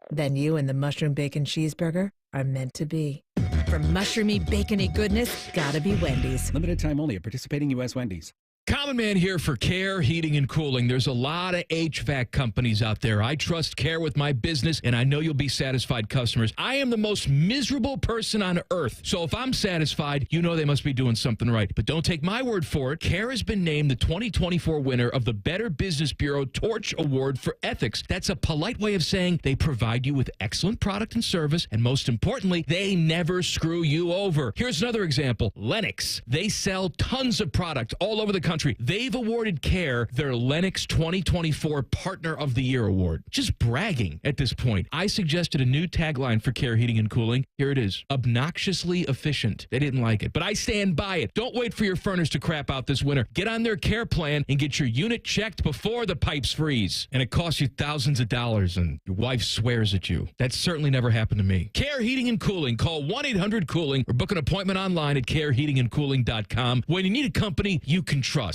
then you and the Mushroom Bacon Cheeseburger are meant to be. For mushroomy, bacony goodness, gotta be Wendy's. Limited time only at participating U.S. Wendy's. Common Man here for Care Heating and Cooling. There's a lot of HVAC companies out there. I trust Care with my business, and I know you'll be satisfied customers. I am the most miserable person on earth, so if I'm satisfied, you know they must be doing something right. But don't take my word for it. Care has been named the 2024 winner of the Better Business Bureau Torch Award for Ethics. That's a polite way of saying they provide you with excellent product and service, and most importantly, they never screw you over. Here's another example. Lennox. They sell tons of product all over the country. They've awarded Care their Lennox 2024 Partner of the Year award. Just bragging at this point. I suggested a new tagline for Care Heating and Cooling. Here it is. Obnoxiously efficient. They didn't like it, but I stand by it. Don't wait for your furnace to crap out this winter. Get on their Care plan and get your unit checked before the pipes freeze. And it costs you thousands of dollars, and your wife swears at you. That certainly never happened to me. Care Heating and Cooling. Call 1-800-COOLING or book an appointment online at careheatingandcooling.com. When you need a company you can trust.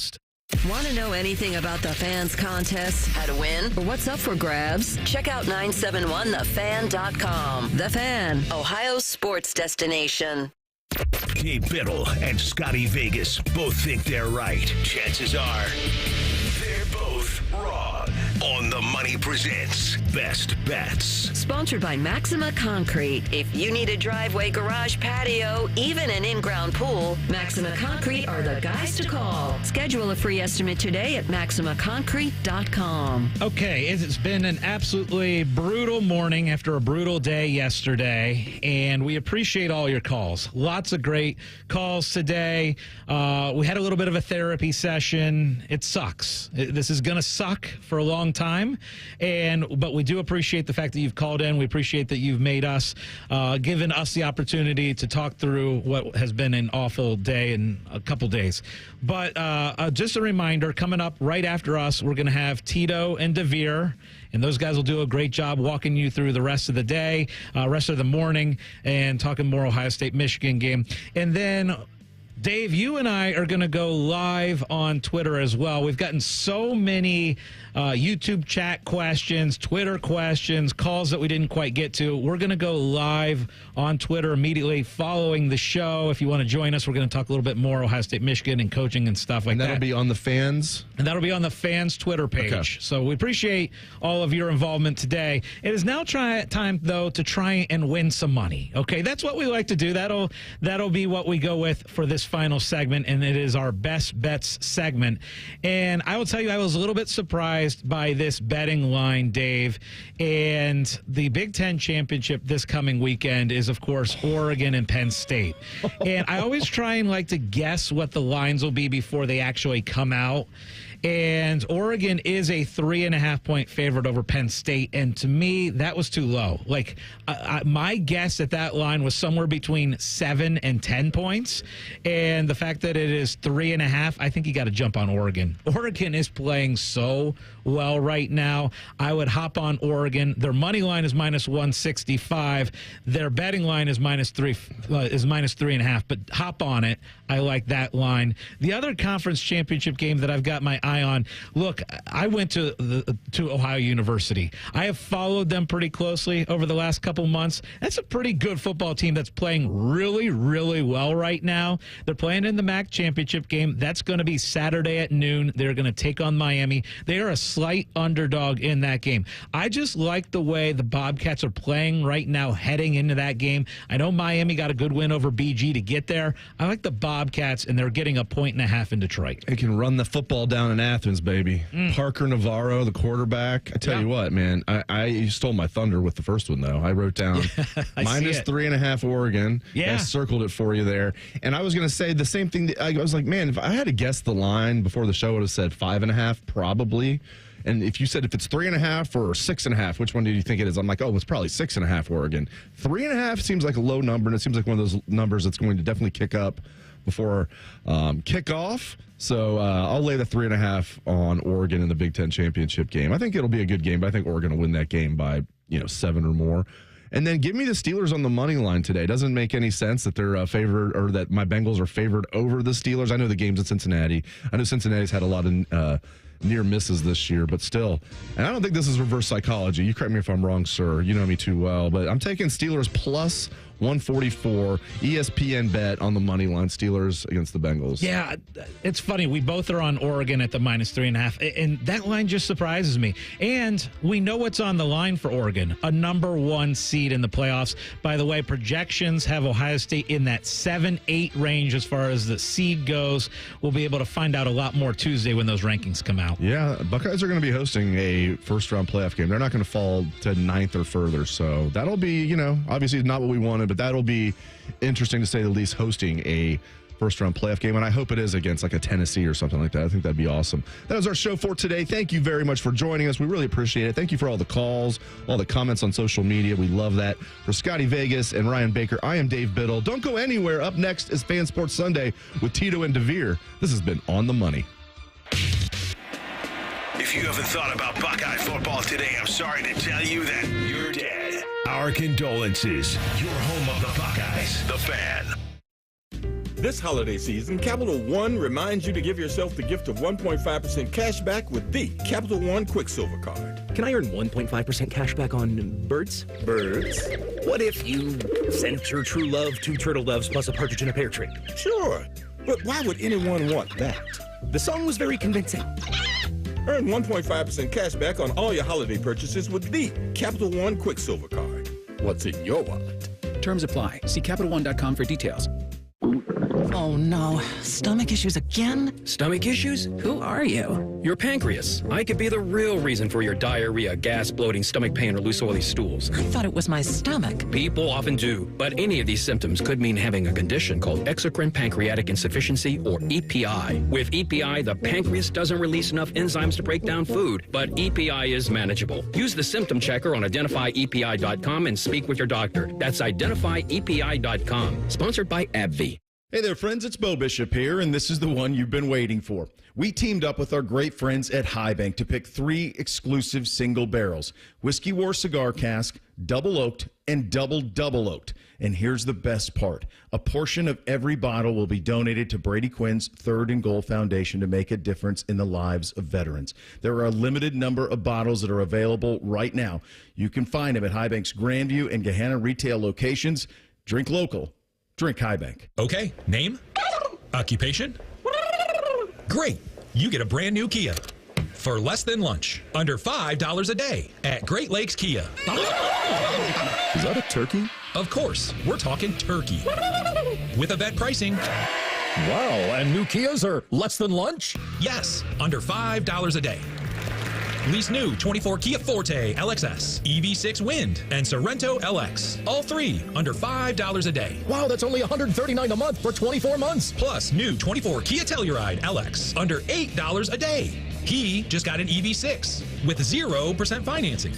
Want to know anything about the Fans contest, how to win, or what's up for grabs? Check out 971thefan.com. The Fan, Ohio's sports destination. Dave Biddle and Scotty Vegas both think they're right. Chances are they're both wrong. On the Money presents Best Bets. Sponsored by Maxima Concrete. If you need a driveway, garage, patio, even an in-ground pool, Maxima Concrete are the guys to call. Schedule a free estimate today at MaximaConcrete.com. Okay, it's been an absolutely brutal morning after a brutal day yesterday, and we appreciate all your calls. Lots of great calls today. We had a little bit of a therapy session. It sucks. This is going to suck for a long time, but we do appreciate the fact that you've called in. We appreciate that you've made us, given us the opportunity to talk through what has been an awful day and a couple days. But just a reminder, coming up right after us, we're going to have Tito and DeVere, and those guys will do a great job walking you through the rest of the day, rest of the morning, and talking more Ohio State-Michigan game. And then Dave, you and I are going to go live on Twitter as well. We've gotten so many YouTube chat questions, Twitter questions, calls that we didn't quite get to. We're going to go live on Twitter immediately following the show. If you want to join us, we're going to talk a little bit more Ohio State, Michigan, and coaching and stuff like that. And that'll be on the Fans? And that'll be on the Fans Twitter page. Okay. So we appreciate all of your involvement today. It is now time, though, to try and win some money. Okay, that's what we like to do. That'll be what we go with for this final segment, and it is our Best Bets segment. And I will tell you, I was a little bit surprised by this betting line, Dave. And the Big Ten championship this coming weekend is, of course, Oregon and Penn State. And I always try and like to guess what the lines will be before they actually come out. And Oregon is a 3.5-point favorite over Penn State. And to me, that was too low. Like, my guess at that line was somewhere between 7 and 10 points. And the fact that it is 3.5, I think you got to jump on Oregon. Oregon is playing so well right now. I would hop on Oregon. Their money line is minus 165. Their betting line is minus 3.5. But hop on it. I like that line. The other conference championship game that I've got my eye on. Look, I went to Ohio University. I have followed them pretty closely over the last couple months. That's a pretty good football team that's playing really, really well right now. They're playing in the MAC championship game. That's going to be Saturday at noon. They're going to take on Miami. They are a slight underdog in that game. I just like the way the Bobcats are playing right now heading into that game. I know Miami got a good win over BG to get there. I like the Bobcats, and they're getting 1.5 points in Detroit. They can run the football down in Athens, baby. Parker Navarro, the quarterback. I tell you what, man, I stole my thunder with the first one, though. I wrote down minus 3.5 Oregon. Yeah. I circled it for you there. And I was going to say the same thing. I was like, man, if I had to guess the line before the show, I would have said 5.5 probably. And if you said if it's 3.5 or 6.5, which one do you think it is? I'm like, oh, it's probably 6.5 Oregon. 3.5 seems like a low number, and it seems like one of those numbers that's going to definitely kick up before kickoff. So I'll lay the 3.5 on Oregon in the Big Ten championship game. I think it'll be a good game, but I think Oregon will win that game by 7 or more. And then give me the Steelers on the money line today. Doesn't make any sense that they're favored, or that my Bengals are favored over the Steelers. I know the game's in Cincinnati. I know Cincinnati's had a lot of near misses this year, but still. And I don't think this is reverse psychology. You correct me if I'm wrong, sir. You know me too well. But I'm taking Steelers plus 144, ESPN bet on the money line, Steelers against the Bengals. Yeah, it's funny. We both are on Oregon at the minus 3.5, and that line just surprises me. And we know what's on the line for Oregon, a number 1 seed in the playoffs. By the way, projections have Ohio State in that 7-8 range as far as the seed goes. We'll be able to find out a lot more Tuesday when those rankings come out. Yeah, Buckeyes are going to be hosting a first-round playoff game. They're not going to fall to 9th or further, so that'll be, obviously not what we wanted, but that'll be interesting to say the least, hosting a first-round playoff game, and I hope it is against like a Tennessee or something like that. I think that'd be awesome. That was our show for today. Thank you very much for joining us. We really appreciate it. Thank you for all the calls, all the comments on social media. We love that. For Scotty Vegas and Ryan Baker, I am Dave Biddle. Don't go anywhere. Up next is Fan Sports Sunday with Tito and DeVere. This has been On the Money. If you haven't thought about Buckeye football today, I'm sorry to tell you that you're dead. Our condolences. Your home of the Buckeyes, The Fan. This holiday season, Capital One reminds you to give yourself the gift of 1.5% cash back with the Capital One Quicksilver Card. Can I earn 1.5% cash back on birds? Birds? What if you sent your true love 2 turtle doves plus a partridge in a pear tree? Sure, but why would anyone want that? The song was very convincing. Earn 1.5% cash back on all your holiday purchases with the Capital One Quicksilver Card. What's in your wallet? Terms apply. See CapitalOne.com for details. Oh no, stomach issues again? Stomach issues? Who are you? Your pancreas. I could be the real reason for your diarrhea, gas, bloating, stomach pain, or loose oily stools. I thought it was my stomach. People often do, but any of these symptoms could mean having a condition called exocrine pancreatic insufficiency, or EPI. With EPI, the pancreas doesn't release enough enzymes to break down food, but EPI is manageable. Use the symptom checker on identifyepi.com and speak with your doctor. That's identifyepi.com. Sponsored by AbbVie. Hey there, friends. It's Bo Bishop here, and this is the one you've been waiting for. We teamed up with our great friends at High Bank to pick 3 exclusive single barrels: Whiskey War Cigar Cask, Double Oaked, and Double Oaked. And here's the best part. A portion of every bottle will be donated to Brady Quinn's Third and Goal Foundation to make a difference in the lives of veterans. There are a limited number of bottles that are available right now. You can find them at High Bank's Grandview and Gahanna retail locations. Drink local. Drink High Bank. Okay, name? Occupation? Great. You get a brand new Kia for less than lunch, under $5 a day at Great Lakes Kia. Is that a turkey? Of course, we're talking turkey. With event pricing. Wow, and new Kias are less than lunch? Yes, under $5 a day. Lease new 24 Kia Forte LXS, EV6 Wind, and Sorento LX. All 3 under $5 a day. Wow, that's only $139 a month for 24 months. Plus new 24 Kia Telluride LX under $8 a day. He just got an EV6 with 0% financing.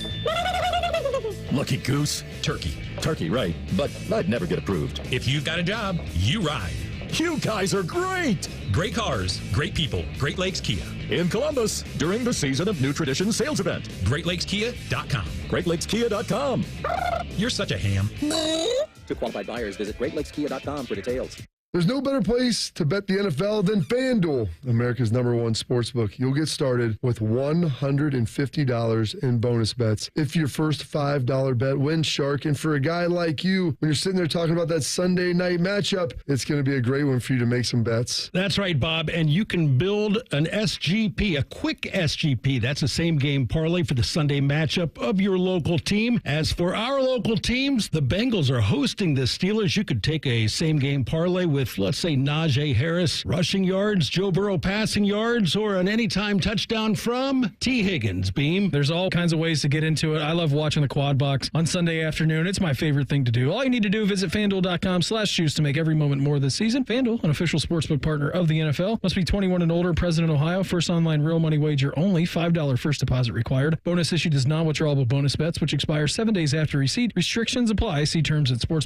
Lucky goose. Turkey. Turkey, right. But I'd never get approved. If you've got a job, you ride. You guys are great. Great cars, great people. Great Lakes Kia. In Columbus, during the Season of New Tradition sales event. GreatLakesKia.com. GreatLakesKia.com. You're such a ham. To qualified buyers, visit GreatLakesKia.com for details. There's no better place to bet the NFL than FanDuel, America's #1 sportsbook. You'll get started with $150 in bonus bets if your first $5 bet wins, Shark. And for a guy like you, when you're sitting there talking about that Sunday night matchup, it's going to be a great one for you to make some bets. That's right, Bob. And you can build an SGP, a quick SGP. That's a same-game parlay for the Sunday matchup of your local team. As for our local teams, the Bengals are hosting the Steelers. You could take a same-game parlay with, let's say, Najee Harris rushing yards, Joe Burrow passing yards, or an anytime touchdown from T. Higgins. Beam. There's all kinds of ways to get into it. I love watching the quad box on Sunday afternoon. It's my favorite thing to do. All you need to do, visit FanDuel.com/choose to make every moment more this season. FanDuel, an official sportsbook partner of the NFL. Must be 21 and older, present in Ohio. First online real money wager only. $5 first deposit required. Bonus issued is non-withdrawable bonus bets, which expire 7 days after receipt. Restrictions apply. See terms at sports.